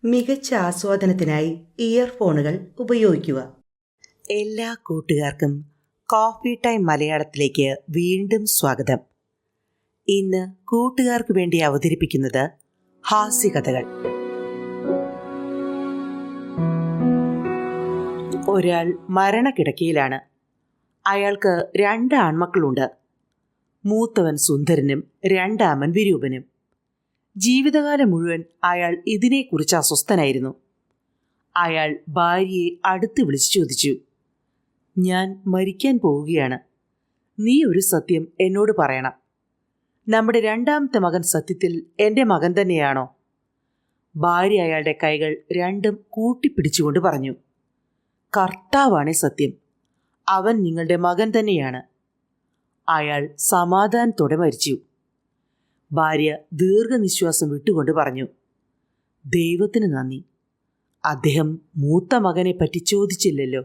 മികച്ച ആസ്വാദനത്തിനായി ഇയർഫോണുകൾ ഉപയോഗിക്കുക. എല്ലാ കൂട്ടുകാർക്കും കോഫി ടൈം മലയാളത്തിലേക്ക് വീണ്ടും സ്വാഗതം. ഇന്ന് കൂട്ടുകാർക്ക് വേണ്ടി അവതരിപ്പിക്കുന്നത് ഹാസ്യകഥകൾ. ഒരാൾ മരണക്കിടക്കയിലാണ്. അയാൾക്ക് 2 ആൺമക്കളുണ്ട്. മൂത്തവൻ സുന്ദരനും രണ്ടാമൻ വിരൂപനും. ജീവിതകാലം മുഴുവൻ അയാൾ ഇതിനെക്കുറിച്ച് അസ്വസ്ഥനായിരുന്നു. അയാൾ ഭാര്യയെ അടുത്ത് വിളിച്ചു ചോദിച്ചു, "ഞാൻ മരിക്കാൻ പോവുകയാണ്. നീ ഒരു സത്യം എന്നോട് പറയണം. നമ്മുടെ 2ാമത്തെ മകൻ സത്യത്തിൽ എൻ്റെ മകൻ തന്നെയാണോ?" ഭാര്യ അയാളുടെ കൈകൾ രണ്ടും കൂട്ടിപ്പിടിച്ചുകൊണ്ട് പറഞ്ഞു, "കർത്താവാണേ സത്യം. അവൻ നിങ്ങളുടെ മകൻ തന്നെയാണ്." അയാൾ സമാധാനത്തോടെ മരിച്ചു. ഭാര്യ ദീർഘനിശ്വാസം വിട്ടുകൊണ്ട് പറഞ്ഞു, "ദൈവത്തിന് നന്ദി. അദ്ദേഹം മൂത്ത മകനെ പറ്റി ചോദിച്ചില്ലല്ലോ."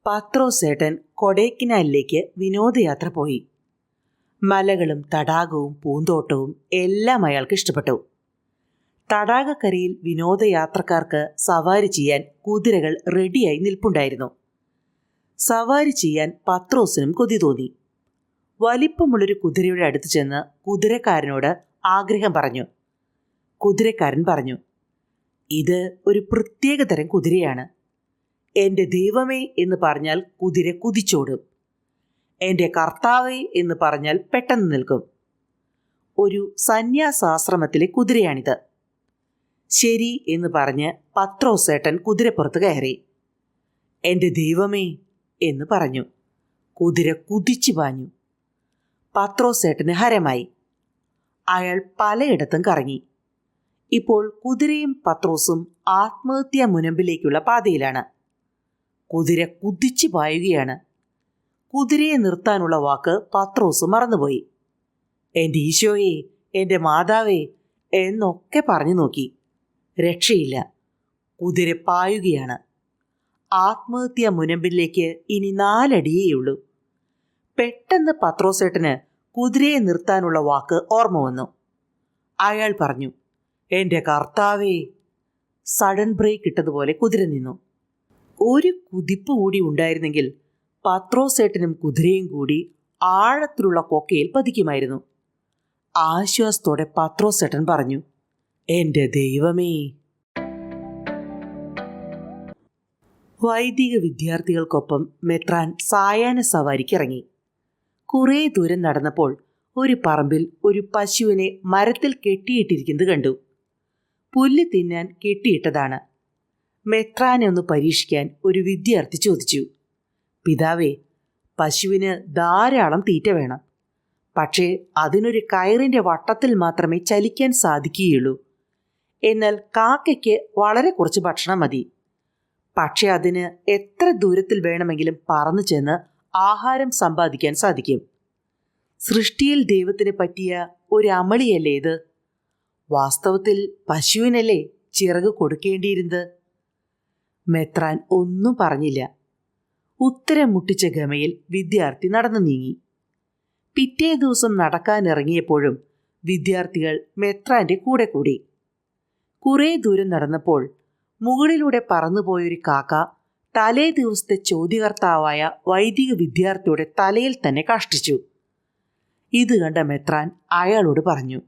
പത്രോസേട്ടൻ കൊടൈക്കനാലിലേക്ക് വിനോദയാത്ര പോയി. മലകളും തടാകവും പൂന്തോട്ടവും എല്ലാം അയാൾക്ക് ഇഷ്ടപ്പെട്ടു. തടാകക്കരയിൽ വിനോദയാത്രക്കാർക്ക് സവാരി ചെയ്യാൻ കുതിരകൾ റെഡിയായി നിൽപ്പുണ്ടായിരുന്നു. സവാരി ചെയ്യാൻ പത്രോസിനും കൊതി തോന്നി. വലിപ്പമുള്ളൊരു കുതിരയുടെ അടുത്ത് ചെന്ന് കുതിരക്കാരനോട് ആഗ്രഹം പറഞ്ഞു. കുതിരക്കാരൻ പറഞ്ഞു, "ഇത് ഒരു പ്രത്യേകതരം കുതിരയാണ്. എൻ്റെ ദൈവമേ എന്ന് പറഞ്ഞാൽ കുതിര കുതിച്ചോടും. എൻ്റെ കർത്താവേ എന്ന് പറഞ്ഞാൽ പെട്ടെന്ന് നിൽക്കും. ഒരു സന്യാസാശ്രമത്തിലെ കുതിരയാണിത്." ശരി എന്ന് പറഞ്ഞ് പത്രോസേട്ടൻ കുതിരപ്പുറത്ത് കയറി. "എൻ്റെ ദൈവമേ" എന്ന് പറഞ്ഞു. കുതിര കുതിച്ചു പാഞ്ഞു. പത്രോസേട്ടന് ഹരമായി. അയാൾ പലയിടത്തും കറങ്ങി. ഇപ്പോൾ കുതിരയും പത്രോസും ആത്മഹത്യാ മുനമ്പിലേക്കുള്ള പാതയിലാണ്. കുതിര കുതിച്ചു പായുകയാണ്. കുതിരയെ നിർത്താനുള്ള വാക്ക് പത്രോസ് മറന്നുപോയി. "എൻ്റെ ഈശോയെ, എൻ്റെ മാതാവേ" എന്നൊക്കെ പറഞ്ഞു നോക്കി. രക്ഷയില്ല. കുതിര പായുകയാണ്. ആത്മഹത്യാ മുനമ്പിലേക്ക് ഇനി 4 അടിയേയുള്ളൂ. പെട്ടെന്ന് പത്രോസേട്ടന് കുതിരയെ നിർത്താനുള്ള വാക്ക് ഓർമ്മ വന്നു. അയാൾ പറഞ്ഞു, "എൻ്റെ കർത്താവേ." സഡൻ ബ്രേക്ക് ഇട്ടതുപോലെ കുതിര നിന്നു. ഒരു കുതിപ്പ് കൂടി ഉണ്ടായിരുന്നെങ്കിൽ പത്രോസേട്ടനും കുതിരയും കൂടി ആഴത്തിലുള്ള കൊക്കയിൽ പതിക്കുമായിരുന്നു. ആശ്വാസത്തോടെ പത്രോസേട്ടൻ പറഞ്ഞു, "എൻ്റെ ദൈവമേ." വൈദിക വിദ്യാർത്ഥികൾക്കൊപ്പം മെത്രാൻ സായാഹ്ന സവാരിക്കിറങ്ങി. കുറേ ദൂരം നടന്നപ്പോൾ ഒരു പറമ്പിൽ ഒരു പശുവിനെ മരത്തിൽ കെട്ടിയിട്ടിരിക്കുന്നത് കണ്ടു. പുല്ല് തിന്നാൻ കെട്ടിയിട്ടതാണ്. മെത്രാനെ ഒന്ന് പരീക്ഷിക്കാൻ ഒരു വിദ്യാർത്ഥി ചോദിച്ചു, "പിതാവേ, പശുവിന് ധാരാളം തീറ്റ വേണം. പക്ഷേ അതിനൊരു കയറിൻ്റെ വട്ടത്തിൽ മാത്രമേ ചലിക്കാൻ സാധിക്കുകയുള്ളൂ. എന്നാൽ കാക്കയ്ക്ക് വളരെ കുറച്ച് ഭക്ഷണം മതി. പക്ഷെ അതിന് എത്ര ദൂരത്തിൽ വേണമെങ്കിലും പറന്നു ചെന്ന് ആഹാരം സമ്പാദിക്കാൻ സാധിക്കും. സൃഷ്ടിയിൽ ദൈവത്തിന് പറ്റിയ ഒരു അമളിയല്ലേ ഇത്? വാസ്തവത്തിൽ പശുവിനല്ലേ ചിറക് കൊടുക്കേണ്ടിയിരുന്നത്?" മെത്രാൻ ഒന്നും പറഞ്ഞില്ല. ഉത്തരം മുട്ടിച്ച ഗമയിൽ വിദ്യാർത്ഥി നടന്നു നീങ്ങി. പിറ്റേ ദിവസം നടക്കാനിറങ്ങിയപ്പോഴും വിദ്യാർത്ഥികൾ മെത്രാന്റെ കൂടെ കൂടി. കുറേ ദൂരം നടന്നപ്പോൾ മുകളിലൂടെ പറന്നുപോയൊരു കാക്ക തലേ ദിവസത്തെ ചോദ്യകർത്താവായ വൈദിക വിദ്യാർത്ഥിയുടെ തലയിൽ തന്നെ കാഷ്ടിച്ചു. ഇത് കണ്ട മെത്രാൻ അയാളോട് പറഞ്ഞു,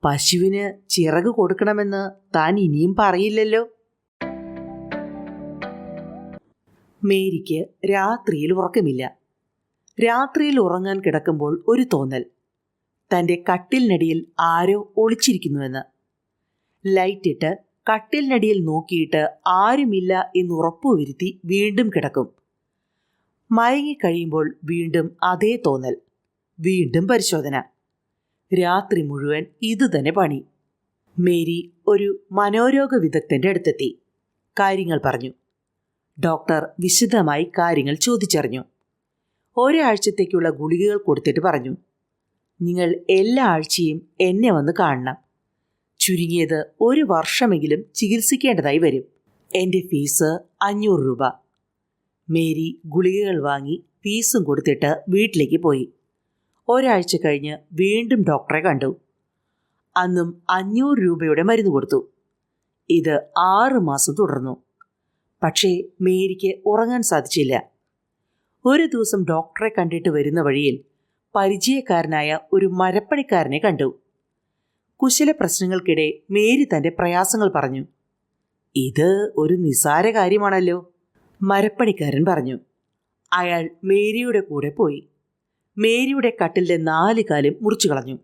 "പശുവിന് ചിറക് കൊടുക്കണമെന്ന് താൻ ഇനിയും പറയില്ലല്ലോ." മേരിക്ക് രാത്രിയിൽ ഉറക്കമില്ല. രാത്രിയിൽ ഉറങ്ങാൻ കിടക്കുമ്പോൾ ഒരു തോന്നൽ, തൻ്റെ കട്ടിലിനടിയിൽ ആരോ ഒളിച്ചിരിക്കുന്നുവെന്ന്. ലൈറ്റിട്ട് കട്ടിലിനടിയിൽ നോക്കിയിട്ട് ആരുമില്ല എന്ന് ഉറപ്പുവരുത്തി വീണ്ടും കിടക്കും. മയങ്ങിക്കഴിയുമ്പോൾ വീണ്ടും അതേ തോന്നൽ, വീണ്ടും പരിശോധന. രാത്രി മുഴുവൻ ഇതുതന്നെ പണി. മേരി ഒരു മനോരോഗ വിദഗ്ധൻ്റെ അടുത്തെത്തി. കാര്യങ്ങൾ പറഞ്ഞു. ഡോക്ടർ വിശദമായി കാര്യങ്ങൾ ചോദിച്ചറിഞ്ഞു. ഒരാഴ്ചത്തേക്കുള്ള ഗുളികകൾ കൊടുത്തിട്ട് പറഞ്ഞു, "നിങ്ങൾ എല്ലാ ആഴ്ചയും എന്നെ വന്ന് കാണണം. ചുരുങ്ങിയത് 1 വർഷമെങ്കിലും ചികിത്സിക്കേണ്ടതായി വരും. എൻ്റെ ഫീസ് 500 രൂപ." മേരി ഗുളികകൾ വാങ്ങി ഫീസും കൊടുത്തിട്ട് വീട്ടിലേക്ക് പോയി. ഒരാഴ്ച കഴിഞ്ഞ് വീണ്ടും ഡോക്ടറെ കണ്ടു. അന്നും 500 രൂപയുടെ മരുന്ന് കൊടുത്തു. ഇത് 6 മാസം തുടർന്നു. പക്ഷേ മേരിക്ക് ഉറങ്ങാൻ സാധിച്ചില്ല. ഒരു ദിവസം ഡോക്ടറെ കണ്ടിട്ട് വരുന്ന വഴിയിൽ പരിചയക്കാരനായ ഒരു മരപ്പണിക്കാരനെ കണ്ടു. കുശല പ്രശ്നങ്ങൾക്കിടെ മേരി തൻ്റെ പ്രയാസങ്ങൾ പറഞ്ഞു. ഇത് ഒരു നിസ്സാര കാര്യമാണല്ലോ, മരപ്പണിക്കാരൻ പറഞ്ഞു. അയാൾ മേരിയുടെ കൂടെ പോയി. മേരിയുടെ കട്ടിലിൻ്റെ 4 കാലും മുറിച്ചു കളഞ്ഞു.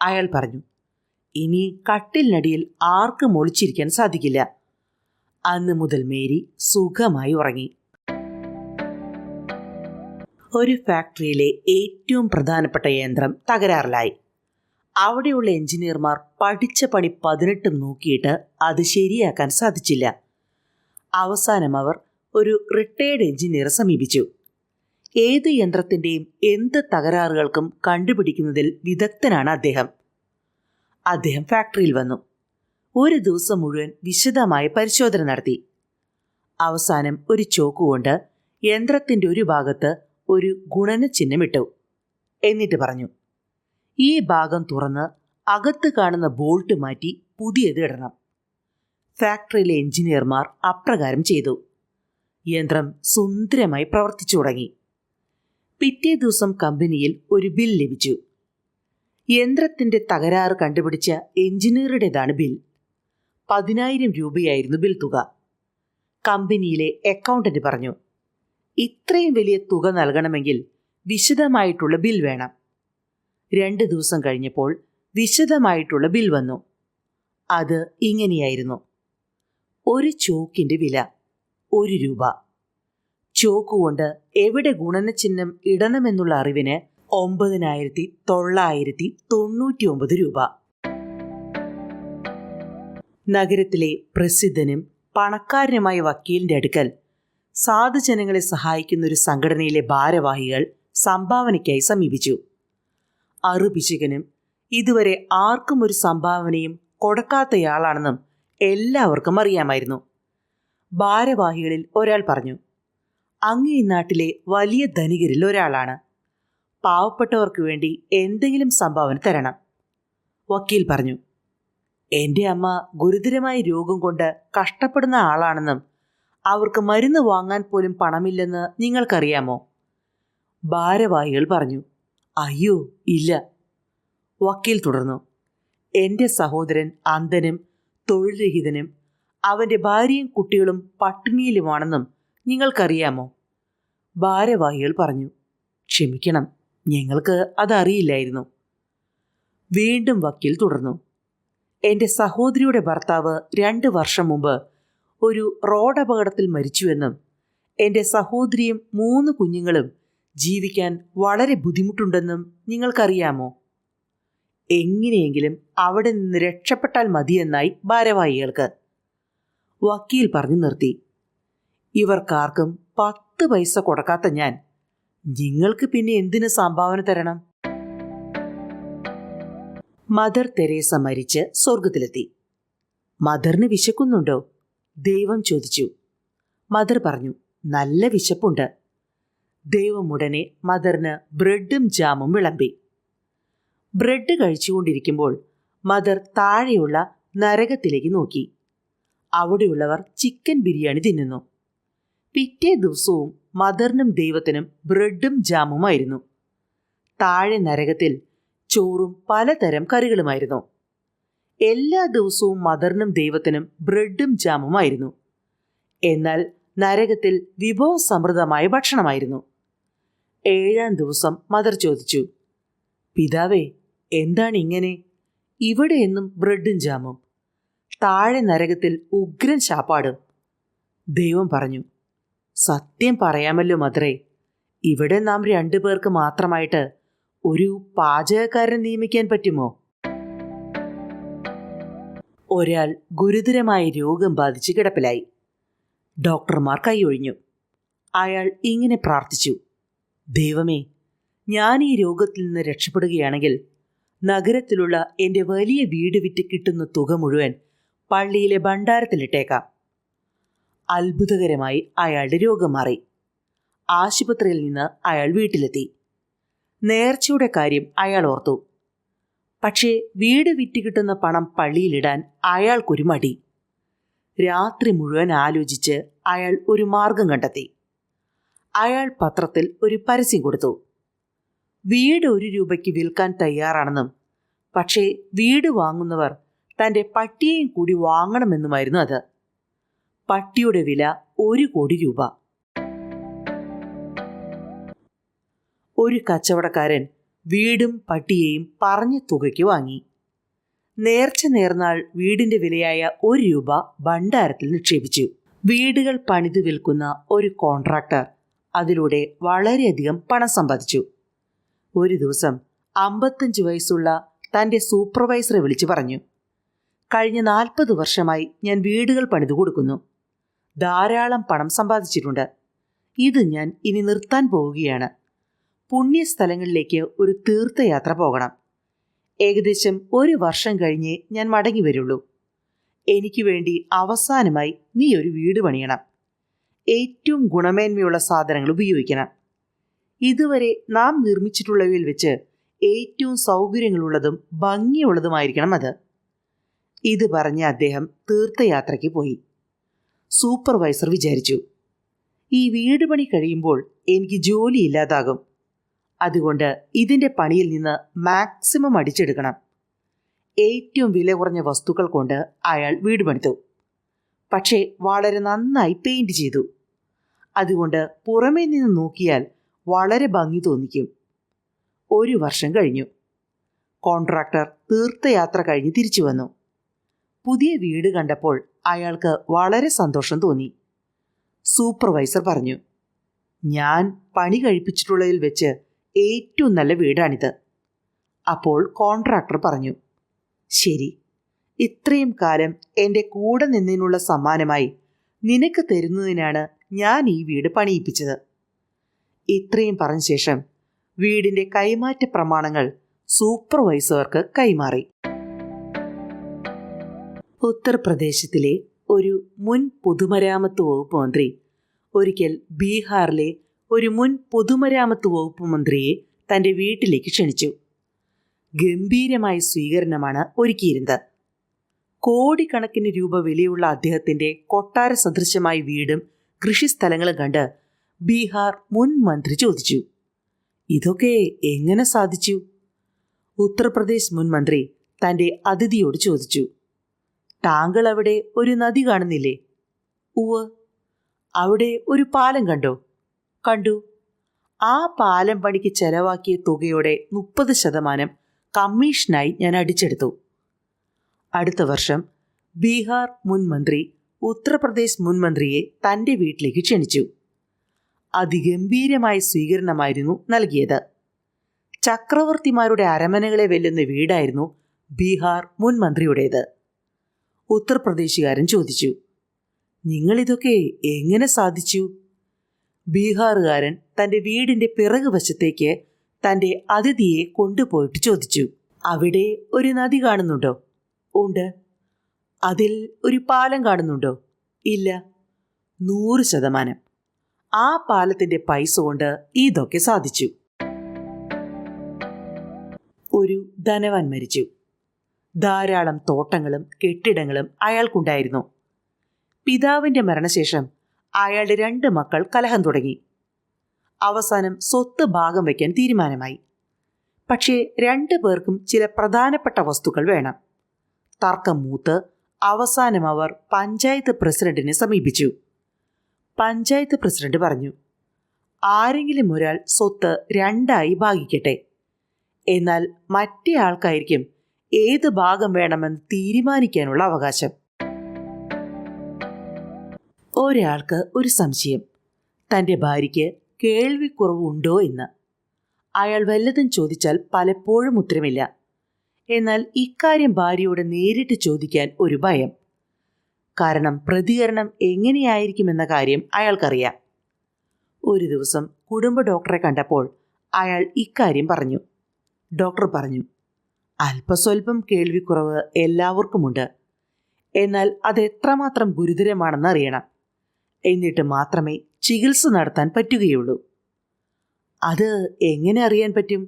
അയാൾ പറഞ്ഞു, ഇനി കട്ടിലിനടിയിൽ ആർക്കും ഒളിച്ചിരിക്കാൻ സാധിക്കില്ല. അന്ന് മുതൽ മേരി സുഖമായി ഉറങ്ങി. ഒരു ഫാക്ടറിയിലെ ഏറ്റവും പ്രധാനപ്പെട്ട യന്ത്രം തകരാറിലായി. അവിടെയുള്ള എഞ്ചിനീയർമാർ പഠിച്ച പണി 18 നോക്കിയിട്ട് അത് ശരിയാക്കാൻ സാധിച്ചില്ല. അവസാനം അവർ ഒരു റിട്ടയേർഡ് എഞ്ചിനീയറെ സമീപിച്ചു. ഏത് യന്ത്രത്തിൻ്റെയും എന്ത് തകരാറുകൾക്കും കണ്ടുപിടിക്കുന്നതിൽ വിദഗ്ധനാണ് അദ്ദേഹം. അദ്ദേഹം ഫാക്ടറിയിൽ വന്നു. ഒരു ദിവസം മുഴുവൻ വിശദമായ പരിശോധന നടത്തി. അവസാനം ഒരു ചോക്കുകൊണ്ട് യന്ത്രത്തിൻ്റെ ഒരു ഭാഗത്ത് ഒരു ഗുണനചിഹ്നമിട്ടു. എന്നിട്ട് പറഞ്ഞു, ഈ ഭാഗം തുറന്ന് അകത്ത് കാണുന്ന ബോൾട്ട് മാറ്റി പുതിയത് ഇടണം. ഫാക്ടറിയിലെ എഞ്ചിനീയർമാർ അപ്രകാരം ചെയ്തു. യന്ത്രം സുന്ദരമായി പ്രവർത്തിച്ചു തുടങ്ങി. പിറ്റേ ദിവസം കമ്പനിയിൽ ഒരു ബിൽ ലഭിച്ചു. യന്ത്രത്തിൻ്റെ തകരാറ് കണ്ടുപിടിച്ച എഞ്ചിനീയറുടേതാണ് ബിൽ. 10,000 രൂപയായിരുന്നു ബിൽ തുക. കമ്പനിയിലെ അക്കൗണ്ടന്റ് പറഞ്ഞു, ഇത്രയും വലിയ തുക നൽകണമെങ്കിൽ വിശദമായിട്ടുള്ള ബിൽ വേണം. 2 ദിവസം കഴിഞ്ഞപ്പോൾ വിശദമായിട്ടുള്ള ബിൽ വന്നു. അത് ഇങ്ങനെയായിരുന്നു: ഒരു ചോക്കിൻ്റെ വില 1 രൂപ. ചോക്കുകൊണ്ട് എവിടെ ഗുണനചിഹ്നം ഇടണമെന്നുള്ള അറിവിന് 9,999 രൂപ. നഗരത്തിലെ പ്രസിദ്ധനും പണക്കാരനുമായ വക്കീലിൻ്റെ അടുക്കൽ സാധുജനങ്ങളെ സഹായിക്കുന്ന ഒരു സംഘടനയിലെ ഭാരവാഹികൾ സംഭാവനയ്ക്കായി സമീപിച്ചു. അറുപിശുകനും ഇതുവരെ ആർക്കും ഒരു സംഭാവനയും കൊടുക്കാത്തയാളാണെന്നും എല്ലാവർക്കും അറിയാമായിരുന്നു. ഭാരവാഹികളിൽ ഒരാൾ പറഞ്ഞു, അങ്ങ് ഈ നാട്ടിലെ വലിയ ധനികരിൽ ഒരാളാണ്. പാവപ്പെട്ടവർക്ക് വേണ്ടി എന്തെങ്കിലും സംഭാവന തരണം. വക്കീൽ പറഞ്ഞു, എൻ്റെ അമ്മ ഗുരുതരമായ രോഗം കൊണ്ട് കഷ്ടപ്പെടുന്ന ആളാണെന്നും അവർക്ക് മരുന്ന് വാങ്ങാൻ പോലും പണമില്ലെന്ന് നിങ്ങൾക്കറിയാമോ? ഭാരവാഹികൾ പറഞ്ഞു, അയ്യോ ഇല്ല. വക്കീൽ തുടർന്നു, എൻ്റെ സഹോദരൻ അന്ധനും തൊഴിൽരഹിതനും അവൻ്റെ ഭാര്യയും കുട്ടികളും പട്ടിണിയിലുമാണെന്നും നിങ്ങൾക്കറിയാമോ? ഭാരവാഹികൾ പറഞ്ഞു, ക്ഷമിക്കണം, ഞങ്ങൾക്ക് അതറിയില്ലായിരുന്നു. വീണ്ടും വക്കീൽ തുടർന്നു, എൻ്റെ സഹോദരിയുടെ ഭർത്താവ് 2 വർഷം മുമ്പ് ഒരു റോഡപകടത്തിൽ മരിച്ചുവെന്നും എൻ്റെ സഹോദരിയും 3 കുഞ്ഞുങ്ങളും ജീവിക്കാൻ വളരെ ബുദ്ധിമുട്ടുണ്ടെന്നും നിങ്ങൾക്കറിയാമോ? എങ്ങനെയെങ്കിലും അവിടെ നിന്ന് രക്ഷപ്പെട്ടാൽ മതിയെന്നായി ഭാരവാഹികൾക്ക്. വക്കീൽ പറഞ്ഞു നിർത്തി, ഇവർക്കാർക്കും 10 പൈസ കൊടുക്കാത്ത ഞാൻ നിങ്ങൾക്ക് പിന്നെ എന്തിന് സംഭാവന തരണം? മദർ തെരേസ മരിച്ച് സ്വർഗത്തിലെത്തി. മദറിന് വിശക്കുന്നുണ്ടോ? ദൈവം ചോദിച്ചു. മദർ പറഞ്ഞു, നല്ല വിശപ്പുണ്ട്. ദൈവം ഉടനെ മദറിന് ബ്രെഡും ജാമും വിളമ്പി. ബ്രെഡ് കഴിച്ചുകൊണ്ടിരിക്കുമ്പോൾ മദർ താഴെയുള്ള നരകത്തിലേക്ക് നോക്കി. അവിടെയുള്ളവർ ചിക്കൻ ബിരിയാണി തിന്നുന്നു. പിറ്റേ ദിവസവും മദറിനും ദൈവത്തിനും ബ്രെഡും ജാമുമായിരുന്നു. താഴെ നരകത്തിൽ ചോറും പലതരം കറികളുമായിരുന്നു. എല്ലാ ദിവസവും മദറിനും ദൈവത്തിനും ബ്രെഡും ജാമുമായിരുന്നു. എന്നാൽ നരകത്തിൽ വിഭവസമൃദ്ധമായ ഭക്ഷണമായിരുന്നു. 7-ാം ദിവസം മദർ ചോദിച്ചു, പിതാവേ, എന്താണ് ഇങ്ങനെ? ഇവിടെ എന്നും ബ്രെഡും ജാമും, താഴെ നരകത്തിൽ ഉഗ്രൻ ശാപ്പാടും. ദൈവം പറഞ്ഞു, സത്യം പറയാമല്ലോ മദറേ, ഇവിടെ നാം 2 പേർക്ക് മാത്രമായിട്ട് ഒരു പാചകക്കാരനെ നിയമിക്കാൻ പറ്റുമോ? ഒരാൾ ഗുരുതരമായ രോഗം ബാധിച്ച് കിടപ്പിലായി. ഡോക്ടർമാർ കൈയൊഴിഞ്ഞു. അയാൾ ഇങ്ങനെ പ്രാർത്ഥിച്ചു, ദൈവമേ, ഞാൻ ഈ രോഗത്തിൽ നിന്ന് രക്ഷപ്പെടുകയാണെങ്കിൽ നഗരത്തിലുള്ള എൻ്റെ വലിയ വീട് വിറ്റ് കിട്ടുന്ന തുക മുഴുവൻ പള്ളിയിലെ ഭണ്ഡാരത്തിലിട്ടേക്കാം. അത്ഭുതകരമായി അയാളുടെ രോഗം മാറി. ആശുപത്രിയിൽ നിന്ന് അയാൾ വീട്ടിലെത്തി. നേർച്ചയുടെ കാര്യം അയാൾ ഓർത്തു. പക്ഷേ വീട് വിറ്റ് കിട്ടുന്ന പണം പള്ളിയിലിടാൻ അയാൾക്കൊരു മടി. രാത്രി മുഴുവൻ ആലോചിച്ച് അയാൾ ഒരു മാർഗം കണ്ടെത്തി. അയാൾ പത്രത്തിൽ ഒരു പരസ്യം കൊടുത്തു. വീട് 1 രൂപയ്ക്ക് വിൽക്കാൻ തയ്യാറാണെന്നും പക്ഷേ വീട് വാങ്ങുന്നവർ തൻ്റെ പട്ടിയെയും കൂടി വാങ്ങണമെന്നുമായിരുന്നു അത്. പട്ടിയുടെ വില 1 കോടി രൂപ. ഒരു കച്ചവടക്കാരൻ വീടും പട്ടിയെയും പറഞ്ഞ തുകയ്ക്ക് വാങ്ങി. നേർച്ച നേർന്നാൾ വീടിന്റെ വിലയായ 1 രൂപ ഭണ്ഡാരത്തിൽ നിക്ഷേപിച്ചു. വീടുകൾ പണിതു വിൽക്കുന്ന ഒരു കോൺട്രാക്ടർ അതിലൂടെ വളരെയധികം പണം സമ്പാദിച്ചു. ഒരു ദിവസം 55 വയസ്സുള്ള തൻ്റെ സൂപ്പർവൈസറെ വിളിച്ചു പറഞ്ഞു, കഴിഞ്ഞ 40 വർഷമായി ഞാൻ വീടുകൾ പണിതു കൊടുക്കുന്നു. ധാരാളം പണം സമ്പാദിച്ചിട്ടുണ്ട്. ഇത് ഞാൻ ഇനി നിർത്താൻ പോവുകയാണ്. പുണ്യസ്ഥലങ്ങളിലേക്ക് ഒരു തീർത്ഥയാത്ര പോകണം. ഏകദേശം 1 വർഷം കഴിഞ്ഞേ ഞാൻ മടങ്ങി വരുള്ളൂ. എനിക്ക് വേണ്ടി അവസാനമായി നീ ഒരു വീട് പണിയണം. ഏറ്റവും ഗുണമേന്മയുള്ള സാധനങ്ങൾ ഉപയോഗിക്കണം. ഇതുവരെ നാം നിർമ്മിച്ചിട്ടുള്ളവയിൽ വെച്ച് ഏറ്റവും സൗകര്യങ്ങളുള്ളതും ഭംഗിയുള്ളതുമായിരിക്കണം അത്. ഇത് പറഞ്ഞ് അദ്ദേഹം തീർത്ഥയാത്രയ്ക്ക് പോയി. സൂപ്പർവൈസർ വിചാരിച്ചു, ഈ വീട് പണി കഴിയുമ്പോൾ എനിക്ക് ജോലിയില്ലാതാകും. അതുകൊണ്ട് ഇതിൻ്റെ പണിയിൽ നിന്ന് മാക്സിമം അടിച്ചെടുക്കണം. ഏറ്റവും വില കുറഞ്ഞ വസ്തുക്കൾ കൊണ്ട് അയാൾ വീട് പണിതു. പക്ഷേ വളരെ നന്നായി പെയിന്റ് ചെയ്തു. അതുകൊണ്ട് പുറമേ നിന്ന് നോക്കിയാൽ വളരെ ഭംഗി തോന്നിക്കും. 1 വർഷം കഴിഞ്ഞു. കോൺട്രാക്ടർ തീർത്ഥയാത്ര കഴിഞ്ഞ് തിരിച്ചു വന്നു. പുതിയ വീട് കണ്ടപ്പോൾ അയാൾക്ക് വളരെ സന്തോഷം തോന്നി. സൂപ്പർവൈസർ പറഞ്ഞു, ഞാൻ പണി കഴിപ്പിച്ചിട്ടുള്ളതിൽ വെച്ച് ഏറ്റവും നല്ല വീടാണിത്. അപ്പോൾ കോൺട്രാക്ടർ പറഞ്ഞു, ശരി, ഇത്രയും കാലം എൻ്റെ കൂടെ നിന്നതിനുള്ള സമ്മാനമായി നിനക്ക് തരുന്നതിനാണ് ഞാൻ ഈ വീട് പണിയിപ്പിച്ചത്. ഇത്രയും പറഞ്ഞ ശേഷം വീടിൻ്റെ കൈമാറ്റ പ്രമാണങ്ങൾ സൂപ്പർവൈസർക്ക് കൈമാറി. ഉത്തർപ്രദേശത്തിലെ ഒരു മുൻ പൊതുമരാമത്ത് വകുപ്പ് മന്ത്രി ഒരിക്കൽ ബീഹാറിലെ ഒരു മുൻ പൊതുമരാമത്ത് വകുപ്പ് മന്ത്രിയെ തൻ്റെ വീട്ടിലേക്ക് ക്ഷണിച്ചു. ഗംഭീരമായ സ്വീകരണമാണ് ഒരുക്കിയിരുന്നത്. കോടിക്കണക്കിന് രൂപ വിലയുള്ള അദ്ദേഹത്തിൻ്റെ കൊട്ടാര സദൃശമായ വീടും കൃഷിസ്ഥലങ്ങളും കണ്ട് ബീഹാർ മുൻ മന്ത്രി ചോദിച്ചു, ഇതൊക്കെ എങ്ങനെ സാധിച്ചു? ഉത്തർപ്രദേശ് മുൻ മന്ത്രി തൻ്റെ അതിഥിയോട് ചോദിച്ചു, താങ്കൾ അവിടെ ഒരു നദി കാണുന്നില്ലേ? ഉവ്വ്. അവിടെ ഒരു പാലം കണ്ടോ? കണ്ടു. ആ പാലം പണിക്ക് ചെലവാക്കിയ തുകയുടെ 30% കമ്മീഷനായി ഞാൻ അടിച്ചെടുത്തു. അടുത്ത വർഷം ബീഹാർ മുൻ മന്ത്രി ഉത്തർപ്രദേശ് മുൻ മന്ത്രിയെ തൻ്റെ വീട്ടിലേക്ക് ക്ഷണിച്ചു. അതിഗംഭീരമായ സ്വീകരണമായിരുന്നു നൽകിയത്. ചക്രവർത്തിമാരുടെ അരമനകളെ വെല്ലുന്ന വീടായിരുന്നു ബീഹാർ മുൻ മന്ത്രിയുടേത്. ഉത്തർപ്രദേശുകാരൻ ചോദിച്ചു, നിങ്ങളിതൊക്കെ എങ്ങനെ സാധിച്ചു? ബീഹാറുകാരൻ തൻ്റെ വീടിൻ്റെ പിറകുവശത്തേക്ക് തൻ്റെ അതിഥിയെ കൊണ്ടുപോയിട്ട് ചോദിച്ചു, അവിടെ ഒരു നദി കാണുന്നുണ്ടോ? ഉണ്ട്. അതിൽ ഒരു പാലം കാണുന്നുണ്ടോ? ഇല്ല. 100%. ആ പാലത്തിൻ്റെ പൈസ കൊണ്ട് ഇതൊക്കെ സാധിച്ചു. ഒരു ധനവാൻ മരിച്ചു. ധാരാളം തോട്ടങ്ങളും കെട്ടിടങ്ങളും അയാൾക്കുണ്ടായിരുന്നു. പിതാവിൻ്റെ മരണശേഷം അയാളുടെ 2 മക്കൾ കലഹം തുടങ്ങി. അവസാനം സ്വത്ത് ഭാഗം വയ്ക്കാൻ തീരുമാനമായി. പക്ഷേ 2 പേർക്കും ചില പ്രധാനപ്പെട്ട വസ്തുക്കൾ വേണം. തർക്കം മൂത്ത് അവസാനം അവർ പഞ്ചായത്ത് പ്രസിഡന്റിനെ സമീപിച്ചു. പഞ്ചായത്ത് പ്രസിഡന്റ് പറഞ്ഞു, ആരെങ്കിലും ഒരാൾ സ്വത്ത് 2ആയി ഭാഗിക്കട്ടെ. എന്നാൽ മറ്റേ ആൾക്കായിരിക്കും ഏത് ഭാഗം വേണമെന്ന് തീരുമാനിക്കാനുള്ള അവകാശം. ഒരാൾക്ക് ഒരു സംശയം, തൻ്റെ ഭാര്യയ്ക്ക് കേൾവിക്കുറവുണ്ടോ എന്ന്. അയാൾ വല്ലതും ചോദിച്ചാൽ പലപ്പോഴും ഉത്തരമില്ല. എന്നാൽ ഇക്കാര്യം ഭാര്യയോട് നേരിട്ട് ചോദിക്കാൻ ഒരു ഭയം. കാരണം പ്രതികരണം എങ്ങനെയായിരിക്കുമെന്ന കാര്യം അയാൾക്കറിയാം. ഒരു ദിവസം കുടുംബ ഡോക്ടറെ കണ്ടപ്പോൾ അയാൾ ഇക്കാര്യം പറഞ്ഞു. ഡോക്ടർ പറഞ്ഞു, അല്പസ്വല്പം കേൾവിക്കുറവ് എല്ലാവർക്കുമുണ്ട്. എന്നാൽ അത് എത്രമാത്രം ഗുരുതരമാണെന്ന് അറിയണം. എന്നിട്ട് മാത്രമേ ചികിത്സ നടത്താൻ പറ്റുകയുള്ളൂ. അത് എങ്ങനെ അറിയാൻ പറ്റും?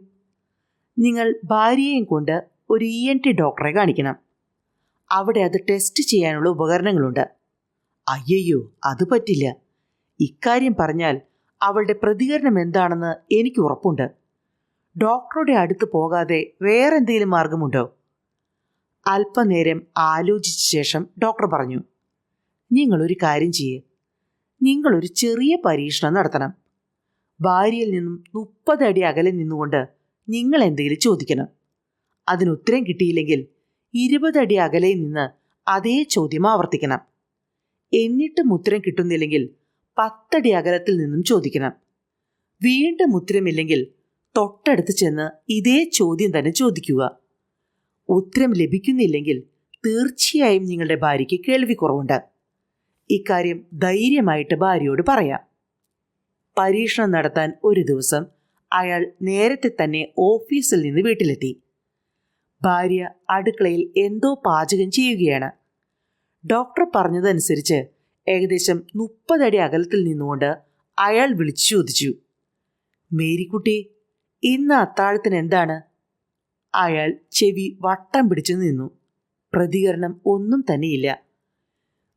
നിങ്ങൾ ഭാര്യയെയും കൊണ്ട് ഒരു ENT ഡോക്ടറെ കാണിക്കണം. അവിടെ അത് ടെസ്റ്റ് ചെയ്യാനുള്ള ഉപകരണങ്ങളുണ്ട്. അയ്യയ്യോ, അത് പറ്റില്ല. ഇക്കാര്യം പറഞ്ഞാൽ അവളുടെ പ്രതികരണം എന്താണെന്ന് എനിക്ക് ഉറപ്പുണ്ട്. ഡോക്ടറുടെ അടുത്ത് പോകാതെ വേറെന്തെങ്കിലും മാർഗമുണ്ടോ? അല്പനേരം ആലോചിച്ച ശേഷം ഡോക്ടർ പറഞ്ഞു, നിങ്ങളൊരു കാര്യം ചെയ്യേ, നിങ്ങളൊരു ചെറിയ പരീക്ഷണം നടത്തണം. ഭാര്യയിൽ നിന്നും 30 അടി അകലെ നിന്നുകൊണ്ട് നിങ്ങൾ എന്തെങ്കിലും ചോദിക്കണം. അതിനുത്തരം കിട്ടിയില്ലെങ്കിൽ 20 അടി അകലെ നിന്ന് അതേ ചോദ്യം ആവർത്തിക്കണം. എന്നിട്ടും ഉത്തരം കിട്ടുന്നില്ലെങ്കിൽ 10 അടി അകലത്തിൽ നിന്നും ചോദിക്കണം. വീണ്ടും ഉത്തരമില്ലെങ്കിൽ തൊട്ടടുത്ത് ചെന്ന് ഇതേ ചോദ്യം തന്നെ ചോദിക്കുക. ഉത്തരം ലഭിക്കുന്നില്ലെങ്കിൽ തീർച്ചയായും നിങ്ങളുടെ ഭാര്യയ്ക്ക് കേൾവിക്കുറവുണ്ട്. ഇക്കാര്യം ധൈര്യമായിട്ട് ഭാര്യയോട് പറയാം. പരീക്ഷണം നടത്താൻ ഒരു ദിവസം അയാൾ നേരത്തെ തന്നെ ഓഫീസിൽ നിന്ന് വീട്ടിലെത്തി. ഭാര്യ അടുക്കളയിൽ എന്തോ പാചകം ചെയ്യുകയാണ്. ഡോക്ടർ പറഞ്ഞതനുസരിച്ച് ഏകദേശം 30 അടി അകലത്തിൽ നിന്നുകൊണ്ട് അയാൾ വിളിച്ചു ചോദിച്ചു, മേരിക്കുട്ടി, ഇന്ന് അത്താഴത്തിന് എന്താണ്? അയാൾ ചെവി വട്ടം പിടിച്ചു നിന്നു. പ്രതികരണം ഒന്നും തന്നെയില്ല.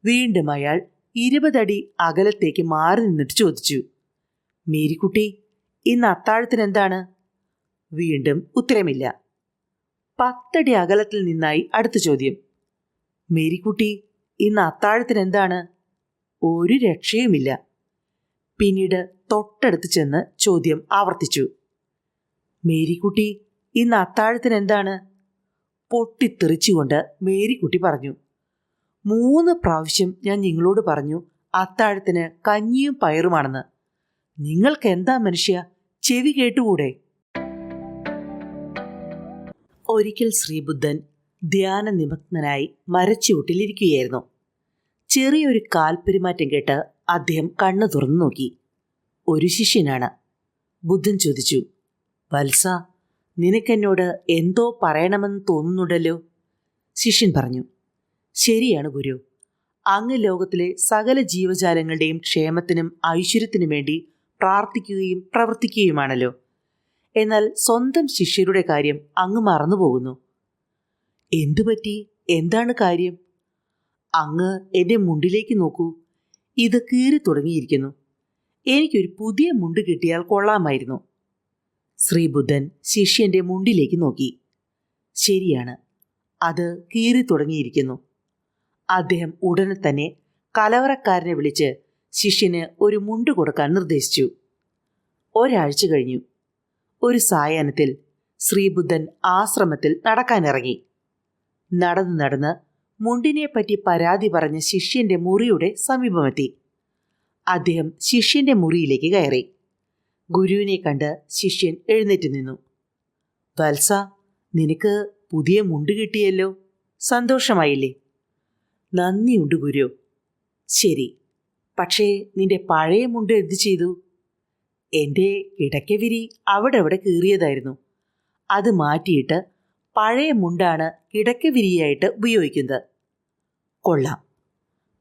വീണ്ടും അയാൾ 20 അടി അകലത്തേക്ക് മാറി നിന്നിട്ട് ചോദിച്ചു, മേരിക്കുട്ടി, ഇന്ന് അത്താഴത്തിന് എന്താണ്? വീണ്ടും ഉത്തരമില്ല. 10 അടി അകലത്തിൽ നിന്നായി അടുത്ത ചോദ്യം, മേരിക്കുട്ടി, ഇന്ന് അത്താഴത്തിന് എന്താണ്? ഒരു രക്ഷയുമില്ല. പിന്നീട് തൊട്ടടുത്ത് ചെന്ന് ചോദ്യം ആവർത്തിച്ചു, മേരിക്കുട്ടി, ഇന്ന് അത്താഴത്തിന് എന്താണ്? പൊട്ടിത്തെറിച്ചുകൊണ്ട് മേരിക്കുട്ടി പറഞ്ഞു, 3 പ്രാവശ്യം ഞാൻ നിങ്ങളോട് പറഞ്ഞു അത്താഴത്തിന് കഞ്ഞിയും പയറുമാണെന്ന്. നിങ്ങൾക്ക് എന്താ മനുഷ്യ, ചെവി കേട്ടുകൂടെ? ഒരിക്കൽ ശ്രീബുദ്ധൻ ധ്യാന നിമഗ്നനായി മരച്ചുവട്ടിലിരിക്കുകയായിരുന്നു. ചെറിയൊരു കാൽപെരുമാറ്റം കേട്ട് അദ്ദേഹം കണ്ണു തുറന്നു നോക്കി. ഒരു ശിഷ്യനാണ്. ബുദ്ധൻ ചോദിച്ചു, വത്സ, നിനക്കെന്നോട് എന്തോ പറയണമെന്ന് തോന്നുന്നുണ്ടല്ലോ? ശിഷ്യൻ പറഞ്ഞു, ശരിയാണ് ഗുരു. അങ്ങ് ലോകത്തിലെ സകല ജീവജാലങ്ങളുടെയും ക്ഷേമത്തിനും ഐശ്വര്യത്തിനും വേണ്ടി പ്രാർത്ഥിക്കുകയും പ്രവർത്തിക്കുകയുമാണല്ലോ. എന്നാൽ സ്വന്തം ശിഷ്യരുടെ കാര്യം അങ്ങ് മറന്നുപോകുന്നു. എന്തുപറ്റി? എന്താണ് കാര്യം? അങ്ങ് എൻ്റെ മുണ്ടിലേക്ക് നോക്കൂ. ഇത് കീറി തുടങ്ങിയിരിക്കുന്നു. എനിക്കൊരു പുതിയ മുണ്ട് കിട്ടിയാൽ കൊള്ളാമായിരുന്നു. ശ്രീബുദ്ധൻ ശിഷ്യന്റെ മുണ്ടിലേക്ക് നോക്കി. ശരിയാണ്, അത് കീറി തുടങ്ങിയിരിക്കുന്നു. അദ്ദേഹം ഉടനെ തന്നെ കലവറക്കാരനെ വിളിച്ച് ശിഷ്യന് ഒരു മുണ്ട് കൊടുക്കാൻ നിർദ്ദേശിച്ചു. ഒരാഴ്ച കഴിഞ്ഞു. ഒരു സായാഹ്നത്തിൽ ശ്രീബുദ്ധൻ ആശ്രമത്തിൽ നടക്കാനിറങ്ങി. നടന്ന് നടന്ന് മുണ്ടിനെപ്പറ്റി പരാതി പറഞ്ഞ ശിഷ്യന്റെ മുറിയുടെ സമീപമെത്തി. അദ്ദേഹം ശിഷ്യന്റെ മുറിയിലേക്ക് കയറി. ഗുരുവിനെ കണ്ട് ശിഷ്യൻ എഴുന്നേറ്റ് നിന്നു. വത്സ, നിനക്ക് പുതിയ മുണ്ട് കിട്ടിയല്ലോ, സന്തോഷമായില്ലേ? നന്ദിയുണ്ട് ഗുരു. ശരി, പക്ഷേ നിന്റെ പഴയ മുണ്ട് എന്തു ചെയ്തു? എൻ്റെ കിടക്കവിരി അവിടെ കീറിയതായിരുന്നു. അത് മാറ്റിയിട്ട് പഴയ മുണ്ടാണ് കിടക്കവിരിയായിട്ട് ഉപയോഗിക്കുന്നത്. കൊള്ളാം.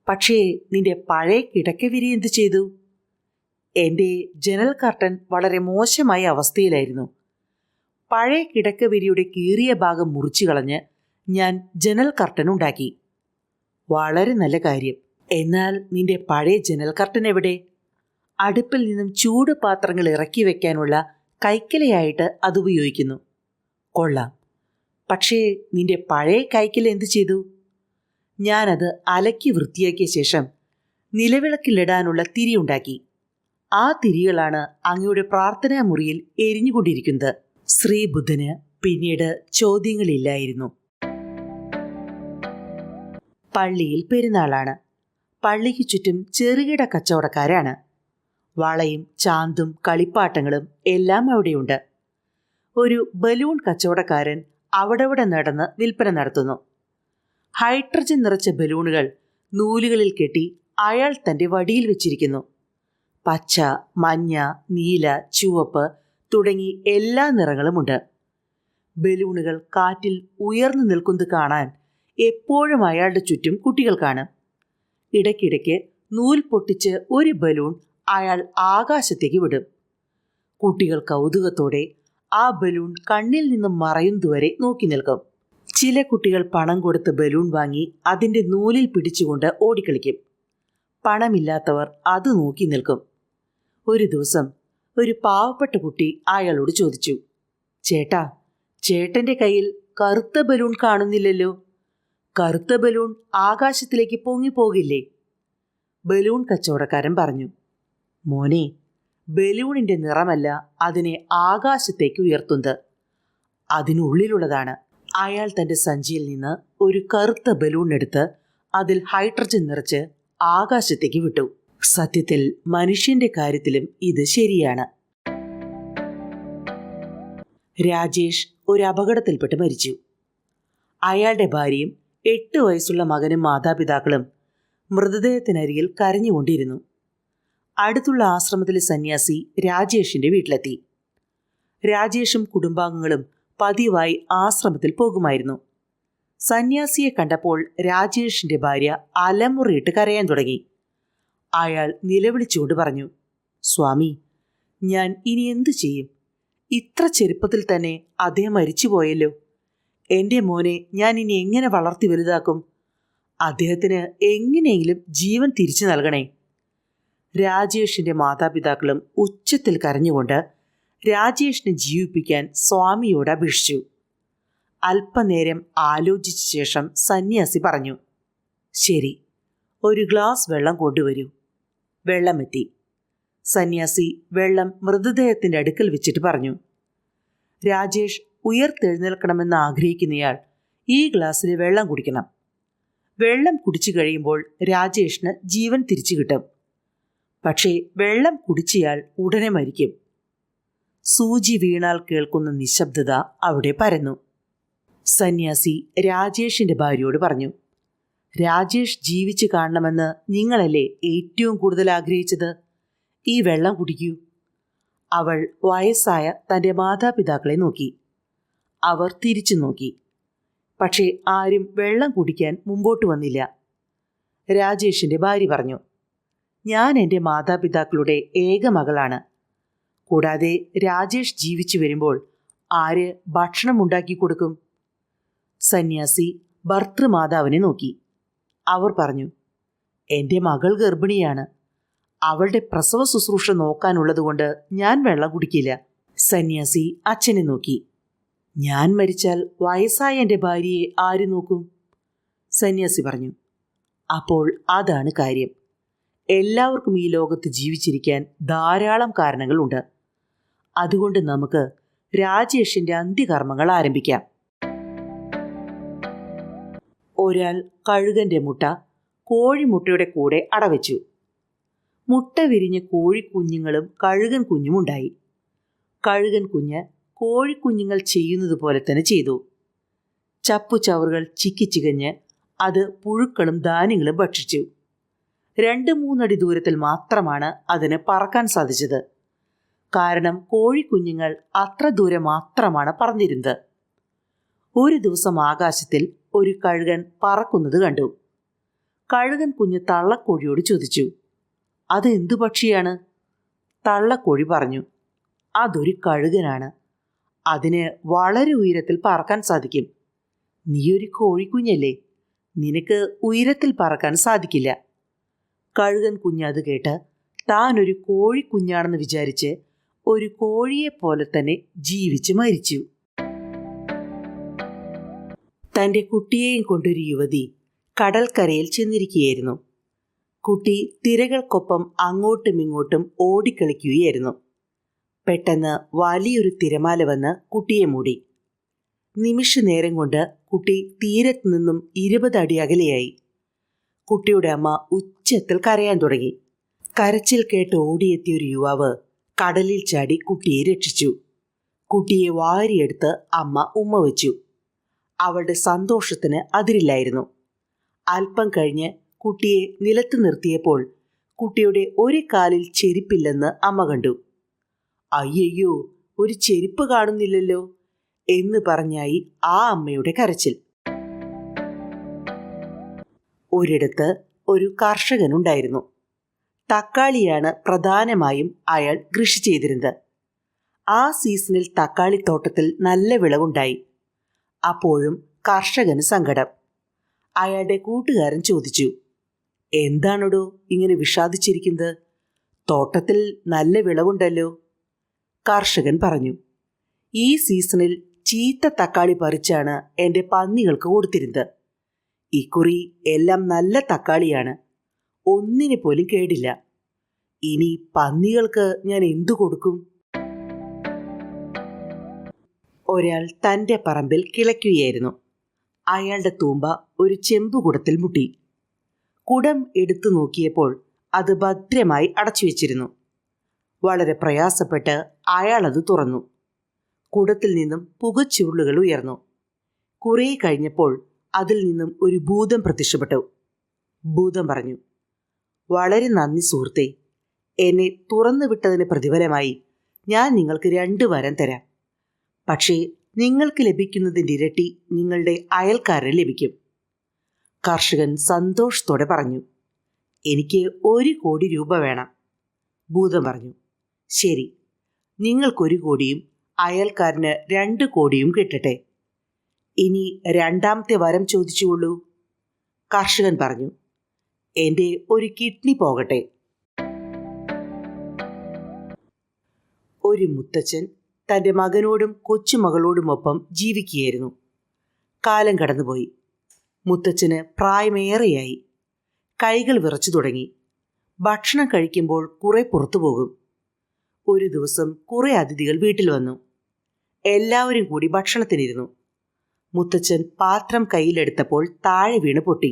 പക്ഷേ നിന്റെ പഴയ കിടക്കവിരി എന്തു ചെയ്തു? എൻ്റെ ജനൽ കർട്ടൻ വളരെ മോശമായ അവസ്ഥയിലായിരുന്നു. പഴയ കിടക്കവിരിയുടെ കീറിയ ഭാഗം മുറിച്ചു കളഞ്ഞ് ഞാൻ ജനൽ കർട്ടൻ ഉണ്ടാക്കി. വളരെ നല്ല കാര്യം. എന്നാൽ നിന്റെ പഴയ ജനൽ കർട്ടൻ എവിടെ? അടുപ്പിൽ നിന്നും ചൂട് പാത്രങ്ങൾ ഇറക്കി വെക്കാനുള്ള കൈക്കലയായിട്ട് അത് ഉപയോഗിക്കുന്നു. കൊള്ളാം. പക്ഷേ നിന്റെ പഴയ കൈക്കല എന്തു ചെയ്തു? ഞാനത് അലക്കി വൃത്തിയാക്കിയ ശേഷം നിലവിളക്കിലിടാനുള്ള തിരി ഉണ്ടാക്കി. ആ തിരികളാണ് അങ്ങയുടെ പ്രാർത്ഥനാ മുറിയിൽ എരിഞ്ഞുകൊണ്ടിരിക്കുന്നത്. ശ്രീബുദ്ധന് പിന്നീട് ചോദ്യങ്ങളില്ലായിരുന്നു. പള്ളിയിൽ പെരുന്നാളാണ്. പള്ളിക്ക് ചുറ്റും ചെറുകിട കച്ചവടക്കാരാണ്. വളയും ചാന്തും കളിപ്പാട്ടങ്ങളും എല്ലാം അവിടെയുണ്ട്. ഒരു ബലൂൺ കച്ചവടക്കാരൻ അവിടെ നടന്ന് വിൽപ്പന നടത്തുന്നു. ഹൈഡ്രജൻ നിറച്ച ബലൂണുകൾ നൂലുകളിൽ കെട്ടി അയാൾ തൻ്റെ വടിയിൽ വെച്ചിരിക്കുന്നു. പച്ച, മഞ്ഞ, നീല, ചുവപ്പ് തുടങ്ങി എല്ലാ നിറങ്ങളുമുണ്ട്. ബലൂണുകൾ കാറ്റിൽ ഉയർന്നു നിൽക്കുന്നത് കാണാൻ എപ്പോഴും അയാളുടെ ചുറ്റും കുട്ടികൾ കാണും. ഇടയ്ക്കിടയ്ക്ക് നൂൽ പൊട്ടിച്ച് ഒരു ബലൂൺ അയാൾ ആകാശത്തേക്ക് വിടും. കുട്ടികൾ കൗതുകത്തോടെ ആ ബലൂൺ കണ്ണിൽ നിന്നും മറയുന്നതുവരെ നോക്കി നിൽക്കും. ചില കുട്ടികൾ പണം കൊടുത്ത് ബലൂൺ വാങ്ങി അതിൻ്റെ നൂലിൽ പിടിച്ചുകൊണ്ട് ഓടിക്കളിക്കും. പണമില്ലാത്തവർ അത് നോക്കി നിൽക്കും. ഒരു ദിവസം ഒരു പാവപ്പെട്ട കുട്ടി അയാളോട് ചോദിച്ചു, ചേട്ടാ, ചേട്ടൻ്റെ കയ്യിൽ കറുത്ത ബലൂൺ കാണുന്നില്ലല്ലോ. കറുത്ത ബലൂൺ ആകാശത്തിലേക്ക് പൊങ്ങിപ്പോകില്ലേ? ബലൂൺ കച്ചവടക്കാരൻ പറഞ്ഞു, മോനെ, ബലൂണിൻ്റെ നിറമല്ല അതിനെ ആകാശത്തേക്ക് ഉയർത്തുന്നത്, അതിനുള്ളിലുള്ളതാണ്. അയാൾ തൻ്റെ സഞ്ചിയിൽ നിന്ന് ഒരു കറുത്ത ബലൂൺ എടുത്ത് അതിൽ ഹൈഡ്രജൻ നിറച്ച് ആകാശത്തേക്ക് വിട്ടു. സത്യത്തിൽ മനുഷ്യന്റെ കാര്യത്തിലും ഇത് ശരിയാണ്. രാജേഷ് ഒരു അപകടത്തിൽപ്പെട്ട് മരിച്ചു. അയാളുടെ ഭാര്യയും 8 വയസ്സുള്ള മകനും മാതാപിതാക്കളും മൃതദേഹത്തിനരികിൽ കരഞ്ഞുകൊണ്ടിരുന്നു. അടുത്തുള്ള ആശ്രമത്തിലെ സന്യാസി രാജേഷിന്റെ വീട്ടിലെത്തി. രാജേഷും കുടുംബാംഗങ്ങളും പതിവായി ആശ്രമത്തിൽ പോകുമായിരുന്നു. സന്യാസിയെ കണ്ടപ്പോൾ രാജേഷിന്റെ ഭാര്യ അലമുറയിട്ട് കരയാൻ തുടങ്ങി. അയാൾ നിലവിളിച്ചുകൊണ്ട് പറഞ്ഞു, സ്വാമി, ഞാൻ ഇനി എന്തു ചെയ്യും? ഇത്ര ചെറുപ്പത്തിൽ തന്നെ അദ്ദേഹം മരിച്ചുപോയല്ലോ. എൻ്റെ മോനെ ഞാൻ ഇനി എങ്ങനെ വളർത്തി വലുതാക്കും? അദ്ദേഹത്തിന് എങ്ങനെയെങ്കിലും ജീവൻ തിരിച്ചു നൽകണേ. രാജേഷിന്റെ മാതാപിതാക്കളും ഉച്ചത്തിൽ കരഞ്ഞുകൊണ്ട് രാജേഷിനെ ജീവിപ്പിക്കാൻ സ്വാമിയോട് അപേക്ഷിച്ചു. അല്പനേരം ആലോചിച്ച ശേഷം സന്യാസി പറഞ്ഞു, ശരി, ഒരു ഗ്ലാസ് വെള്ളം കൊണ്ടുവരൂ. വെള്ളമെത്തി. സന്യാസി വെള്ളം മൃതദേഹത്തിൻ്റെ അടുക്കൽ വെച്ചിട്ട് പറഞ്ഞു, രാജേഷ് ഉയർത്തെഴുന്നേൽക്കണമെന്ന് ആഗ്രഹിക്കുന്നയാൾ ഈ ഗ്ലാസ്സിൽ വെള്ളം കുടിക്കണം. വെള്ളം കുടിച്ചു കഴിയുമ്പോൾ രാജേഷിന് ജീവൻ തിരിച്ചു കിട്ടും. പക്ഷേ വെള്ളം കുടിച്ചയാൾ ഉടനെ മരിക്കും. സൂചി വീണാൽ കേൾക്കുന്ന നിശബ്ദത അവിടെ പരന്നു. സന്യാസി രാജേഷിന്റെ ഭാര്യയോട് പറഞ്ഞു, രാജേഷ് ജീവിച്ചു കാണണമെന്ന് നിങ്ങളല്ലേ ഏറ്റവും കൂടുതൽ ആഗ്രഹിച്ചത്? ഈ വെള്ളം കുടിക്കൂ. അവൾ വയസ്സായ തൻ്റെ മാതാപിതാക്കളെ നോക്കി. അവർ തിരിച്ചു നോക്കി. പക്ഷേ ആരും വെള്ളം കുടിക്കാൻ മുമ്പോട്ട് വന്നില്ല. രാജേഷിന്റെ ഭാര്യ പറഞ്ഞു, ഞാൻ എൻ്റെ മാതാപിതാക്കളുടെ ഏക മകളാണ്. കൂടാതെ രാജേഷ് ജീവിച്ചു വരുമ്പോൾ ആര് ഭക്ഷണം ഉണ്ടാക്കി കൊടുക്കും? സന്യാസി ഭർത്തൃമാതാവിനെ നോക്കി. അവർ പറഞ്ഞു, എൻ്റെ മകൾ ഗർഭിണിയാണ്. അവളുടെ പ്രസവ ശുശ്രൂഷ നോക്കാനുള്ളതുകൊണ്ട് ഞാൻ വെള്ളം കുടിക്കില്ല. സന്യാസി അച്ഛനെ നോക്കി. ഞാൻ മരിച്ചാൽ വയസ്സായ എൻ്റെ ഭാര്യയെ ആര് നോക്കും? സന്യാസി പറഞ്ഞു, അപ്പോൾ അതാണ് കാര്യം. എല്ലാവർക്കും ഈ ലോകത്ത് ജീവിച്ചിരിക്കാൻ ധാരാളം കാരണങ്ങളുണ്ട്. അതുകൊണ്ട് നമുക്ക് രാജേഷിന്റെ അന്ത്യകർമ്മങ്ങൾ ആരംഭിക്കാം. ഒരാൾ കഴുകന്റെ മുട്ട കോഴിമുട്ടയുടെ കൂടെ അടവച്ചു. മുട്ട വിരിഞ്ഞ് കോഴിക്കുഞ്ഞുങ്ങളും കഴുകൻ കുഞ്ഞും ഉണ്ടായി. കഴുകൻ കുഞ്ഞ് കോഴിക്കുഞ്ഞുങ്ങൾ ചെയ്യുന്നത് പോലെ തന്നെ ചെയ്തു. ചപ്പുചവറുകൾ ചിക്കിച്ചികഞ്ഞ് അത് പുഴുക്കളും ധാന്യങ്ങളും ഭക്ഷിച്ചു. 2-3 അടി ദൂരത്തിൽ മാത്രമാണ് അതിന് പറക്കാൻ സാധിച്ചത്. കാരണം കോഴിക്കുഞ്ഞുങ്ങൾ അത്ര ദൂരം മാത്രമാണ് പറന്നിരുന്നത്. ഒരു ദിവസം ആകാശത്തിൽ ഒരു കഴുകൻ പറക്കുന്നത് കണ്ടു. കഴുകൻ കുഞ്ഞ് തള്ളക്കോഴിയോട് ചോദിച്ചു, അത് എന്തു പക്ഷിയാണ്? തള്ളക്കോഴി പറഞ്ഞു, അതൊരു കഴുകനാണ്. അതിന് വളരെ ഉയരത്തിൽ പറക്കാൻ സാധിക്കും. നീയൊരു കോഴിക്കുഞ്ഞല്ലേ, നിനക്ക് ഉയരത്തിൽ പറക്കാൻ സാധിക്കില്ല. കഴുകൻ കുഞ്ഞ് അത് കേട്ട് താൻ ഒരു കോഴിക്കുഞ്ഞാണെന്ന് വിചാരിച്ച് ഒരു കോഴിയെപ്പോലെ തന്നെ ജീവിച്ച് മരിച്ചു. തൻ്റെ കുട്ടിയെയും കൊണ്ടൊരു യുവതി കടൽക്കരയിൽ ചെന്നിരിക്കുകയായിരുന്നു. കുട്ടി തിരകൾക്കൊപ്പം അങ്ങോട്ടും ഇങ്ങോട്ടും ഓടിക്കളിക്കുകയായിരുന്നു. പെട്ടെന്ന് വലിയൊരു തിരമാല വന്ന് കുട്ടിയെ മൂടി. നിമിഷനേരം കൊണ്ട് കുട്ടി തീരത്തു നിന്നും 20 അടി അകലെയായി. കുട്ടിയുടെ അമ്മ ഉച്ചത്തിൽ കരയാൻ തുടങ്ങി. കരച്ചിൽ കേട്ട് ഓടിയെത്തിയ ഒരു യുവാവ് കടലിൽ ചാടി കുട്ടിയെ രക്ഷിച്ചു. കുട്ടിയെ വാരിയെടുത്ത് അമ്മ ഉമ്മ വെച്ചു. അവളുടെ സന്തോഷത്തിന് അതിരില്ലായിരുന്നു. അല്പം കഴിഞ്ഞ് കുട്ടിയെ നിലത്ത് നിർത്തിയപ്പോൾ കുട്ടിയുടെ ഒരു കാലിൽ ചെരുപ്പില്ലെന്ന് അമ്മ കണ്ടു. അയ്യയ്യോ, ഒരു ചെരുപ്പ് കാണുന്നില്ലല്ലോ എന്ന് പറഞ്ഞായി ആ അമ്മയുടെ കരച്ചിൽ. ഒരിടത്ത് ഒരു കർഷകനുണ്ടായിരുന്നു. തക്കാളിയാണ് പ്രധാനമായും അയാൾ കൃഷി ചെയ്തിരുന്നത്. ആ സീസണിൽ തക്കാളിത്തോട്ടത്തിൽ നല്ല വിളവുണ്ടായി. അപ്പോഴും കർഷകന് സങ്കടം. അയാളുടെ കൂട്ടുകാരൻ ചോദിച്ചു, എന്താണോടോ ഇങ്ങനെ വിഷാദിച്ചിരിക്കുന്നത്? തോട്ടത്തിൽ നല്ല വിളവുണ്ടല്ലോ. കർഷകൻ പറഞ്ഞു, ഈ സീസണിൽ ചീത്ത തക്കാളി പറിച്ചാണ് എൻ്റെ പന്നികൾക്ക് കൊടുത്തിരുന്നത്. ഇക്കുറി എല്ലാം നല്ല തക്കാളിയാണ്, ഒന്നിനെ പോലും കേടില്ല. ഇനി പന്നികൾക്ക് ഞാൻ എന്തു കൊടുക്കും? ഒരാൾ തൻ്റെ പറമ്പിൽ കിളയ്ക്കുകയായിരുന്നു. അയാളുടെ തൂമ്പ ഒരു ചെമ്പുകുടത്തിൽ മുട്ടി. കുടം എടുത്തു നോക്കിയപ്പോൾ അത് ഭദ്രമായി അടച്ചു വെച്ചിരുന്നു. വളരെ പ്രയാസപ്പെട്ട് അയാൾ അത് തുറന്നു. കുടത്തിൽ നിന്നും പുകച്ചുരുളുകൾ ഉയർന്നു. കുറേ കഴിഞ്ഞപ്പോൾ അതിൽ നിന്നും ഒരു ഭൂതം പ്രത്യക്ഷപ്പെട്ടു. ഭൂതം പറഞ്ഞു, വളരെ നന്ദി സുഹൃത്തേ, എന്നെ തുറന്നു വിട്ടതിന് പ്രതിഫലമായി ഞാൻ നിങ്ങൾക്ക് 2 വരം തരാം. പക്ഷേ നിങ്ങൾക്ക് ലഭിക്കുന്നതിൻ്റെ ഇരട്ടി നിങ്ങളുടെ അയൽക്കാരന് ലഭിക്കും. കർഷകൻ സന്തോഷത്തോടെ പറഞ്ഞു, എനിക്ക് 1 കോടി രൂപ വേണം. ഭൂതം പറഞ്ഞു, ശരി, നിങ്ങൾക്ക് 1 കോടിയും അയൽക്കാരന് 2 കോടിയും കിട്ടട്ടെ. ഇനി 2ാമത്തെ വരം ചോദിച്ചുകൊള്ളൂ. കർഷകൻ പറഞ്ഞു, എൻ്റെ ഒരു കിഡ്നി പോകട്ടെ. ഒരു മുത്തച്ഛൻ തൻ്റെ മകനോടും കൊച്ചുമകളോടുമൊപ്പം ജീവിക്കുകയായിരുന്നു. കാലം കടന്നുപോയി. മുത്തച്ഛന് പ്രായമേറെയായി. കൈകൾ വിറച്ചു തുടങ്ങി. ഭക്ഷണം കഴിക്കുമ്പോൾ കുറെ പുറത്തു പോകും. ഒരു ദിവസം കുറെ അതിഥികൾ വീട്ടിൽ വന്നു. എല്ലാവരും കൂടി ഭക്ഷണത്തിനിരുന്നു. മുത്തച്ഛൻ പാത്രം കയ്യിലെടുത്തപ്പോൾ താഴെ വീണ് പൊട്ടി.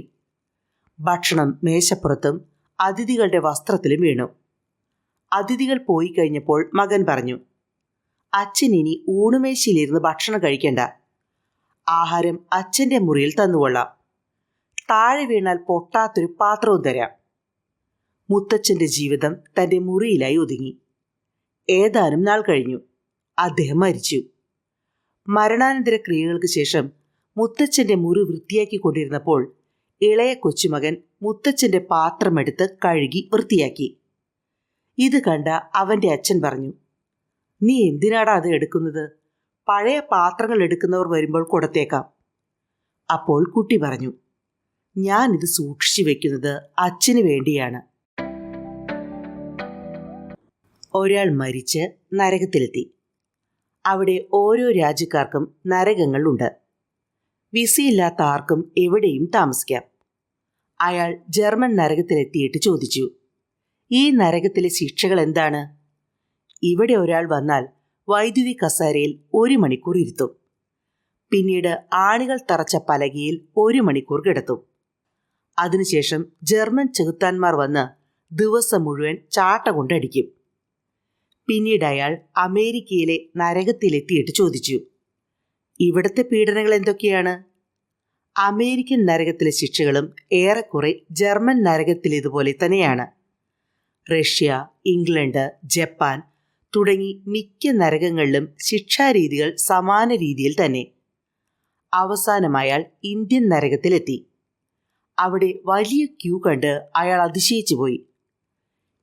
ഭക്ഷണം മേശപ്പുറത്തും അതിഥികളുടെ വസ്ത്രത്തിലും വീണു. അതിഥികൾ പോയി കഴിഞ്ഞപ്പോൾ മകൻ പറഞ്ഞു, അച്ഛൻ ഇനി ഊണുമേശയിലിരുന്ന് ഭക്ഷണം കഴിക്കണ്ട. ആഹാരം അച്ഛൻ്റെ മുറിയിൽ തന്നുകൊള്ളാം. താഴെ വീണാൽ പൊട്ടാത്തൊരു പാത്രവും തരാം. മുത്തച്ഛൻ്റെ ജീവിതം തൻ്റെ മുറിയിലായി ഒതുങ്ങി. ഏതാനും നാൾ കഴിഞ്ഞു. അദ്ദേഹം മരിച്ചു. മരണാനന്തര ക്രിയകൾക്ക് ശേഷം മുത്തച്ഛൻ്റെ മുറി വൃത്തിയാക്കിക്കൊണ്ടിരുന്നപ്പോൾ ഇളയ കൊച്ചുമകൻ മുത്തച്ഛൻ്റെ പാത്രമെടുത്ത് കഴുകി വൃത്തിയാക്കി. ഇത് കണ്ട അവൻ്റെ അച്ഛൻ പറഞ്ഞു, നീ എന്തിനാടാ അത് എടുക്കുന്നത്? പഴയ പാത്രങ്ങൾ എടുക്കുന്നവർ വരുമ്പോൾ കൊടുത്തേക്കാം. അപ്പോൾ കുട്ടി പറഞ്ഞു, ഞാനിത് സൂക്ഷിച്ചു വെക്കുന്നത് അച്ഛന് വേണ്ടിയാണ്. ഒരാൾ മരിച്ച് നരകത്തിലെത്തി. അവിടെ ഓരോ രാജ്യക്കാർക്കും നരകങ്ങളുണ്ട്. വിസയില്ലാത്ത ആർക്കും എവിടെയും താമസിക്കാം. അയാൾ ജർമ്മൻ നരകത്തിലെത്തിയിട്ട് ചോദിച്ചു, ഈ നരകത്തിലെ ശിക്ഷകൾ എന്താണ്? ഇവിടെ ഒരാൾ വന്നാൽ വൈദ്യുതി കസേരയിൽ 1 മണിക്കൂർ ഇരുത്തും. പിന്നീട് ആണികൾ തറച്ച പലകയിൽ 1 മണിക്കൂർ കിടത്തും. അതിനുശേഷം ജർമ്മൻ ചെകുത്താന്മാർ വന്ന് ദിവസം മുഴുവൻ ചാട്ട കൊണ്ടടിക്കും. പിന്നീട് അയാൾ അമേരിക്കയിലെ നരകത്തിലെത്തിയിട്ട് ചോദിച്ചു, ഇവിടുത്തെ പീഡനങ്ങൾ എന്തൊക്കെയാണ്? അമേരിക്കൻ നരകത്തിലെ ശിക്ഷകളും ഏറെക്കുറെ ജർമ്മൻ നരകത്തിലേതുപോലെ തന്നെയാണ്. റഷ്യ, ഇംഗ്ലണ്ട്, ജപ്പാൻ തുടങ്ങി മിക്ക നരകങ്ങളിലും ശിക്ഷാരീതികൾ സമാന രീതിയിൽ തന്നെ. അവസാനമയാൾ ഇന്ത്യൻ നരകത്തിലെത്തി. അവിടെ വലിയ ക്യൂ കണ്ട് അയാൾ അതിശയിച്ചു പോയി.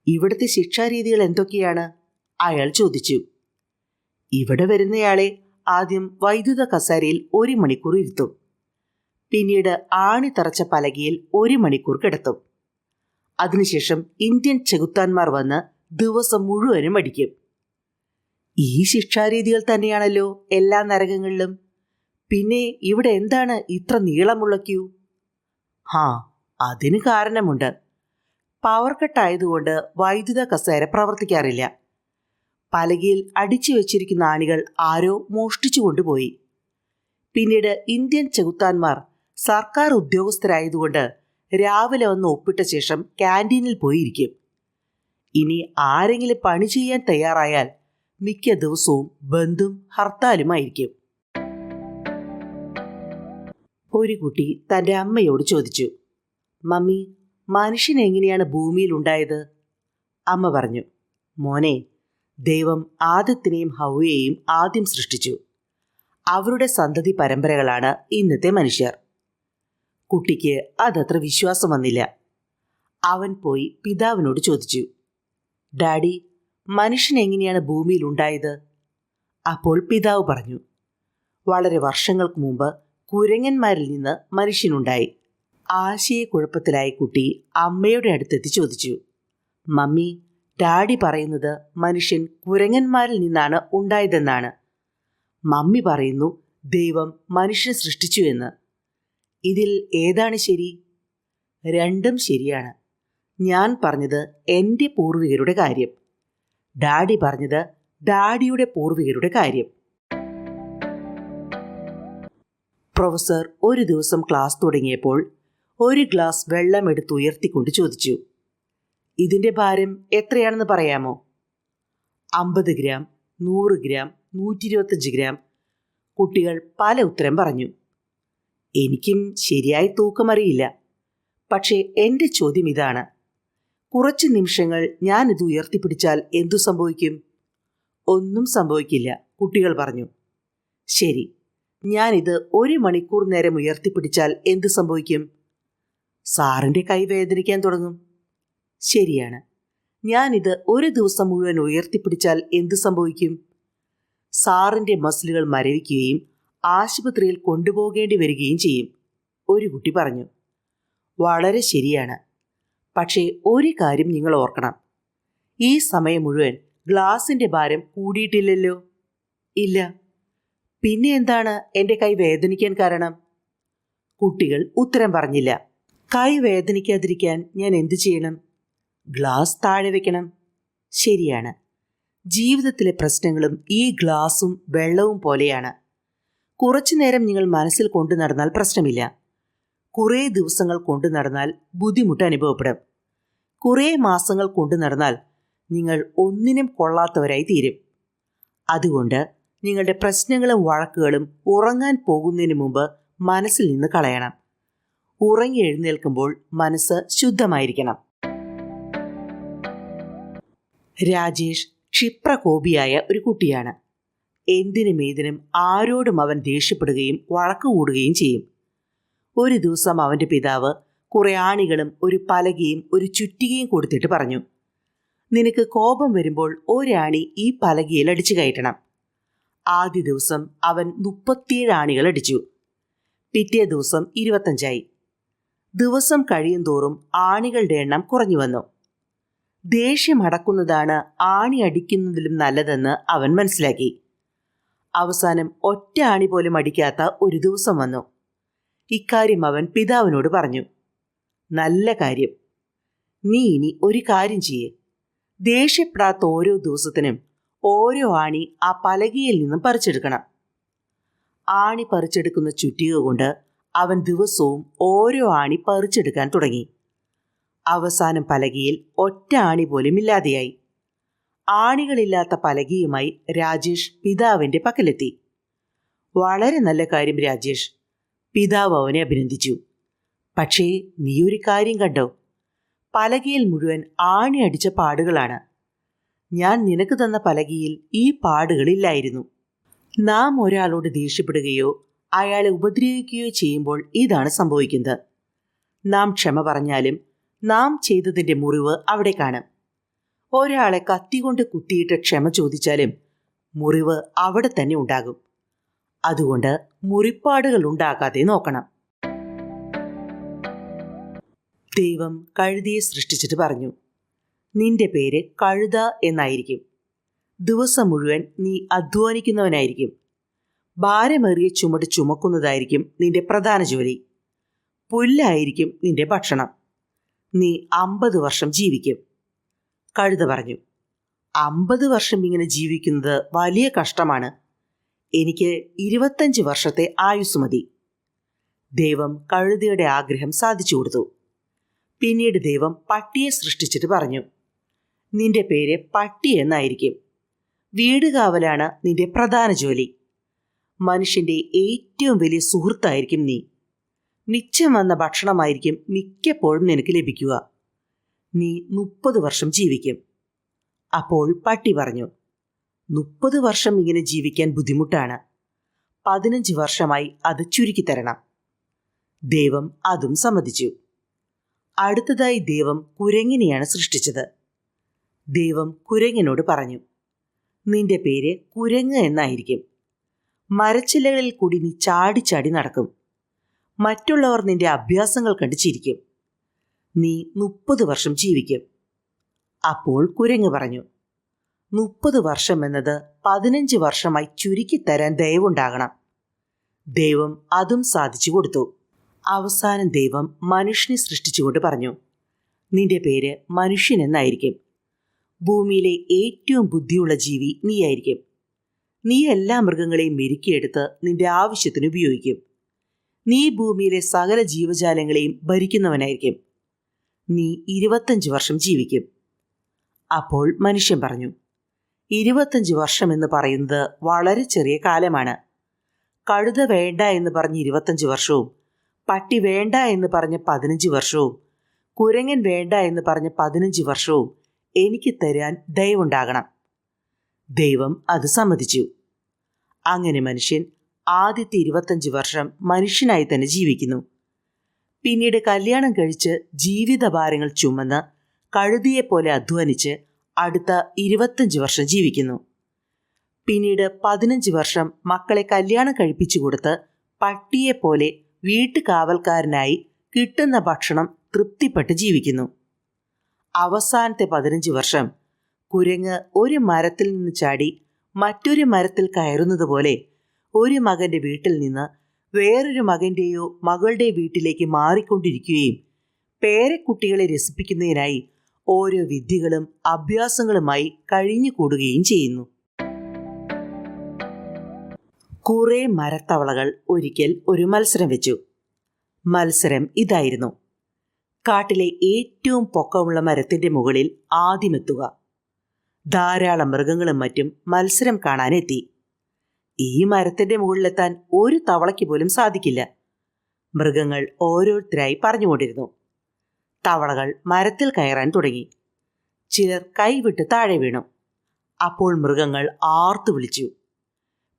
ഇവിടുത്തെ ശിക്ഷാരീതികൾ എന്തൊക്കെയാണ്? അയാൾ ചോദിച്ചു. ഇവിടെ വരുന്നയാളെ ആദ്യം വൈദ്യുത കസേരയിൽ 1 മണിക്കൂർ ഇരുത്തും. പിന്നീട് ആണി തറച്ച പലകയിൽ 1 മണിക്കൂർ കിടത്തും. അതിനുശേഷം ഇന്ത്യൻ ചെകുത്താന്മാർ വന്ന് ദിവസം മുഴുവനും അടിക്കും. ഈ ശിക്ഷാരീതികൾ തന്നെയാണല്ലോ എല്ലാ നരകങ്ങളിലും. പിന്നെ ഇവിടെ എന്താണ് ഇത്ര നീളമുള്ള ക്യൂ? അതിന് കാരണമുണ്ട്. പവർ കട്ടായതുകൊണ്ട് വൈദ്യുത കസേര പ്രവർത്തിക്കാറില്ല. പലകയിൽ അടിച്ചു വെച്ചിരിക്കുന്ന ആണികൾ ആരോ മോഷ്ടിച്ചു കൊണ്ടുപോയി. പിന്നീട് ഇന്ത്യൻ ചെകുത്താന്മാർ സർക്കാർ ഉദ്യോഗസ്ഥരായതുകൊണ്ട് രാവിലെ വന്ന് ഒപ്പിട്ട ശേഷം ക്യാൻറ്റീനിൽ പോയിരിക്കും. ഇനി ആരെങ്കിലും പണി ചെയ്യാൻ തയ്യാറായാൽ മിക്ക ദിവസവും ബന്ധും ഹർത്താലുമായിരിക്കും. ഒരു കുട്ടി തൻ്റെ അമ്മയോട് ചോദിച്ചു, മമ്മി, മനുഷ്യൻ എങ്ങനെയാണ് ഭൂമിയിൽ ഉണ്ടായത്? അമ്മ പറഞ്ഞു, മോനെ, ദൈവം ആദത്തിനെയും ഹൗവയെയും ആദ്യം സൃഷ്ടിച്ചു. അവരുടെ സന്തതി പരമ്പരകളാണ് ഇന്നത്തെ മനുഷ്യർ. കുട്ടിക്ക് അതത്ര വിശ്വാസം വന്നില്ല. അവൻ പോയി പിതാവിനോട് ചോദിച്ചു, ഡാഡി, മനുഷ്യൻ എങ്ങനെയാണ് ഭൂമിയിൽ ഉണ്ടായത്? അപ്പോൾ പിതാവ് പറഞ്ഞു, വളരെ വർഷങ്ങൾക്ക് മുമ്പ് കുരങ്ങന്മാരിൽ നിന്ന് മനുഷ്യനുണ്ടായി. ആശയക്കുഴപ്പത്തിലായ കുട്ടി അമ്മയുടെ അടുത്തെത്തി ചോദിച്ചു, മമ്മി, ഡാഡി പറയുന്നത് മനുഷ്യൻ കുരങ്ങന്മാരിൽ നിന്നാണ് ഉണ്ടായതെന്നാണ്. മമ്മി പറയുന്നു ദൈവം മനുഷ്യനെ സൃഷ്ടിച്ചു എന്ന്. ഇതിൽ ഏതാണ് ശരി? രണ്ടും ശരിയാണ്. ഞാൻ പറഞ്ഞത് എൻ്റെ പൂർവികരുടെ കാര്യം, ഡാഡി പറഞ്ഞത് ഡാഡിയുടെ പൂർവികരുടെ കാര്യം. പ്രൊഫസർ ഒരു ദിവസം ക്ലാസ് തുടങ്ങിയപ്പോൾ ഒരു ഗ്ലാസ് വെള്ളം എടുത്തുയർത്തിക്കൊണ്ട് ചോദിച്ചു, ഇതിൻ്റെ ഭാരം എത്രയാണെന്ന് പറയാമോ? 50 ഗ്രാം, 100 ഗ്രാം, 125 ഗ്രാം. കുട്ടികൾ പല ഉത്തരം പറഞ്ഞു. എനിക്കും ശരിയായി തൂക്കമറിയില്ല. പക്ഷേ എൻ്റെ ചോദ്യം ഇതാണ്, കുറച്ച് നിമിഷങ്ങൾ ഞാനിത് ഉയർത്തിപ്പിടിച്ചാൽ എന്തു സംഭവിക്കും? ഒന്നും സംഭവിക്കില്ല, കുട്ടികൾ പറഞ്ഞു. ശരി, ഞാനിത് 1 മണിക്കൂർ നേരം ഉയർത്തിപ്പിടിച്ചാൽ എന്തു സംഭവിക്കും? സാറിൻ്റെ കൈ വേദനിക്കാൻ തുടങ്ങും. ശരിയാണ്, ഞാനിത് 1 ദിവസം മുഴുവൻ ഉയർത്തിപ്പിടിച്ചാൽ എന്തു സംഭവിക്കും? സാറിൻ്റെ മസിലുകൾ മരവിക്കുകയും ആശുപത്രിയിൽ കൊണ്ടുപോകേണ്ടി വരികയും ചെയ്യും, ഒരു കുട്ടി പറഞ്ഞു. വളരെ ശരിയാണ്. പക്ഷേ ഒരു കാര്യം നിങ്ങൾ ഓർക്കണം, ഈ സമയം മുഴുവൻ ഗ്ലാസിൻ്റെ ഭാരം കൂടിയിട്ടില്ലല്ലോ. ഇല്ല. പിന്നെ എന്താണ് എൻ്റെ കൈ വേദനിക്കാൻ കാരണം? കുട്ടികൾ ഉത്തരം പറഞ്ഞില്ല. കൈ വേദനിക്കാതിരിക്കാൻ ഞാൻ എന്തു ചെയ്യണം? ഗ്ലാസ് താഴെ വയ്ക്കണം. ശരിയാണ്. ജീവിതത്തിലെ പ്രശ്നങ്ങളും ഈ ഗ്ലാസും വെള്ളവും പോലെയാണ്. കുറച്ചു നേരം നിങ്ങൾ മനസ്സിൽ കൊണ്ടു നടന്നാൽ പ്രശ്നമില്ല. കുറേ ദിവസങ്ങൾ കൊണ്ടു നടന്നാൽ ബുദ്ധിമുട്ട് അനുഭവപ്പെടും. കുറേ മാസങ്ങൾ കൊണ്ടു നടന്നാൽ നിങ്ങൾ ഒന്നിനും കൊള്ളാത്തവരായി തീരും. അതുകൊണ്ട് നിങ്ങളുടെ പ്രശ്നങ്ങളും വഴക്കുകളും ഉറങ്ങാൻ പോകുന്നതിന് മുമ്പ് മനസ്സിൽ നിന്ന് കളയണം. ഉറങ്ങി എഴുന്നേൽക്കുമ്പോൾ മനസ്സ് ശുദ്ധമായിരിക്കണം. രാജേഷ് ക്ഷിപ്രകോപിയായ ഒരു കുട്ടിയാണ്. എന്തിനും ഏതിനും ആരോടും അവൻ ദേഷ്യപ്പെടുകയും വഴക്ക് കൂടുകയും ചെയ്യും. ഒരു ദിവസം അവൻ്റെ പിതാവ് കുറെ ആണികളും ഒരു പലകയും ഒരു ചുറ്റികയും കൊടുത്തിട്ട് പറഞ്ഞു, നിനക്ക് കോപം വരുമ്പോൾ ഒരാണി ഈ പലകയിൽ അടിച്ചു കയറ്റണം. ആദ്യ ദിവസം അവൻ 37 ആണികൾ അടിച്ചു. പിറ്റേ ദിവസം 25ആയി. ദിവസം കഴിയും തോറും ആണികളുടെ എണ്ണം കുറഞ്ഞു വന്നു. ദേഷ്യം അടക്കുന്നതാണ് ആണി അടിക്കുന്നതിലും നല്ലതെന്ന് അവൻ മനസ്സിലാക്കി. അവസാനം ഒറ്റ ആണി പോലും അടിക്കാത്ത ഒരു ദിവസം വന്നു. ഇക്കാര്യം അവൻ പിതാവിനോട് പറഞ്ഞു. നല്ല കാര്യം. നീ ഇനി ഒരു കാര്യം ചെയ്യേ, ദേഷ്യപ്പെടാത്ത ഓരോ ദിവസത്തിനും ഓരോ ആണി ആ പലകയിൽ നിന്നും പറിച്ചെടുക്കണം. ആണി പറിച്ചെടുക്കുന്ന ചുറ്റിക കൊണ്ട് അവൻ ദിവസവും ഓരോ ആണി പറിച്ചെടുക്കാൻ തുടങ്ങി. അവസാനം പലകയിൽ ഒറ്റ ആണി പോലും ഇല്ലാതെയായി. ആണികളില്ലാത്ത പലകയുമായി രാജേഷ് പിതാവിൻ്റെ പക്കലെത്തി. വളരെ നല്ല കാര്യം രാജേഷ്, പിതാവ് അവനെ അഭിനന്ദിച്ചു. പക്ഷേ നീ ഒരു കാര്യം കണ്ടോ? പലകയിൽ മുഴുവൻ ആണി അടിച്ച പാടുകളാണ്. ഞാൻ നിനക്ക് തന്ന പലകയിൽ ഈ പാടുകളില്ലായിരുന്നു. നാം ഒരാളോട് ദേഷ്യപ്പെടുകയോ അയാളെ ഉപദ്രവിക്കുകയോ ചെയ്യുമ്പോൾ ഇതാണ് സംഭവിക്കുന്നത്. നാം ക്ഷമ പറഞ്ഞാലും നാം ചെയ്തതിൻ്റെ മുറിവ് അവിടെ കാണും. ഒരാളെ കത്തികൊണ്ട് കുത്തിയിട്ട് ക്ഷമ ചോദിച്ചാലും മുറിവ് അവിടെ തന്നെ ഉണ്ടാകും. അതുകൊണ്ട് മുറിപ്പാടുകൾ ഉണ്ടാകാതെ നോക്കണം. ദൈവം കഴുതയെ സൃഷ്ടിച്ചിട്ട് പറഞ്ഞു, നിന്റെ പേര് കഴുത എന്നായിരിക്കും. ദിവസം മുഴുവൻ നീ അധ്വാനിക്കുന്നവനായിരിക്കും. ഭാരമേറിയ ചുമട് ചുമക്കുന്നതായിരിക്കും നിന്റെ പ്രധാന ജോലി. പുല്ലായിരിക്കും നിന്റെ ഭക്ഷണം. നീ 50 വർഷം ജീവിക്കും. കഴുത പറഞ്ഞു, 50 വർഷം ഇങ്ങനെ ജീവിക്കുന്നത് വലിയ കഷ്ടമാണ്. എനിക്ക് 25 വർഷത്തെ ആയുസ് മതി. ദൈവം കഴുതയുടെ ആഗ്രഹം സാധിച്ചു കൊടുത്തു. പിന്നീട് ദൈവം പട്ടിയെ സൃഷ്ടിച്ചിട്ട് പറഞ്ഞു, നിന്റെ പേര് പട്ടി എന്നായിരിക്കും. വീട് കാവലാണ് നിന്റെ പ്രധാന ജോലി. മനുഷ്യൻ്റെ ഏറ്റവും വലിയ സുഹൃത്തായിരിക്കും നീ. മിച്ചം വന്ന ഭക്ഷണമായിരിക്കും മിക്കപ്പോഴും നിനക്ക് ലഭിക്കുക. നീ 30 വർഷം ജീവിക്കും. അപ്പോൾ പട്ടി പറഞ്ഞു, 30 വർഷം ഇങ്ങനെ ജീവിക്കാൻ ബുദ്ധിമുട്ടാണ്. 15 വർഷമായി അത് ചുരുക്കിത്തരണം. ദൈവം അതും സമ്മതിച്ചു. അടുത്തതായി ദൈവം കുരങ്ങിനെയാണ് സൃഷ്ടിച്ചത്. ദൈവം കുരങ്ങിനോട് പറഞ്ഞു, നിന്റെ പേര് കുരങ്ങ് എന്നായിരിക്കും. മരച്ചില്ലകളിൽ കൂടി നീ ചാടി ചാടി നടക്കും. മറ്റുള്ളവർ നിന്റെ അഭ്യാസങ്ങൾ കണ്ട് ചിരിക്കും. നീ 30 വർഷം ജീവിക്കും. അപ്പോൾ കുരങ്ങ് പറഞ്ഞു, 30 വർഷം എന്നത് 15 വർഷമായി ചുരുക്കിത്തരാൻ ദയവുണ്ടാകണം. ദൈവം അതും സാധിച്ചു കൊടുത്തു. അവസാനം ദൈവം മനുഷ്യനെ സൃഷ്ടിച്ചുകൊണ്ട് പറഞ്ഞു, നിന്റെ പേര് മനുഷ്യൻ എന്നായിരിക്കും. ഭൂമിയിലെ ഏറ്റവും ബുദ്ധിയുള്ള ജീവി നീയായിരിക്കും. നീ എല്ലാ മൃഗങ്ങളെയും മെരുക്കിയെടുത്ത് നിന്റെ ആവശ്യത്തിന് ഉപയോഗിക്കും. നീ ഭൂമിയിലെ സകല ജീവജാലങ്ങളെയും ഭരിക്കുന്നവനായിരിക്കും. നീ 25 വർഷം ജീവിക്കും. അപ്പോൾ മനുഷ്യൻ പറഞ്ഞു, 25 വർഷം എന്ന് പറയുന്നത് വളരെ ചെറിയ കാലമാണ്. കഴുത വേണ്ട എന്ന് പറഞ്ഞ് 25 വർഷവും, പട്ടി വേണ്ട എന്ന് പറഞ്ഞ് 15 വർഷവും, കുരങ്ങൻ വേണ്ട എന്ന് പറഞ്ഞ് 15 വർഷവും എനിക്ക് തരാൻ ദയവുണ്ടാകണം. ദൈവം അത് സമ്മതിച്ചു. അങ്ങനെ മനുഷ്യൻ ആദ്യത്തെ 25 വർഷം മനുഷ്യനായി തന്നെ ജീവിക്കുന്നു. പിന്നീട് കല്യാണം കഴിച്ച് ജീവിതഭാരങ്ങൾ ചുമന്ന് കഴുതിയെപ്പോലെ അധ്വാനിച്ച് അടുത്ത 25 വർഷം ജീവിക്കുന്നു. പിന്നീട് 15 വർഷം മക്കളെ കല്യാണം കഴിപ്പിച്ചു കൊടുത്ത് പട്ടിയെപ്പോലെ വീട്ടുകാവൽക്കാരനായി കിട്ടുന്ന ഭക്ഷണം തൃപ്തിപ്പെട്ട് ജീവിക്കുന്നു. അവസാനത്തെ 15 വർഷം കുരങ്ങ് ഒരു മരത്തിൽ നിന്ന് ചാടി മറ്റൊരു മരത്തിൽ കയറുന്നത് പോലെ ഒരു മകന്റെ വീട്ടിൽ നിന്ന് വേറൊരു മകന്റെയോ മകളുടെ വീട്ടിലേക്ക് മാറിക്കൊണ്ടിരിക്കുകയും പേരക്കുട്ടികളെ രസിപ്പിക്കുന്നതിനായി ഓരോ വിദ്യകളും അഭ്യാസങ്ങളുമായി കഴിഞ്ഞുകൂടുകയും ചെയ്യുന്നു. കുറെ മരത്തവളകൾ ഒരിക്കൽ ഒരു മത്സരം വെച്ചു. മത്സരം ഇതായിരുന്നു: കാട്ടിലെ ഏറ്റവും പൊക്കമുള്ള മരത്തിന്റെ മുകളിൽ ആദ്യമെത്തുക. ധാരാളം മൃഗങ്ങളും മറ്റും മത്സരം കാണാനെത്തി. ഈ മരത്തിന്റെ മുകളിലെത്താൻ ഒരു തവളയ്ക്ക് പോലും സാധിക്കില്ല. മൃഗങ്ങൾ ഓരോരുത്തരായി പറഞ്ഞുകൊണ്ടിരുന്നു. തവളകൾ മരത്തിൽ കയറാൻ തുടങ്ങി. ചിലർ കൈവിട്ട് താഴെ വീണു. അപ്പോൾ മൃഗങ്ങൾ ആർത്തു വിളിച്ചു.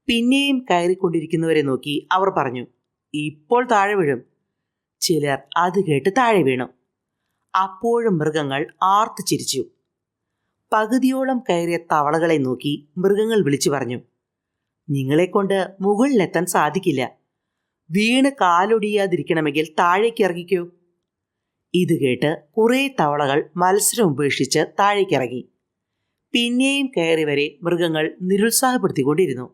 പിന്നെയും കയറിക്കൊണ്ടിരിക്കുന്നവരെ നോക്കി അവർ പറഞ്ഞു, ഇപ്പോൾ താഴെ വീഴും. ചിലർ അത് കേട്ട് താഴെ വീണു. അപ്പോഴും മൃഗങ്ങൾ ആർത്തു ചിരിച്ചു. പകുതിയോളം കയറിയ തവളകളെ നോക്കി മൃഗങ്ങൾ വിളിച്ചു പറഞ്ഞു, നിങ്ങളെക്കൊണ്ട് മുകളിലെത്താൻ സാധിക്കില്ല. വീണ് കാലൊടിയാതിരിക്കണമെങ്കിൽ താഴേക്ക് ഇറങ്ങിക്കോ. ഇത് കേട്ട് കുറേ തവളകൾ മത്സരം ഉപേക്ഷിച്ച് താഴേക്കിറങ്ങി. പിന്നെയും കയറിവരെ മൃഗങ്ങൾ നിരുത്സാഹപ്പെടുത്തിക്കൊണ്ടിരുന്നു.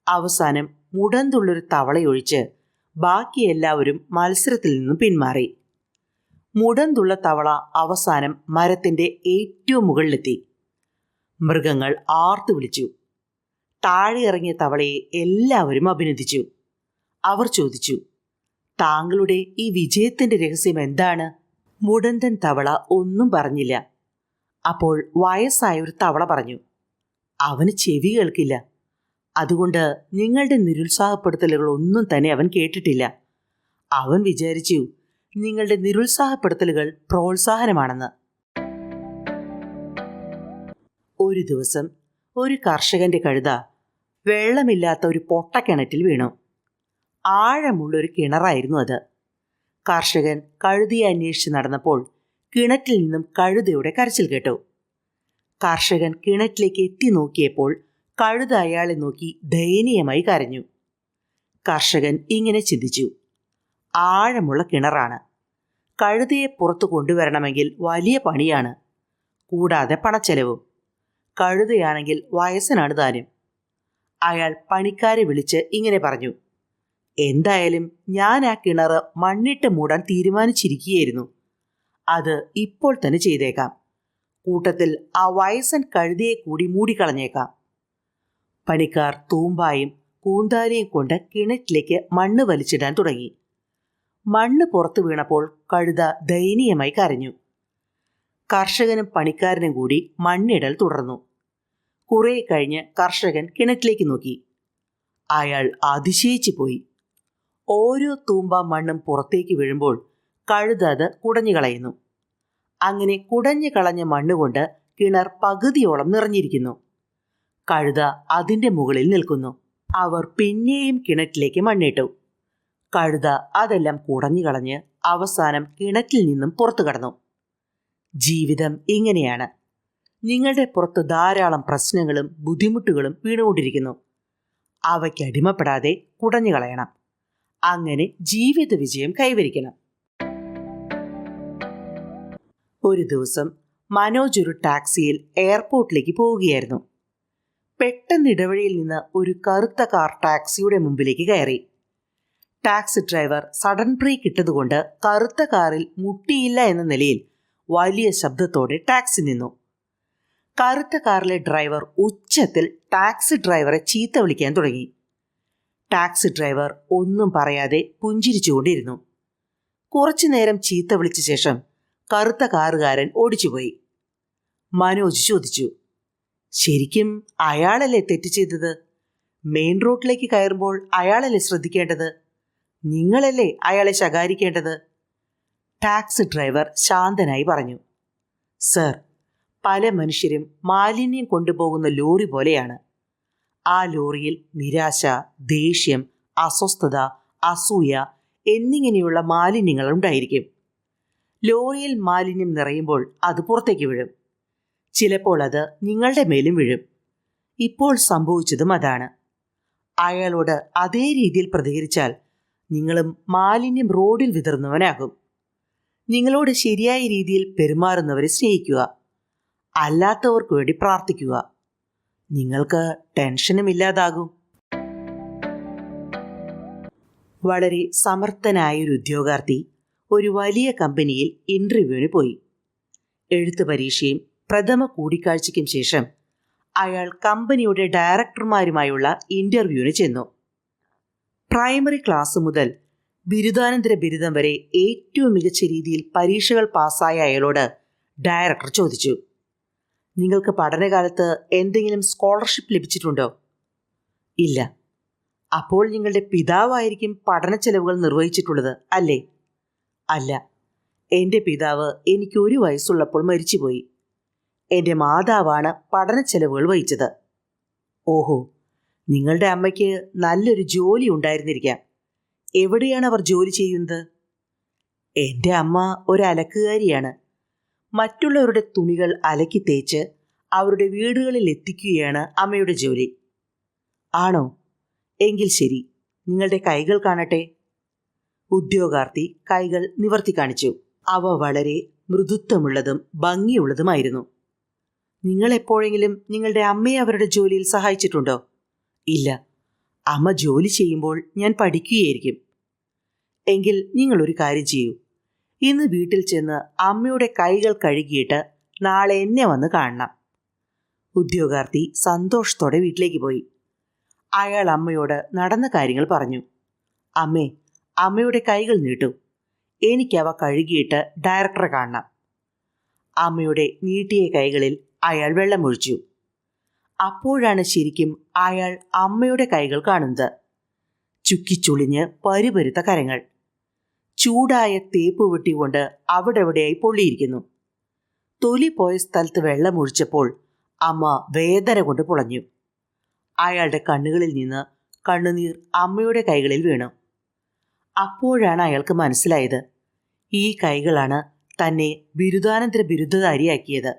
അവസാനം മുടന്തുള്ളൊരു തവളയൊഴിച്ച് ബാക്കി എല്ലാവരും മത്സരത്തിൽ നിന്നും പിന്മാറി. മുടന്തുള്ള തവള അവസാനം മരത്തിന്റെ ഏറ്റവും മുകളിലെത്തി. മൃഗങ്ങൾ ആർത്തു വിളിച്ചു. താഴെ ഇറങ്ങിയ തവളയെ എല്ലാവരും അഭിനന്ദിച്ചു. അവർ ചോദിച്ചു, താങ്കളുടെ ഈ വിജയത്തിന്റെ രഹസ്യം എന്താണ്? മുടന്തൻ തവള ഒന്നും പറഞ്ഞില്ല. അപ്പോൾ വയസ്സായ ഒരു തവള പറഞ്ഞു, അവന് ചെവി കേൾക്കില്ല. അതുകൊണ്ട് നിങ്ങളുടെ നിരുത്സാഹപ്പെടുത്തലുകൾ ഒന്നും തന്നെ അവൻ കേട്ടിട്ടില്ല. അവൻ വിചാരിച്ചു നിങ്ങളുടെ നിരുത്സാഹപ്പെടുത്തലുകൾ പ്രോത്സാഹനമാണെന്ന്. ഒരു ദിവസം ഒരു കർഷകന്റെ കഴുത വെള്ളമില്ലാത്ത ഒരു പൊട്ടക്കിണറ്റിൽ വീണു. ആഴമുള്ളൊരു കിണറായിരുന്നു അത്. കർഷകൻ കഴുതയെ അന്വേഷിച്ച് നടന്നപ്പോൾ കിണറ്റിൽ നിന്നും കഴുതയുടെ കരച്ചിൽ കേട്ടു. കർഷകൻ കിണറ്റിലേക്ക് എത്തി നോക്കിയപ്പോൾ കഴുത അയാളെ നോക്കി ദയനീയമായി കരഞ്ഞു. കർഷകൻ ഇങ്ങനെ ചിന്തിച്ചു, ആഴമുള്ള കിണറാണ്. കഴുതയെ പുറത്തു കൊണ്ടുവരണമെങ്കിൽ വലിയ പണിയാണ്, കൂടാതെ പണച്ചെലവും. കഴുതയാണെങ്കിൽ വയസ്സനാണ് താനും. അയാൾ പണിക്കാരെ വിളിച്ച് ഇങ്ങനെ പറഞ്ഞു, എന്തായാലും ഞാൻ ആ കിണർ മണ്ണിട്ട് മൂടാൻ തീരുമാനിച്ചിരിക്കുകയായിരുന്നു. അത് ഇപ്പോൾ തന്നെ ചെയ്തേക്കാം. കൂട്ടത്തിൽ ആ വയസ്സൻ കഴുതയെ കൂടി മൂടിക്കളഞ്ഞേക്കാം. പണിക്കാർ തൂമ്പായും കൂന്താലയും കൊണ്ട് കിണറ്റിലേക്ക് മണ്ണ് വലിച്ചിടാൻ തുടങ്ങി. മണ്ണ് പുറത്തു വീണപ്പോൾ കഴുത ദയനീയമായി കരഞ്ഞു. കർഷകനും പണിക്കാരനും കൂടി മണ്ണിടൽ തുടർന്നു. കുറെ കഴിഞ്ഞ് കർഷകൻ കിണറ്റിലേക്ക് നോക്കി. അയാൾ അതിശയിച്ചു പോയി. ഓരോ തൂമ്പ മണ്ണും പുറത്തേക്ക് വീഴുമ്പോൾ കഴുത അത് കുടഞ്ഞു കളയുന്നു. അങ്ങനെ കുടഞ്ഞു കളഞ്ഞ മണ്ണുകൊണ്ട് കിണർ പകുതിയോളം നിറഞ്ഞിരിക്കുന്നു. കഴുത അതിൻ്റെ മുകളിൽ നിൽക്കുന്നു. അവർ പിന്നെയും കിണറ്റിലേക്ക് മണ്ണിട്ടു. കഴുത അതെല്ലാം കുടഞ്ഞു കളഞ്ഞ് അവസാനം കിണറ്റിൽ നിന്നും പുറത്തു കടന്നു. ജീവിതം ഇങ്ങനെയാണ്. നിങ്ങളുടെ പുറത്ത് ധാരാളം പ്രശ്നങ്ങളും ബുദ്ധിമുട്ടുകളും വീണുകൊണ്ടിരിക്കുന്നു. അവയ്ക്ക് അടിമപ്പെടാതെ കുടഞ്ഞു കളയണം. അങ്ങനെ ജീവിത വിജയം കൈവരിക്കണം. ഒരു ദിവസം മനോജ് ഒരു ടാക്സിയിൽ എയർപോർട്ടിലേക്ക് പോവുകയായിരുന്നു. പെട്ടെന്ന് ഇടവഴിയിൽ നിന്ന് ഒരു കറുത്ത കാർ ടാക്സിയുടെ മുമ്പിലേക്ക് കയറി. ടാക്സി ഡ്രൈവർ സഡൻ ബ്രേക്ക് ഇട്ടതുകൊണ്ട് കറുത്ത കാറിൽ മുട്ടിയില്ല എന്ന നിലയിൽ വലിയ ശബ്ദത്തോടെ ടാക്സി നിന്നു. കറുത്ത കാറിലെ ഡ്രൈവർ ഉച്ചത്തിൽ ടാക്സി ഡ്രൈവറെ ചീത്ത വിളിക്കാൻ തുടങ്ങി. ടാക്സി ഡ്രൈവർ ഒന്നും പറയാതെ പുഞ്ചിരിച്ചുകൊണ്ടിരുന്നു. കുറച്ചു നേരം ചീത്ത വിളിച്ച ശേഷം കറുത്ത കാറുകാരൻ ഓടിച്ചുപോയി. മനോജ് ചോദിച്ചു, ശരിക്കും അയാളല്ലേ തെറ്റ് ചെയ്തത്? മെയിൻ റോഡിലേക്ക് കയറുമ്പോൾ അയാളല്ലേ ശ്രദ്ധിക്കേണ്ടത്? നിങ്ങളല്ലേ അയാളെ ശകാരിക്കേണ്ടത്? ടാക്സി ഡ്രൈവർ ശാന്തനായി പറഞ്ഞു, സർ, പല മനുഷ്യരും മാലിന്യം കൊണ്ടുപോകുന്ന ലോറി പോലെയാണ്. ആ ലോറിയിൽ നിരാശ, ദേഷ്യം, അസ്വസ്ഥത, അസൂയ എന്നിങ്ങനെയുള്ള മാലിന്യങ്ങൾ ഉണ്ടായിരിക്കും. ലോറിയിൽ മാലിന്യം നിറയുമ്പോൾ അത് പുറത്തേക്ക് വീഴും. ചിലപ്പോൾ അത് നിങ്ങളുടെ മേലും വീഴും. ഇപ്പോൾ സംഭവിച്ചതും അതാണ്. അയാളോട് അതേ രീതിയിൽ പ്രതികരിച്ചാൽ നിങ്ങളും മാലിന്യം റോഡിൽ വിതറുന്നവനാകും. നിങ്ങളോട് ശരിയായ രീതിയിൽ പെരുമാറുന്നവരെ സ്നേഹിക്കുക, അല്ലാത്തവർക്ക് വേണ്ടി പ്രാർത്ഥിക്കുക. നിങ്ങൾക്ക് ടെൻഷനും ഇല്ലാതാകും. വളരെ സമർത്ഥനായൊരു ഉദ്യോഗാർത്ഥി ഒരു വലിയ കമ്പനിയിൽ ഇൻ്റർവ്യൂവിന് പോയി. എഴുത്ത് പരീക്ഷയും പ്രഥമ കൂടിക്കാഴ്ചയ്ക്കും ശേഷം അയാൾ കമ്പനിയുടെ ഡയറക്ടർമാരുമായുള്ള ഇൻ്റർവ്യൂവിന് ചെന്നു. പ്രൈമറി ക്ലാസ് മുതൽ ബിരുദാനന്തര ബിരുദം വരെ ഏറ്റവും മികച്ച രീതിയിൽ പരീക്ഷകൾ പാസ്സായ അയാളോട് ഡയറക്ടർ ചോദിച്ചു, നിങ്ങൾക്ക് പഠനകാലത്ത് എന്തെങ്കിലും സ്കോളർഷിപ്പ് ലഭിച്ചിട്ടുണ്ടോ? ഇല്ല. അപ്പോൾ നിങ്ങളുടെ പിതാവായിരിക്കും പഠന ചെലവുകൾ നിർവഹിച്ചിട്ടുള്ളത് അല്ലേ? അല്ല, എൻ്റെ പിതാവ് എനിക്ക് 1 വയസ്സുള്ളപ്പോൾ മരിച്ചുപോയി. എൻ്റെ മാതാവാണ് പഠന ചെലവുകൾ വഹിച്ചത്. ഓഹോ, നിങ്ങളുടെ അമ്മയ്ക്ക് നല്ലൊരു ജോലി ഉണ്ടായിരുന്നിരിക്കാം. എവിടെയാണ് അവർ ജോലി ചെയ്യുന്നത്? എൻ്റെ അമ്മ ഒരു അലക്കുകാരിയാണ്. മറ്റുള്ളവരുടെ തുണികൾ അലക്കി തേച്ച് അവരുടെ വീടുകളിൽ എത്തിക്കുകയാണ് അമ്മയുടെ ജോലി. ആണോ? എങ്കിൽ ശരി, നിങ്ങളുടെ കൈകൾ കാണട്ടെ. ഉദ്യോഗാർത്ഥി കൈകൾ നിവർത്തി കാണിച്ചു. അവ വളരെ മൃദുത്വമുള്ളതും ഭംഗിയുള്ളതുമായിരുന്നു. നിങ്ങൾ എപ്പോഴെങ്കിലും നിങ്ങളുടെ അമ്മയെ അവരുടെ ജോലിയിൽ സഹായിച്ചിട്ടുണ്ടോ? ഇല്ല. അമ്മ ജോലി ചെയ്യുമ്പോൾ ഞാൻ പഠിക്കുകയായിരിക്കും. എങ്കിൽ നിങ്ങളൊരു കാര്യം ചെയ്യൂ. ഇന്ന് വീട്ടിൽ ചെന്ന് അമ്മയുടെ കൈകൾ കഴുകിയിട്ട് നാളെ എന്നെ വന്ന് കാണണം. ഉദ്യോഗാർത്ഥി സന്തോഷത്തോടെ വീട്ടിലേക്ക് പോയി. അയാൾ അമ്മയോട് നടന്ന കാര്യങ്ങൾ പറഞ്ഞു. അമ്മേ, അമ്മയുടെ കൈകൾ നീട്ടൂ. എനിക്കവ കഴുകിയിട്ട് ഡയറക്ടറെ കാണണം. അമ്മയുടെ നീട്ടിയ കൈകളിൽ അയാൾ വെള്ളമൊഴിച്ചു. അപ്പോഴാണ് ശരിക്കും അയാൾ അമ്മയുടെ കൈകൾ കാണുന്നത്. ചുക്കിച്ചുളിഞ്ഞ് പരുപരുത്ത കരങ്ങൾ, ചൂടായ തേപ്പ് വെട്ടികൊണ്ട് അവിടെവിടെയായി പൊള്ളിയിരിക്കുന്നു. തൊലി പോയ സ്ഥലത്ത് വെള്ളമൊഴിച്ചപ്പോൾ അമ്മ വേദന കൊണ്ട് പുളഞ്ഞു. അയാളുടെ കണ്ണുകളിൽ നിന്ന് കണ്ണുനീർ അമ്മയുടെ കൈകളിൽ വീണു. അപ്പോഴാണ് അയാൾക്ക് മനസ്സിലായത്, ഈ കൈകളാണ് തന്നെ ബിരുദാനന്തര ബിരുദധാരിയാക്കിയത്.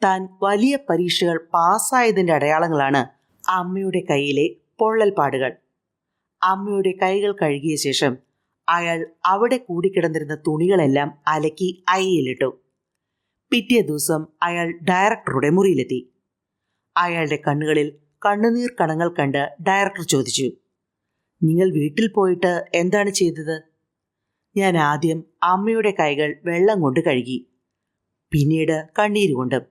താൻ വലിയ പരീക്ഷകൾ പാസ്സായതിൻ്റെ അടയാളങ്ങളാണ് അമ്മയുടെ കൈയിലെ പൊള്ളൽപ്പാടുകൾ. അമ്മയുടെ കൈകൾ കഴുകിയ ശേഷം അയാൾ അവിടെ കൂടിക്കിടന്നിരുന്ന തുണികളെല്ലാം അലക്കി അയയിലിട്ടു. പിറ്റേ ദിവസം അയാൾ ഡയറക്ടറുടെ മുറിയിലെത്തി. അയാളുടെ കണ്ണുകളിൽ കണ്ണുനീർ കണങ്ങൾ കണ്ട് ഡയറക്ടർ ചോദിച്ചു, നിങ്ങൾ വീട്ടിൽ പോയിട്ട് എന്താണ് ചെയ്തത്? ഞാൻ ആദ്യം അമ്മയുടെ കൈകൾ വെള്ളം കൊണ്ട് കഴുകി, പിന്നീട് കണ്ണീരുകൊണ്ടും,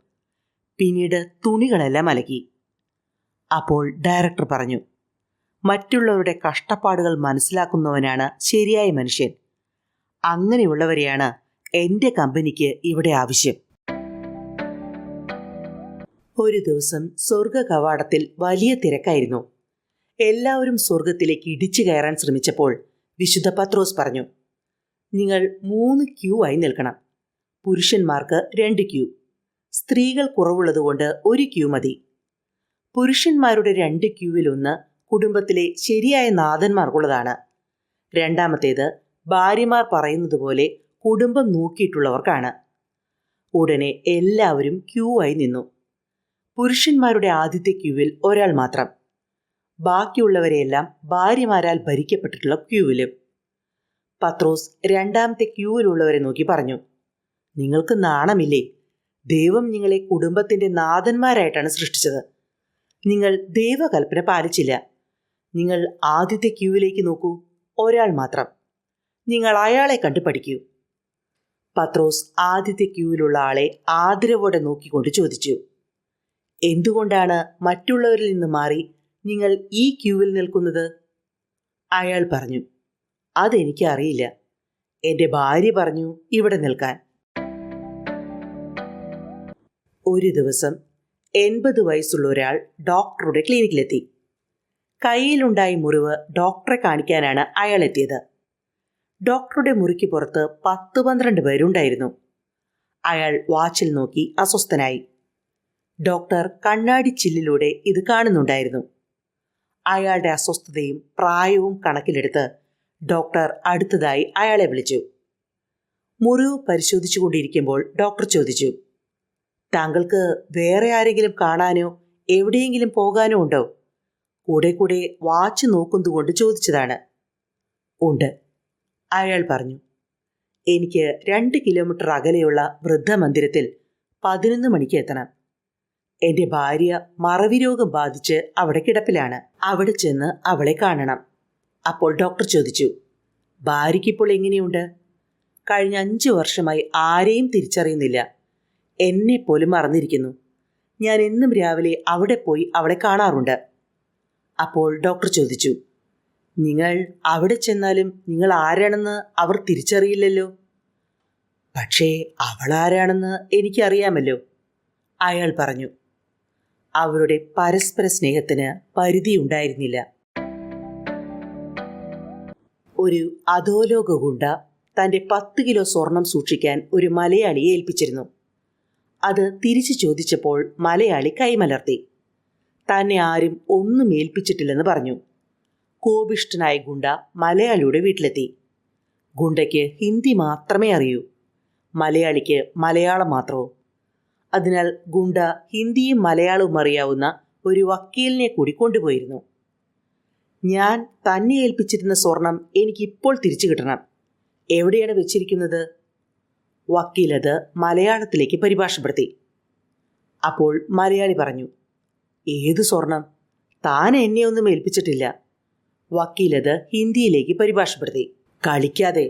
പിന്നീട് തുണികളെല്ലാം അലക്കി. അപ്പോൾ ഡയറക്ടർ പറഞ്ഞു, മറ്റുള്ളവരുടെ കഷ്ടപ്പാടുകൾ മനസ്സിലാക്കുന്നവനാണ് ശരിയായ മനുഷ്യൻ. അങ്ങനെയുള്ളവരെയാണ് എൻ്റെ കമ്പനിക്ക് ഇവിടെ ആവശ്യം. ഒരു ദിവസം സ്വർഗ കവാടത്തിൽ വലിയ തിരക്കായിരുന്നു. എല്ലാവരും സ്വർഗത്തിലേക്ക് ഇടിച്ചു കയറാൻ ശ്രമിച്ചപ്പോൾ വിശുദ്ധ പത്രോസ് പറഞ്ഞു, നിങ്ങൾ 3 ക്യൂ ആയി നിൽക്കണം. പുരുഷന്മാർക്ക് 2 ക്യൂ, സ്ത്രീകൾ കുറവുള്ളതുകൊണ്ട് 1 ക്യൂ മതി. പുരുഷന്മാരുടെ 2 ക്യൂവിൽ ഒന്ന് കുടുംബത്തിലെ ശരിയായ നാഥന്മാർക്കുള്ളതാണ്. രണ്ടാമത്തേത് ഭാര്യമാർ പറയുന്നത് പോലെ കുടുംബം നോക്കിയിട്ടുള്ളവർക്കാണ്. ഉടനെ എല്ലാവരും ക്യൂ ആയി നിന്നു. പുരുഷന്മാരുടെ ആദ്യത്തെ ക്യൂവിൽ ഒരാൾ മാത്രം. ബാക്കിയുള്ളവരെയെല്ലാം ഭാര്യമാരാൽ ഭരിക്കപ്പെട്ടിട്ടുള്ള ക്യൂവിലും. പത്രോസ് രണ്ടാമത്തെ ക്യൂവിലുള്ളവരെ നോക്കി പറഞ്ഞു, നിങ്ങൾക്ക് നാണമില്ലേ? ദൈവം നിങ്ങളെ കുടുംബത്തിൻ്റെ നാഥന്മാരായിട്ടാണ് സൃഷ്ടിച്ചത്. നിങ്ങൾ ദൈവകൽപ്പന പാലിച്ചില്ല. നിങ്ങൾ ആദ്യത്തെ ക്യൂവിലേക്ക് നോക്കൂ, ഒരാൾ മാത്രം. നിങ്ങൾ അയാളെ കണ്ടു പഠിക്കൂ. പത്രോസ് ആദ്യത്തെ ക്യൂവിലുള്ള ആളെ ആദരവോടെ നോക്കിക്കൊണ്ട് ചോദിച്ചു, എന്തുകൊണ്ടാണ് മറ്റുള്ളവരിൽ നിന്ന് മാറി നിങ്ങൾ ഈ ക്യൂവിൽ നിൽക്കുന്നത്? അയാൾ പറഞ്ഞു, അതെനിക്ക് അറിയില്ല. എൻ്റെ ഭാര്യ പറഞ്ഞു ഇവിടെ നിൽക്കാൻ. ഒരു ദിവസം 80 വയസ്സുള്ള ഒരാൾ ഡോക്ടറുടെ ക്ലിനിക്കിലെത്തി. കയ്യിലുണ്ടായ മുറിവ് ഡോക്ടറെ കാണിക്കാനാണ് അയാൾ എത്തിയത്. ഡോക്ടറുടെ മുറിക്ക് പുറത്ത് 10-12 പേരുണ്ടായിരുന്നു. അയാൾ വാച്ചിൽ നോക്കി അസ്വസ്ഥനായി. ഡോക്ടർ കണ്ണാടി ചില്ലിലൂടെ ഇത് കാണുന്നുണ്ടായിരുന്നു. അയാളുടെ അസ്വസ്ഥതയും പ്രായവും കണക്കിലെടുത്ത് ഡോക്ടർ അടുത്തതായി അയാളെ വിളിച്ചു. മുറിവ് പരിശോധിച്ചു കൊണ്ടിരിക്കുമ്പോൾ ഡോക്ടർ ചോദിച്ചു, താങ്കൾക്ക് വേറെ ആരെങ്കിലും കാണാനോ എവിടെയെങ്കിലും പോകാനോ ഉണ്ടോ? കൂടെ കൂടെ വാച്ച് നോക്കുന്നതുകൊണ്ട് ചോദിച്ചതാണ്. ഉണ്ട്, അയാൾ പറഞ്ഞു. എനിക്ക് 2 കിലോമീറ്റർ അകലെയുള്ള വൃദ്ധമന്ദിരത്തിൽ 11 മണിക്ക് എത്തണം. എൻ്റെ ഭാര്യ മറവി രോഗം ബാധിച്ച് അവിടെ കിടപ്പിലാണ്. അവിടെ ചെന്ന് അവളെ കാണണം. അപ്പോൾ ഡോക്ടർ ചോദിച്ചു, ഭാര്യയ്ക്കിപ്പോൾ എങ്ങനെയുണ്ട്? കഴിഞ്ഞ 5 വർഷമായി ആരെയും തിരിച്ചറിയുന്നില്ല. എന്നെപ്പോലും മറന്നിരിക്കുന്നു. ഞാൻ എന്നും രാവിലെ അവിടെ പോയി അവളെ കാണാറുണ്ട്. അപ്പോൾ ഡോക്ടർ ചോദിച്ചു, നിങ്ങൾ അവിടെ ചെന്നാലും നിങ്ങൾ ആരാണെന്ന് അവർ തിരിച്ചറിയില്ലല്ലോ. പക്ഷേ അവളാരാണെന്ന് എനിക്കറിയാമല്ലോ, അയാൾ പറഞ്ഞു. അവരുടെ പരസ്പര സ്നേഹത്തിന് പരിധിയുണ്ടായിരുന്നില്ല. ഒരു അധോലോക ഗുണ്ട തൻ്റെ 10 കിലോ സ്വർണം സൂക്ഷിക്കാൻ ഒരു മലയാളിയെ ഏൽപ്പിച്ചിരുന്നു. അത് തിരിച്ചു ചോദിച്ചപ്പോൾ മലയാളി കൈമലർത്തി. തന്നെ ആരും ഒന്നും ഏൽപ്പിച്ചിട്ടില്ലെന്ന് പറഞ്ഞു. കോപിഷ്ഠനായ ഗുണ്ട മലയാളിയുടെ വീട്ടിലെത്തി. ഗുണ്ടയ്ക്ക് ഹിന്ദി മാത്രമേ അറിയൂ, മലയാളിക്ക് മലയാളം മാത്രവും. അതിനാൽ ഗുണ്ട ഹിന്ദിയും മലയാളവും അറിയാവുന്ന ഒരു വക്കീലിനെ കൂടി കൊണ്ടുപോയിരുന്നു. ഞാൻ തന്നെ ഏൽപ്പിച്ചിരുന്ന സ്വർണം എനിക്കിപ്പോൾ തിരിച്ചു കിട്ടണം. എവിടെയാണ് വെച്ചിരിക്കുന്നത്? വക്കീലത് മലയാളത്തിലേക്ക് പരിഭാഷപ്പെടുത്തി. അപ്പോൾ മലയാളി പറഞ്ഞു, ഏത് സ്വർണം? താൻ എന്നെ ഒന്നും ഏൽപ്പിച്ചിട്ടില്ല. വക്കീലത് ഹിന്ദിയിലേക്ക് പരിഭാഷപ്പെടുത്തി. കളിക്കാതെ,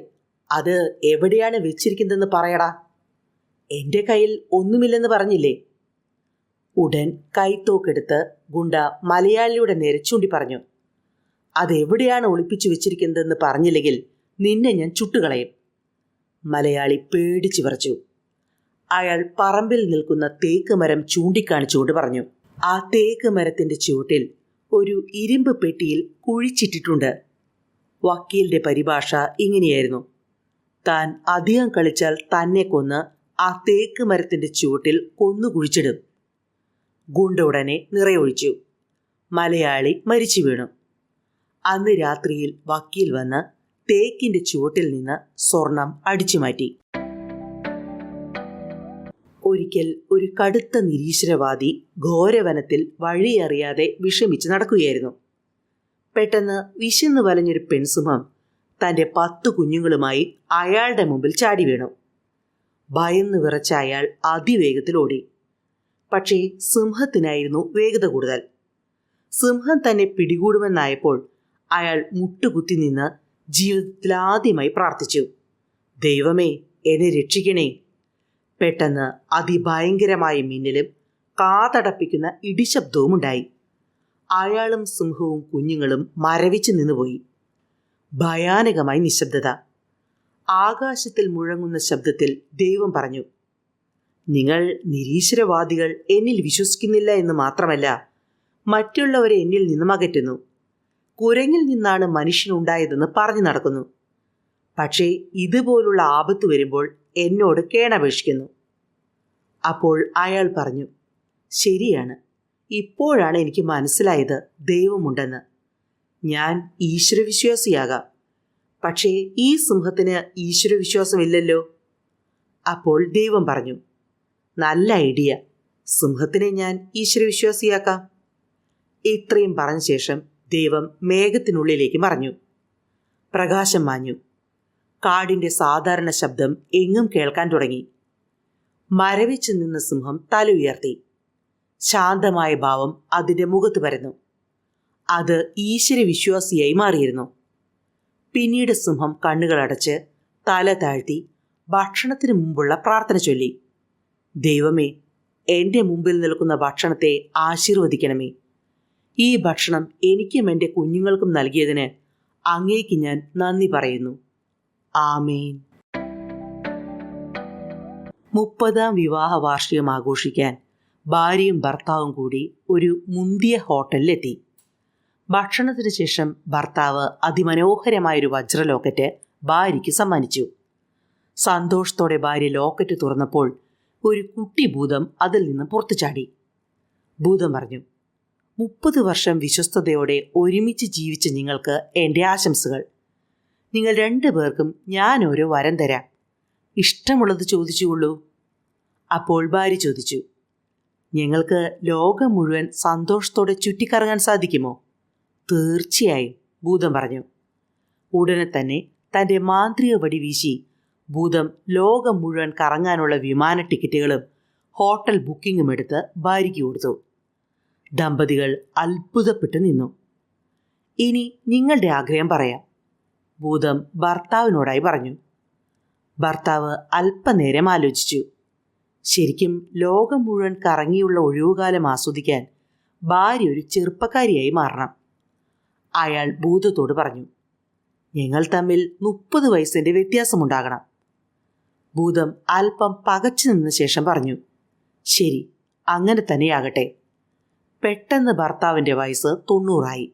അത് എവിടെയാണ് വെച്ചിരിക്കുന്നതെന്ന് പറയടാ. എൻ്റെ കയ്യിൽ ഒന്നുമില്ലെന്ന് പറഞ്ഞില്ലേ? ഉടൻ കൈത്തോക്കെടുത്ത് ഗുണ്ട മലയാളിയുടെ നേരെ ചൂണ്ടി പറഞ്ഞു, അതെവിടെയാണ് ഒളിപ്പിച്ചു വെച്ചിരിക്കുന്നതെന്ന് പറഞ്ഞില്ലെങ്കിൽ നിന്നെ ഞാൻ ചുട്ടുകളയും. മലയാളി പേടിച്ചു വിറച്ചു. അയാൾ പറമ്പിൽ നിൽക്കുന്ന തേക്ക് മരം ചൂണ്ടിക്കാണിച്ചുകൊണ്ട് പറഞ്ഞു, ആ തേക്ക് മരത്തിൻ്റെ ചുവട്ടിൽ ഒരു ഇരുമ്പ് പെട്ടിയിൽ കുഴിച്ചിട്ടിട്ടുണ്ട്. വക്കീലിൻ്റെ പരിഭാഷ ഇങ്ങനെയായിരുന്നു, താൻ അധികം കളിച്ചാൽ തന്നെ കൊന്ന് ആ തേക്ക് മരത്തിൻ്റെ ചുവട്ടിൽ കൊന്നു കുഴിച്ചിടും. ഗുണ്ട ഉടനെ നിറയൊഴിച്ചു. മലയാളി മരിച്ചു വീണു. അന്ന് രാത്രിയിൽ വക്കീൽ വന്ന് തേക്കിൻ്റെ ചുവട്ടിൽ നിന്ന് സ്വർണം അടിച്ചു മാറ്റി. ഒരിക്കൽ ഒരു കടുത്ത നിരീശ്വരവാദി ഘോരവനത്തിൽ വഴിയറിയാതെ വിഷമിച്ച് നടക്കുകയായിരുന്നു. പെട്ടെന്ന് വിശന്നു വലഞ്ഞൊരു പെൺസിംഹം തൻ്റെ 10 കുഞ്ഞുങ്ങളുമായി അയാളുടെ മുമ്പിൽ ചാടി വീണു. ഭയന്ന് വിറച്ച അയാൾ അതിവേഗത്തിൽ ഓടി. പക്ഷേ സിംഹത്തിനായിരുന്നു വേഗത കൂടുതൽ. സിംഹം തന്നെ പിടികൂടുമെന്നായപ്പോൾ അയാൾ മുട്ടുകുത്തി നിന്ന് ജീവിതത്തിൽ ആദ്യമായി പ്രാർത്ഥിച്ചു, ദൈവമേ, എന്നെ രക്ഷിക്കണേ. പെട്ടെന്ന് അതിഭയങ്കരമായ മിന്നലും കാതടപ്പിക്കുന്ന ഇടിശബ്ദവും ഉണ്ടായി. അയാളും സിംഹവും കുഞ്ഞുങ്ങളും മരവിച്ചു നിന്നുപോയി. ഭയാനകമായി നിശബ്ദത. ആകാശത്തിൽ മുഴങ്ങുന്ന ശബ്ദത്തിൽ ദൈവം പറഞ്ഞു, നിങ്ങൾ നിരീശ്വരവാദികൾ എന്നിൽ വിശ്വസിക്കുന്നില്ല എന്ന് മാത്രമല്ല, മറ്റുള്ളവരെ എന്നിൽ നിന്നും അകറ്റുന്നു. കുരങ്ങിൽ നിന്നാണ് മനുഷ്യനുണ്ടായതെന്ന് പറഞ്ഞു നടക്കുന്നു. പക്ഷേ ഇതുപോലുള്ള ആപത്ത് വരുമ്പോൾ എന്നോട് കേണപേക്ഷിക്കുന്നു. അപ്പോൾ അയാൾ പറഞ്ഞു, ശരിയാണ്, ഇപ്പോഴാണ് എനിക്ക് മനസ്സിലായത് ദൈവമുണ്ടെന്ന്. ഞാൻ ഈശ്വരവിശ്വാസിയാകാം. പക്ഷേ ഈ സിംഹത്തിന് ഈശ്വരവിശ്വാസമില്ലല്ലോ. അപ്പോൾ ദൈവം പറഞ്ഞു, നല്ല ഐഡിയ, സിംഹത്തിനെ ഞാൻ ഈശ്വരവിശ്വാസിയാക്കാം. ഇത്രയും പറഞ്ഞ ശേഷം ദൈവം മേഘത്തിനുള്ളിലേക്ക് മറഞ്ഞു. പ്രകാശം മാഞ്ഞു. കാടിൻ്റെ സാധാരണ ശബ്ദം എങ്ങും കേൾക്കാൻ തുടങ്ങി. മരവിച്ചു നിന്ന സിംഹം തല ഉയർത്തി. ശാന്തമായ ഭാവം അതിൻ്റെ മുഖത്ത് പരന്നു. അത് ഈശ്വരവിശ്വാസിയായി മാറിയിരുന്നു. പിന്നീട് സിംഹം കണ്ണുകളടച്ച് തല താഴ്ത്തി ഭക്ഷണത്തിന് മുമ്പുള്ള പ്രാർത്ഥന ചൊല്ലി. ദൈവമേ, എൻ്റെ മുമ്പിൽ നിൽക്കുന്ന ഭക്ഷണത്തെ ആശീർവദിക്കണമേ. ഈ ഭക്ഷണം എനിക്കും എൻ്റെ കുഞ്ഞുങ്ങൾക്കും നൽകിയതിന് അങ്ങേക്ക് ഞാൻ നന്ദി പറയുന്നു. ആമേൻ. 30ാം വിവാഹ വാർഷികം ആഘോഷിക്കാൻ ഭാര്യയും ഭർത്താവും കൂടി ഒരു മുന്തിയ ഹോട്ടലിലെത്തി. ഭക്ഷണത്തിന് ശേഷം ഭർത്താവ് അതിമനോഹരമായൊരു വജ്ര ലോക്കറ്റ് ഭാര്യയ്ക്ക് സമ്മാനിച്ചു. സന്തോഷത്തോടെ ഭാര്യ ലോക്കറ്റ് തുറന്നപ്പോൾ ഒരു കുട്ടി ഭൂതം അതിൽ നിന്ന് പുറത്തു ചാടി. ഭൂതം പറഞ്ഞു, 30 വർഷം വിശ്വസ്തയോടെ ഒരുമിച്ച് ജീവിച്ച നിങ്ങൾക്ക് എൻ്റെ ആശംസകൾ. നിങ്ങൾ 2 പേർക്കും ഞാൻ ഓരോ വരം തരാം. ഇഷ്ടമുള്ളത് ചോദിച്ചുകൊള്ളൂ. അപ്പോൾ ഭാര്യ ചോദിച്ചു, ഞങ്ങൾക്ക് ലോകം മുഴുവൻ സന്തോഷത്തോടെ ചുറ്റിക്കറങ്ങാൻ സാധിക്കുമോ? തീർച്ചയായും, ഭൂതം പറഞ്ഞു. ഉടനെ തന്നെ തൻ്റെ മാന്ത്രിക വടി വീശി ഭൂതം ലോകം മുഴുവൻ കറങ്ങാനുള്ള വിമാന ടിക്കറ്റുകളും ഹോട്ടൽ ബുക്കിങ്ങും എടുത്ത് ഭാര്യയ്ക്ക് കൊടുത്തു. ദമ്പതികൾ അത്ഭുതപ്പെട്ടു നിന്നു. ഇനി നിങ്ങളുടെ ആഗ്രഹം പറയാം, ഭൂതം ഭർത്താവിനോടായി പറഞ്ഞു. ഭർത്താവ് അല്പനേരം ആലോചിച്ചു. ശരിക്കും ലോകം മുഴുവൻ കറങ്ങിയുള്ള ഒഴിവുകാലം ആസ്വദിക്കാൻ ഭാര്യ ഒരു ചെറുപ്പക്കാരിയായി മാറണം. അയാൾ ഭൂതത്തോട് പറഞ്ഞു, ഞങ്ങൾ തമ്മിൽ 30 വയസ്സിൻ്റെ വ്യത്യാസമുണ്ടാകണം. ഭൂതം അല്പം പകച്ചു നിന്ന ശേഷം പറഞ്ഞു, ശരി, അങ്ങനെ തന്നെയാകട്ടെ. പെട്ടെന്ന് ഭർത്താവിൻ്റെ വയസ്സ് 90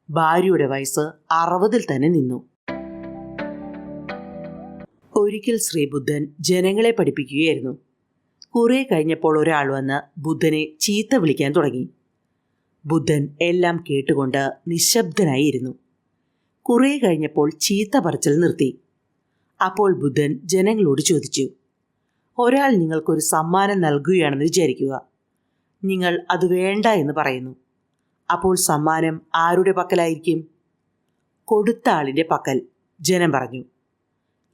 ഭാര്യയുടെ വയസ്സ് 60 തന്നെ നിന്നു. ഒരിക്കൽ ശ്രീബുദ്ധൻ ജനങ്ങളെ പഠിപ്പിക്കുകയായിരുന്നു. കുറെ കഴിഞ്ഞപ്പോൾ ഒരാൾ വന്ന് ബുദ്ധനെ ചീത്ത വിളിക്കാൻ തുടങ്ങി. ബുദ്ധൻ എല്ലാം കേട്ടുകൊണ്ട് നിശബ്ദനായിരുന്നു. കുറെ കഴിഞ്ഞപ്പോൾ ചീത്ത പറച്ചിൽ നിർത്തി. അപ്പോൾ ബുദ്ധൻ ജനങ്ങളോട് ചോദിച്ചു, ഒരാൾ നിങ്ങൾക്കൊരു സമ്മാനം നൽകുകയാണെന്ന് വിചാരിക്കുക. നിങ്ങൾ അത് വേണ്ട എന്ന് പറയുന്നു. അപ്പോൾ സമ്മാനം ആരുടെ പക്കലായിരിക്കും? കൊടുത്ത ആളിൻ്റെ പക്കൽ, ജനം പറഞ്ഞു.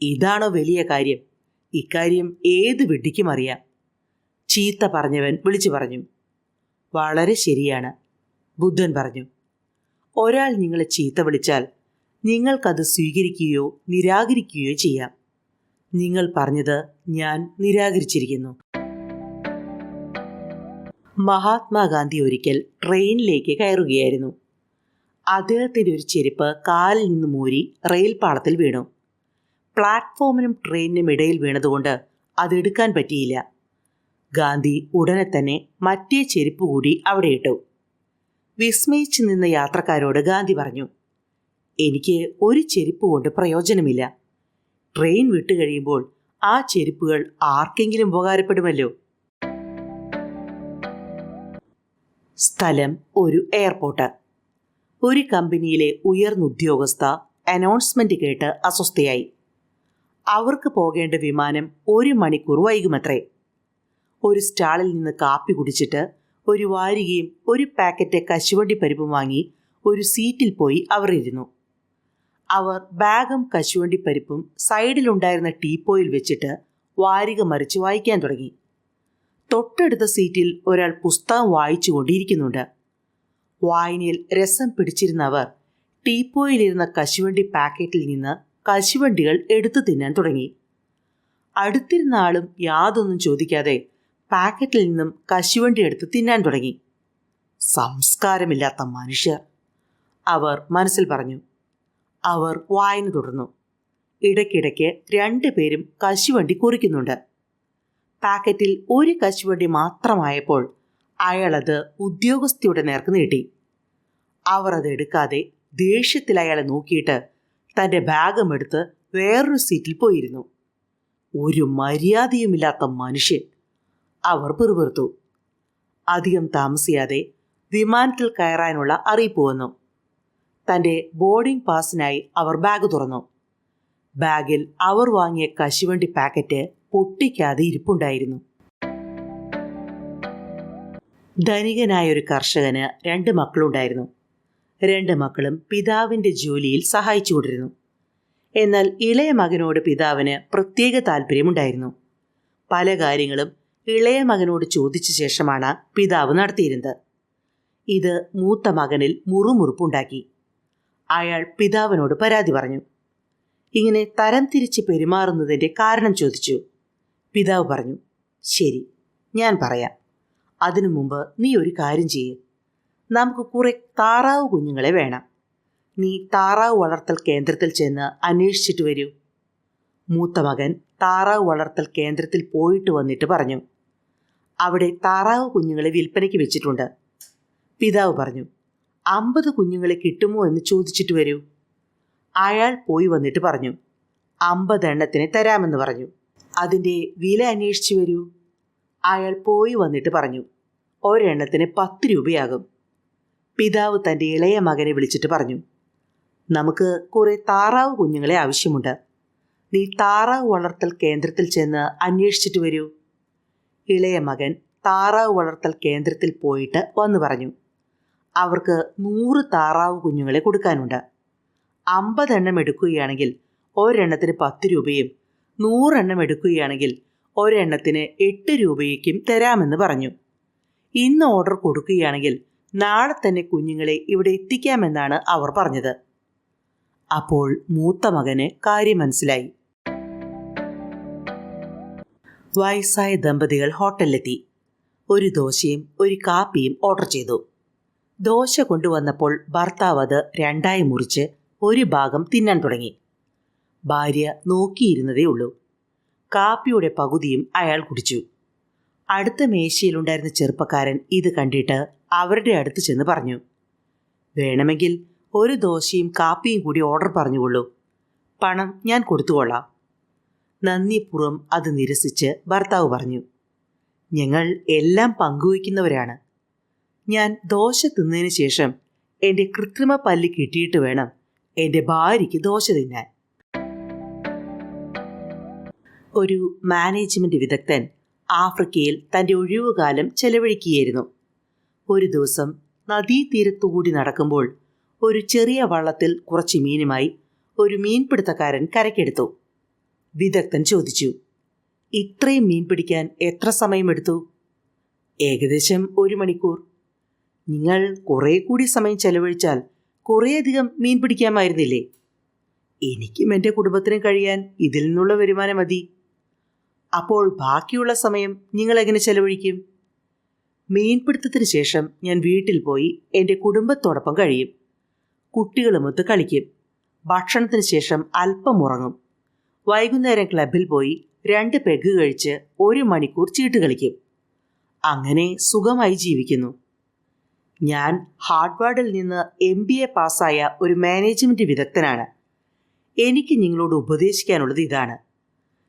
ഇതാണോ വലിയ കാര്യം? ഇക്കാര്യം ഏത് വിഡ്ഢിക്കും അറിയാം. ചീത്ത പറഞ്ഞവൻ വിളിച്ചു പറഞ്ഞു. വളരെ ശരിയാണ്, ബുദ്ധൻ പറഞ്ഞു. ഒരാൾ നിങ്ങളെ ചീത്ത വിളിച്ചാൽ നിങ്ങൾക്കത് സ്വീകരിക്കുകയോ നിരാകരിക്കുകയോ ചെയ്യാം. നിങ്ങൾ പറഞ്ഞത് ഞാൻ നിരാകരിച്ചിരിക്കുന്നു. മഹാത്മാഗാന്ധി ഒരിക്കൽ ട്രെയിനിലേക്ക് കയറുകയായിരുന്നു. അദ്ദേഹത്തിൻ്റെ ഒരു ചെരുപ്പ് കാലിൽ നിന്ന് മൂരി റെയിൽ പാളത്തിൽ വീണു. പ്ലാറ്റ്ഫോമിനും ട്രെയിനിനും ഇടയിൽ വീണതുകൊണ്ട് അതെടുക്കാൻ പറ്റിയില്ല. ഗാന്ധി ഉടനെ തന്നെ മറ്റേ ചെരുപ്പ് കൂടി അവിടെ ഇട്ടു. വിസ്മയിച്ചു നിന്ന യാത്രക്കാരോട് ഗാന്ധി പറഞ്ഞു, എനിക്ക് ഒരു ചെരുപ്പ് കൊണ്ട് പ്രയോജനമില്ല. ട്രെയിൻ വിട്ടു കഴിയുമ്പോൾ ആ ചെരുപ്പുകൾ ആർക്കെങ്കിലും ഉപകാരപ്പെടുമല്ലോ. സ്ഥലം ഒരു എയർപോർട്ട്. ഒരു കമ്പനിയിലെ ഉയർന്ന ഉദ്യോഗസ്ഥ അനൗൺസ്മെന്റ് കേട്ട് അസ്വസ്ഥയായി. അവർക്ക് പോകേണ്ട വിമാനം 1 മണിക്കൂർ വൈകുമത്രേ. ഒരു സ്റ്റാളിൽ നിന്ന് കാപ്പി കുടിച്ചിട്ട് ഒരു വാരികയും ഒരു പാക്കറ്റ് കശുവണ്ടി പരിപ്പും വാങ്ങി ഒരു സീറ്റിൽ പോയി അവർ ഇരുന്നു. അവർ ബാഗും കശുവണ്ടി പരിപ്പും സൈഡിലുണ്ടായിരുന്ന ടീപ്പോയിൽ വെച്ചിട്ട് വാരിക മറിച്ച് വായിക്കാൻ തുടങ്ങി. തൊട്ടടുത്ത സീറ്റിൽ ഒരാൾ പുസ്തകം വായിച്ചുകൊണ്ടിരിക്കുന്നുണ്ട്. വായനയിൽ രസം പിടിച്ചിരുന്ന അവർ ടീപ്പോയിലിരുന്ന കശുവണ്ടി പാക്കറ്റിൽ നിന്ന് കശുവണ്ടികൾ എടുത്തു തിന്നാൻ തുടങ്ങി. അടുത്തിരുന്ന ആളും യാതൊന്നും ചോദിക്കാതെ പാക്കറ്റിൽ നിന്നും കശുവണ്ടി എടുത്ത് തിന്നാൻ തുടങ്ങി. സംസ്കാരമില്ലാത്ത മനുഷ്യർ, അവർ മനസ്സിൽ പറഞ്ഞു. അവർ വായന തുടർന്നു. ഇടയ്ക്കിടയ്ക്ക് 2 പേരും കശുവണ്ടി കുറിക്കുന്നുണ്ട്. പാക്കറ്റിൽ ഒരു കശുവണ്ടി മാത്രമായപ്പോൾ അയാളത് ഉദ്യോഗസ്ഥയുടെ നേർക്ക് നീട്ടി. അവർ അത് എടുക്കാതെ ദേഷ്യത്തിൽ അയാളെ നോക്കിയിട്ട് തൻ്റെ ബാഗും എടുത്ത് വേറൊരു സീറ്റിൽ പോയിരുന്നു. ഒരു മര്യാദയുമില്ലാത്ത മനുഷ്യൻ, അവർ പിറുപിറുത്തു. അധികം താമസിയാതെ വിമാനത്തിൽ കയറാനുള്ള അറിയിപ്പ് വന്നു. തൻ്റെ ബോർഡിംഗ് പാസിനായി അവർ ബാഗ് തുറന്നു. ബാഗിൽ അവർ വാങ്ങിയ കശുവണ്ടി പാക്കറ്റ് പൊട്ടിക്കാതെ ഇരിപ്പുണ്ടായിരുന്നു. ധനികനായ ഒരു കർഷകന് 2 മക്കളുണ്ടായിരുന്നു. 2 മക്കളും പിതാവിൻ്റെ ജോലിയിൽ സഹായിച്ചുകൊണ്ടിരുന്നു. എന്നാൽ ഇളയ മകനോട് പിതാവിന് പ്രത്യേക താല്പര്യമുണ്ടായിരുന്നു. പല കാര്യങ്ങളും ഇളയ മകനോട് ചോദിച്ച ശേഷമാണ് പിതാവ് നടത്തിയിരുന്നത്. ഇത് മൂത്ത മകനിൽ മുറുമുറുപ്പുണ്ടാക്കി. അയാൾ പിതാവിനോട് പരാതി പറഞ്ഞു. ഇങ്ങനെ തരം തിരിച്ച് പെരുമാറുന്നതിൻ്റെ കാരണം ചോദിച്ചു. പിതാവ് പറഞ്ഞു, ശരി, ഞാൻ പറയാം. അതിനു മുമ്പ് നീ ഒരു കാര്യം ചെയ്യ്. നമുക്ക് കുറെ താറാവ് കുഞ്ഞുങ്ങളെ വേണം. നീ താറാവ് വളർത്തൽ കേന്ദ്രത്തിൽ ചെന്ന് അന്വേഷിച്ചിട്ട് വരൂ. മൂത്ത മകൻ താറാവ് വളർത്തൽ കേന്ദ്രത്തിൽ പോയിട്ട് വന്നിട്ട് പറഞ്ഞു, അവിടെ താറാവ് കുഞ്ഞുങ്ങളെ വിൽപ്പനയ്ക്ക് വെച്ചിട്ടുണ്ട്. പിതാവ് പറഞ്ഞു, 50 കുഞ്ഞുങ്ങളെ കിട്ടുമോ എന്ന് ചോദിച്ചിട്ട് വരൂ. അയാൾ പോയി വന്നിട്ട് പറഞ്ഞു, 50 എണ്ണത്തിന് തരാമെന്ന് പറഞ്ഞു. അതിൻ്റെ വില അന്വേഷിച്ചു വരൂ. അയാൾ പോയി വന്നിട്ട് പറഞ്ഞു, ഒരെണ്ണത്തിന് 10 രൂപയാകും. പിതാവ് തൻ്റെ ഇളയ മകനെ വിളിച്ചിട്ട് പറഞ്ഞു, നമുക്ക് കുറേ താറാവ് കുഞ്ഞുങ്ങളെ ആവശ്യമുണ്ട്. നീ താറാവ് വളർത്തൽ കേന്ദ്രത്തിൽ ചെന്ന് അന്വേഷിച്ചിട്ട് വരൂ. ഇളയ മകൻ താറാവ് വളർത്തൽ കേന്ദ്രത്തിൽ പോയിട്ട് വന്നു പറഞ്ഞു, അവർക്ക് 100 താറാവ് കുഞ്ഞുങ്ങളെ കൊടുക്കാനുണ്ട്. 50 എണ്ണം എടുക്കുകയാണെങ്കിൽ ഒരെണ്ണത്തിന് 10 രൂപയും 100 എണ്ണം എടുക്കുകയാണെങ്കിൽ ഒരെണ്ണത്തിന് 8 രൂപയ്ക്കും തരാമെന്ന് പറഞ്ഞു. ഇന്ന് ഓർഡർ കൊടുക്കുകയാണെങ്കിൽ നാളെ തന്നെ കുഞ്ഞുങ്ങളെ ഇവിടെ എത്തിക്കാമെന്നാണ് അവർ പറഞ്ഞത്. അപ്പോൾ മൂത്ത മകന് കാര്യം മനസ്സിലായി. വയസ്സായ ദമ്പതികൾ ഹോട്ടലിലെത്തി. ഒരു ദോശയും ഒരു കാപ്പിയും ഓർഡർ ചെയ്തു. ദോശ കൊണ്ടുവന്നപ്പോൾ ഭർത്താവ് അത് 2ആയി മുറിച്ച് ഒരു ഭാഗം തിന്നാൻ തുടങ്ങി. ഭാര്യ നോക്കിയിരുന്നതേ ഉള്ളൂ. കാപ്പിയുടെ പകുതിയും അയാൾ കുടിച്ചു. അടുത്ത മേശയിലുണ്ടായിരുന്ന ചെറുപ്പക്കാരൻ ഇത് കണ്ടിട്ട് അവരുടെ അടുത്ത് ചെന്ന് പറഞ്ഞു, വേണമെങ്കിൽ ഒരു ദോശയും കാപ്പിയും കൂടി ഓർഡർ പറഞ്ഞുകൊള്ളൂ. പണം ഞാൻ കൊടുത്തുകൊള്ളാം. നന്ദിപൂർവ്വം അത് നിരസിച്ച് ഭർത്താവ് പറഞ്ഞു, ഞങ്ങൾ എല്ലാം പങ്കുവയ്ക്കുന്നവരാണ്. ഞാൻ ദോശ തിന്നതിന് ശേഷം എൻ്റെ കൃത്രിമ പല്ല് കിട്ടിയിട്ട് വേണം എൻ്റെ ഭാര്യയ്ക്ക് ദോശ തിന്നാൻ. ഒരു മാനേജ്മെൻറ്റ് വിദഗ്ധൻ ആഫ്രിക്കയിൽ തൻ്റെ ഒഴിവുകാലം ചെലവഴിക്കുകയായിരുന്നു. ഒരു ദിവസം നദീതീരത്തുകൂടി നടക്കുമ്പോൾ ഒരു ചെറിയ വള്ളത്തിൽ കുറച്ച് മീനുമായി ഒരു മീൻപിടുത്തക്കാരൻ കരയ്ക്കെടുത്തു. വിദഗ്ധൻ ചോദിച്ചു, ഇത്രയും മീൻ പിടിക്കാൻ എത്ര സമയമെടുത്തു? ഏകദേശം 1 മണിക്കൂർ. നിങ്ങൾ കുറേ കൂടി സമയം ചെലവഴിച്ചാൽ കുറേയധികം മീൻ പിടിക്കാമായിരുന്നില്ലേ? എനിക്കും എൻ്റെ കുടുംബത്തിനും കഴിയാൻ ഇതിൽ നിന്നുള്ള വരുമാനം മതി. അപ്പോൾ ബാക്കിയുള്ള സമയം നിങ്ങൾ എങ്ങനെ ചെലവഴിക്കും? മീൻപിടുത്തത്തിന് ശേഷം ഞാൻ വീട്ടിൽ പോയി എൻ്റെ കുടുംബത്തോടൊപ്പം കഴിയും. കുട്ടികളുമൊത്ത് കളിക്കും. ഭക്ഷണത്തിന് ശേഷം അല്പം ഉറങ്ങും. വൈകുന്നേരം ക്ലബിൽ പോയി 2 പെഗ് കഴിച്ച് 1 മണിക്കൂർ ചീട്ട് കളിക്കും. അങ്ങനെ സുഖമായി ജീവിക്കുന്നു. ഞാൻ ഹാർവാർഡിൽ നിന്ന് MBA പാസ്സായ ഒരു മാനേജ്മെൻറ്റ് വിദഗ്ധനാണ്. എനിക്ക് നിങ്ങളോട് ഉപദേശിക്കാനുള്ളത് ഇതാണ്.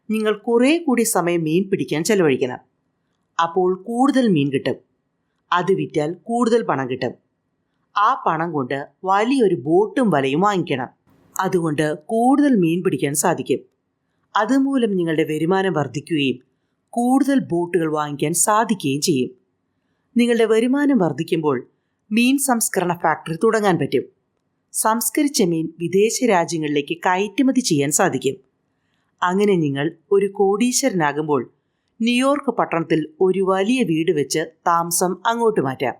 നിങ്ങൾ കുറേ കൂടി സമയം മീൻ പിടിക്കാൻ ചെലവഴിക്കണം. അപ്പോൾ കൂടുതൽ മീൻ കിട്ടും. അത് വിറ്റാൽ കൂടുതൽ പണം കിട്ടും. ആ പണം കൊണ്ട് വലിയൊരു ബോട്ടും വലയും വാങ്ങിക്കണം. അതുകൊണ്ട് കൂടുതൽ മീൻ പിടിക്കാൻ സാധിക്കും. അതുമൂലം നിങ്ങളുടെ വരുമാനം വർദ്ധിക്കുകയും കൂടുതൽ ബോട്ടുകൾ വാങ്ങിക്കാൻ സാധിക്കുകയും ചെയ്യും. നിങ്ങളുടെ വരുമാനം വർദ്ധിക്കുമ്പോൾ മീൻ സംസ്കരണ ഫാക്ടറി തുടങ്ങാൻ പറ്റും. സംസ്കരിച്ച മീൻ വിദേശ രാജ്യങ്ങളിലേക്ക് കയറ്റുമതി ചെയ്യാൻ സാധിക്കും. അങ്ങനെ നിങ്ങൾ ഒരു കോടീശ്വരനാകുമ്പോൾ ന്യൂയോർക്ക് പട്ടണത്തിൽ ഒരു വലിയ വീട് വെച്ച് താമസം അങ്ങോട്ട് മാറ്റാം.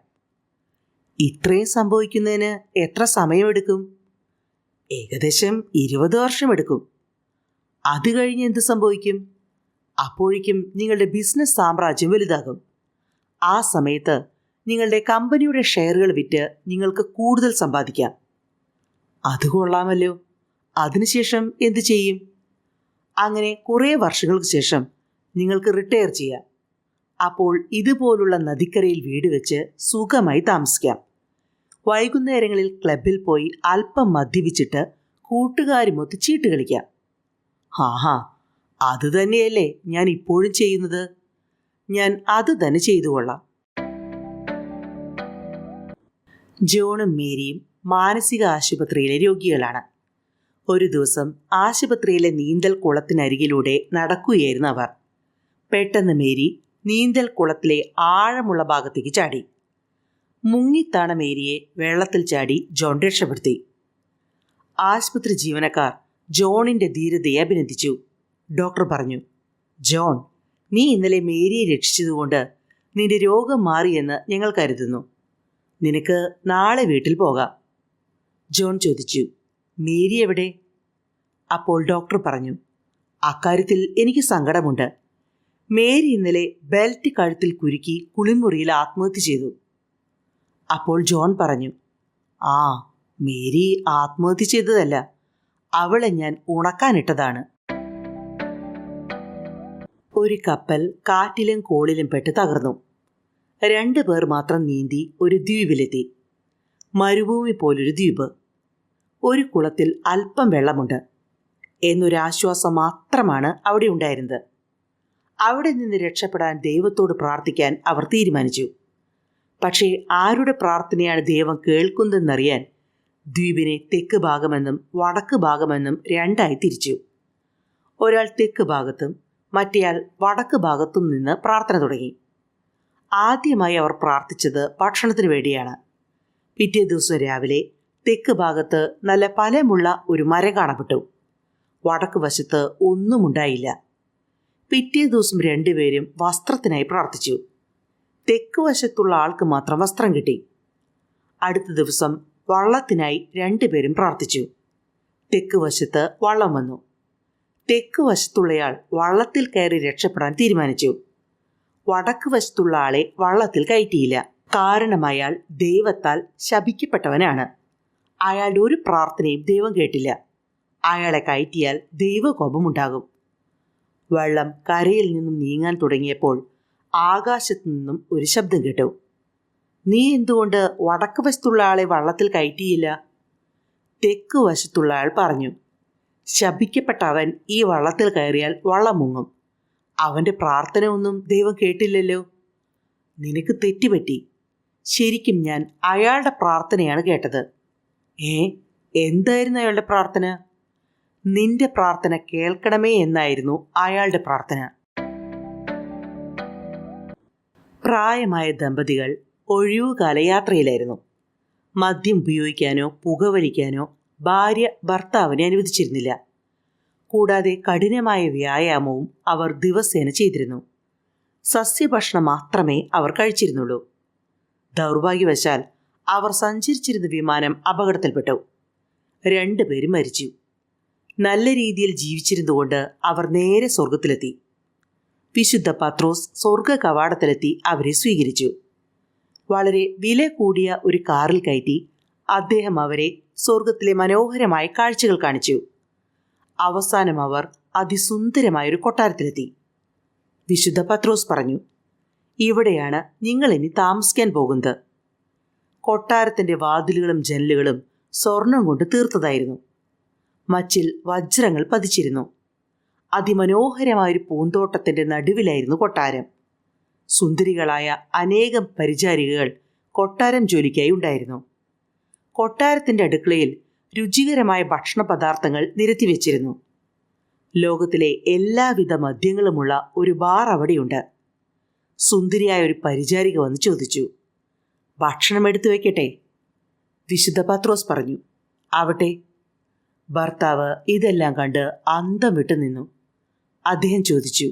ഇത്രയും സംഭവിക്കുന്നതിന് എത്ര സമയമെടുക്കും? ഏകദേശം 20 വർഷമെടുക്കും. അത് കഴിഞ്ഞ് എന്ത് സംഭവിക്കും? അപ്പോഴേക്കും നിങ്ങളുടെ ബിസിനസ് സാമ്രാജ്യം വലുതാകും. ആ സമയത്ത് നിങ്ങളുടെ കമ്പനിയുടെ ഷെയറുകൾ വിറ്റ് നിങ്ങൾക്ക് കൂടുതൽ സമ്പാദിക്കാം. അത് കൊള്ളാമല്ലോ. അതിനുശേഷം എന്ത് ചെയ്യും? അങ്ങനെ കുറേ വർഷങ്ങൾക്ക് ശേഷം നിങ്ങൾക്ക് റിട്ടയർ ചെയ്യാം. അപ്പോൾ ഇതുപോലുള്ള നദിക്കരയിൽ വീട് വെച്ച് സുഖമായി താമസിക്കാം. വൈകുന്നേരങ്ങളിൽ ക്ലബിൽ പോയി അല്പം മദ്യപിച്ചിട്ട് കൂട്ടുകാരുമൊത്ത് ചീട്ട് കളിക്കാം. ഹാ, അത് തന്നെയല്ലേ ഞാൻ ഇപ്പോഴും ചെയ്യുന്നത്. ഞാൻ അത് തന്നെ ചെയ്തുകൊള്ളാം. ജോണും മേരിയും മാനസിക ആശുപത്രിയിലെ രോഗികളാണ്. ഒരു ദിവസം ആശുപത്രിയിലെ നീന്തൽ കുളത്തിനരികിലൂടെ നടക്കുകയായിരുന്നു അവർ. പെട്ടെന്ന് മേരി നീന്തൽ കുളത്തിലെ ആഴമുള്ള ഭാഗത്തേക്ക് ചാടി. മുങ്ങിത്താണ മേരിയെ വെള്ളത്തിൽ ചാടി ജോൺ രക്ഷപ്പെടുത്തി. ആശുപത്രി ജീവനക്കാർ ജോണിന്റെ ധീരതയെ അഭിനന്ദിച്ചു. ഡോക്ടർ പറഞ്ഞു, ജോൺ, നീ ഇന്നലെ മേരിയെ രക്ഷിച്ചതുകൊണ്ട് നിന്റെ രോഗം മാറിയെന്ന് ഞങ്ങൾ കരുതുന്നു. നിനക്ക് നാളെ വീട്ടിൽ പോകാം. ജോൺ ചോദിച്ചു, മേരി എവിടെ? അപ്പോൾ ഡോക്ടർ പറഞ്ഞു, അക്കാര്യത്തിൽ എനിക്ക് സങ്കടമുണ്ട്. മേരി ഇന്നലെ ബെൽറ്റ് കഴുത്തിൽ കുരുക്കി കുളിമുറിയിൽ ആത്മഹത്യ ചെയ്തു. അപ്പോൾ ജോൺ പറഞ്ഞു, ആ, മേരി ആത്മഹത്യ ചെയ്തതല്ല, അവളെ ഞാൻ ഉണക്കാനിട്ടതാണ്. ഒരു കപ്പൽ കാറ്റിലും കോളിലും പെട്ട് തകർന്നു. 2 പേർ മാത്രം നീന്തി ഒരു ദ്വീപിലെത്തി. മരുഭൂമി പോലൊരു ദ്വീപ്. ഒരു കുളത്തിൽ അല്പം വെള്ളമുണ്ട് എന്നൊരാശ്വാസം മാത്രമാണ് അവിടെ ഉണ്ടായിരുന്നത്. അവിടെ നിന്ന് രക്ഷപ്പെടാൻ ദൈവത്തോട് പ്രാർത്ഥിക്കാൻ അവർ തീരുമാനിച്ചു. പക്ഷേ ആരുടെ പ്രാർത്ഥനയാണ് ദൈവം കേൾക്കുന്നതെന്നറിയാൻ ദ്വീപിനെ തെക്ക് ഭാഗമെന്നും വടക്ക് ഭാഗമെന്നും 2ആയി തിരിച്ചു. ഒരാൾ തെക്ക് ഭാഗത്തും മറ്റേയാൾ വടക്ക് ഭാഗത്തും നിന്ന് പ്രാർത്ഥന തുടങ്ങി. ആദ്യമായി അവർ പ്രാർത്ഥിച്ചത് ഭക്ഷണത്തിന് വേണ്ടിയാണ്. പിറ്റേ ദിവസം രാവിലെ തെക്ക് ഭാഗത്ത് നല്ല ഫലമുള്ള ഒരു മരം കാണപ്പെട്ടു. വടക്ക് വശത്ത് ഒന്നുമുണ്ടായില്ല. പിറ്റേ ദിവസം 2 പേരും വസ്ത്രത്തിനായി പ്രാർത്ഥിച്ചു. തെക്ക് വശത്തുള്ള ആൾക്ക് മാത്രം വസ്ത്രം കിട്ടി. അടുത്ത ദിവസം വള്ളത്തിനായി 2 പേരും പ്രാർത്ഥിച്ചു. തെക്ക് വശത്ത് വള്ളം വന്നു. തെക്ക് വശത്തുള്ളയാൾ വള്ളത്തിൽ കയറി രക്ഷപ്പെടാൻ തീരുമാനിച്ചു. വടക്ക് വശത്തുള്ള ആളെ വള്ളത്തിൽ കയറ്റിയില്ല. കാരണം അയാൾ ദൈവത്താൽ ശപിക്കപ്പെട്ടവനാണ്. അയാളുടെ ഒരു പ്രാർത്ഥനയും ദൈവം കേട്ടില്ല. അയാളെ കയറ്റിയാൽ ദൈവകോപമുണ്ടാകും. വെള്ളം കരയിൽ നിന്നും നീങ്ങാൻ തുടങ്ങിയപ്പോൾ ആകാശത്തു നിന്നും ഒരു ശബ്ദം കേട്ടു. നീ എന്തുകൊണ്ട് വടക്ക് വശത്തുള്ള ആളെ വള്ളത്തിൽ കയറ്റിയില്ല? തെക്ക് വശത്തുള്ള ആൾ പറഞ്ഞു, ശപിക്കപ്പെട്ട അവൻ ഈ വള്ളത്തിൽ കയറിയാൽ വള്ളം മുങ്ങും. അവൻ്റെ പ്രാർത്ഥന ഒന്നും ദൈവം കേട്ടില്ലല്ലോ. നിനക്ക് തെറ്റുപറ്റി. ശരിക്കും ഞാൻ അയാളുടെ പ്രാർത്ഥനയാണ് കേട്ടത്. എന്തായിരുന്നു അയാളുടെ പ്രാർത്ഥന? നിന്റെ പ്രാർത്ഥന കേൾക്കണമേ എന്നായിരുന്നു അയാളുടെ പ്രാർത്ഥന. പ്രായമായ ദമ്പതികൾ ഒഴിവുകാല യാത്രയിലായിരുന്നു. മദ്യം ഉപയോഗിക്കാനോ പുകവലിക്കാനോ ഭാര്യ ഭർത്താവിനെ അനുവദിച്ചിരുന്നില്ല. കൂടാതെ കഠിനമായ വ്യായാമവും അവർ ദിവസേന ചെയ്തിരുന്നു. സസ്യഭക്ഷണം മാത്രമേ അവർ കഴിച്ചിരുന്നുള്ളൂ. ദൗർഭാഗ്യവശാൽ അവർ സഞ്ചരിച്ചിരുന്ന വിമാനം അപകടത്തിൽപ്പെട്ടു. 2 പേരും മരിച്ചു. നല്ല രീതിയിൽ ജീവിച്ചിരുന്നുകൊണ്ട് അവർ നേരെ സ്വർഗത്തിലെത്തി. വിശുദ്ധ പത്രോസ് സ്വർഗ കവാടത്തിലെത്തി അവരെ സ്വീകരിച്ചു. വളരെ വില കൂടിയ ഒരു കാറിൽ കയറ്റി അദ്ദേഹം അവരെ സ്വർഗത്തിലെ മനോഹരമായ കാഴ്ചകൾ കാണിച്ചു. അവസാനം അവർ അതിസുന്ദരമായൊരു കൊട്ടാരത്തിലെത്തി. വിശുദ്ധ പത്രോസ് പറഞ്ഞു, ഇവിടെയാണ് നിങ്ങൾ ഇനി താമസിക്കാൻ പോകുന്നത്. കൊട്ടാരത്തിൻ്റെ വാതിലുകളും ജനലുകളും സ്വർണം കൊണ്ട് തീർത്തതായിരുന്നു. മച്ചിൽ വജ്രങ്ങൾ പതിച്ചിരുന്നു. അതിമനോഹരമായൊരു പൂന്തോട്ടത്തിൻ്റെ നടുവിലായിരുന്നു കൊട്ടാരം. സുന്ദരികളായ അനേകം പരിചാരികകൾ കൊട്ടാരം ജോലിക്കായി ഉണ്ടായിരുന്നു. കൊട്ടാരത്തിൻ്റെ അടുക്കളയിൽ രുചികരമായ ഭക്ഷണ പദാർത്ഥങ്ങൾ നിരത്തിവെച്ചിരുന്നു. ലോകത്തിലെ എല്ലാവിധ മദ്യങ്ങളുമുള്ള ഒരു ബാർ അവിടെയുണ്ട്. സുന്ദരിയായ ഒരു പരിചാരിക വന്ന് ചോദിച്ചു, ഭക്ഷണം എടുത്തു വയ്ക്കട്ടെ? വിശുദ്ധ പത്രോസ് പറഞ്ഞു, ആവട്ടെ. ഭർത്താവ് ഇതെല്ലാം കണ്ട് അന്തം വിട്ടു നിന്നു. അദ്ദേഹം ചോദിച്ചു,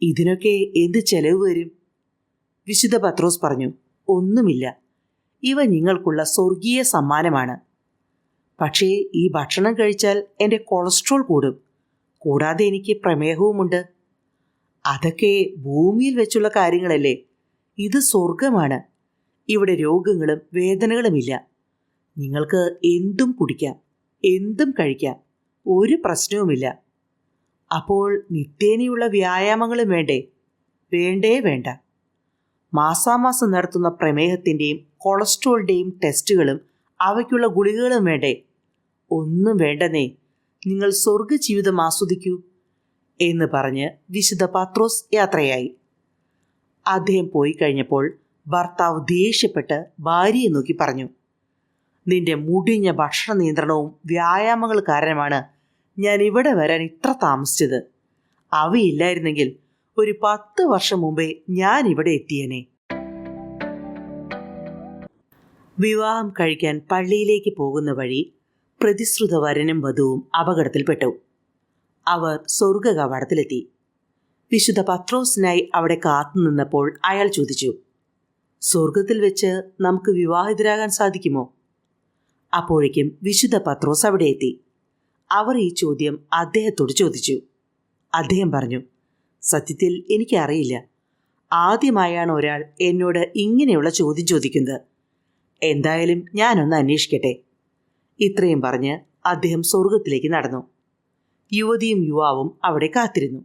ഇതിനൊക്കെ എന്ത് ചെലവ് വരും? വിശുദ്ധ പത്രോസ് പറഞ്ഞു, ഒന്നുമില്ല. ഇവ നിങ്ങൾക്കുള്ള സ്വർഗീയ സമ്മാനമാണ്. പക്ഷേ ഈ ഭക്ഷണം കഴിച്ചാൽ എൻ്റെ കൊളസ്ട്രോൾ കൂടും. കൂടാതെ എനിക്ക് പ്രമേഹവുമുണ്ട്. അതൊക്കെ ഭൂമിയിൽ വെച്ചുള്ള കാര്യങ്ങളല്ലേ. ഇത് സ്വർഗമാണ്. ഇവിടെ രോഗങ്ങളും വേദനകളുമില്ല. നിങ്ങൾക്ക് എന്തും കുടിക്കാം, എന്തും കഴിക്കാം. ഒരു പ്രശ്നവുമില്ല. അപ്പോൾ നിത്യേനയുള്ള വ്യായാമങ്ങളും വേണ്ടേ? വേണ്ടേ വേണ്ട. മാസാമാസം നടത്തുന്ന പ്രമേഹത്തിൻ്റെയും കൊളസ്ട്രോളിൻ്റെയും ടെസ്റ്റുകളും അവയ്ക്കുള്ള ഗുളികകളും വേണ്ടേ? ഒന്നും വേണ്ടെന്നേ. നിങ്ങൾ സ്വർഗജീവിതം ആസ്വദിക്കൂ എന്ന് പറഞ്ഞ് വിശുദ്ധ പത്രോസ് യാത്രയായി. അദ്ദേഹം പോയി കഴിഞ്ഞപ്പോൾ ഭർത്താവ് ദേഷ്യപ്പെട്ട് ഭാര്യയെ നോക്കി പറഞ്ഞു, നിന്റെ മുടിഞ്ഞ ഭക്ഷണ നിയന്ത്രണവും വ്യായാമങ്ങൾ കാരണമാണ് ഞാൻ ഇവിടെ വരാൻ ഇത്ര താമസിച്ചത്. അവയില്ലായിരുന്നെങ്കിൽ ഒരു 10 വർഷം മുമ്പേ ഞാൻ ഇവിടെ എത്തിയേനെ. വിവാഹം കഴിക്കാൻ പള്ളിയിലേക്ക് പോകുന്ന വഴി പ്രതിശ്രുത വരനും വധുവും അപകടത്തിൽപ്പെട്ടു. അവർ സ്വർഗ കവാടത്തിലെത്തി. വിശുദ്ധ പത്രോസിനായി അവിടെ കാത്തുനിന്നപ്പോൾ അയാൾ ചോദിച്ചു, സ്വർഗത്തിൽ വെച്ച് നമുക്ക് വിവാഹിതരാകാൻ സാധിക്കുമോ? അപ്പോഴേക്കും വിശുദ്ധ പത്രോസ് അവിടെ എത്തി. അവർ ഈ ചോദ്യം അദ്ദേഹത്തോട് ചോദിച്ചു. അദ്ദേഹം പറഞ്ഞു, സത്യത്തിൽ എനിക്കറിയില്ല. ആദ്യമായാണ് ഒരാൾ എന്നോട് ഇങ്ങനെയുള്ള ചോദ്യം ചോദിക്കുന്നത്. എന്തായാലും ഞാനൊന്ന് അന്വേഷിക്കട്ടെ. ഇത്രയും പറഞ്ഞ് അദ്ദേഹം സ്വർഗത്തിലേക്ക് നടന്നു. യുവതിയും യുവാവും അവിടെ കാത്തിരുന്നു.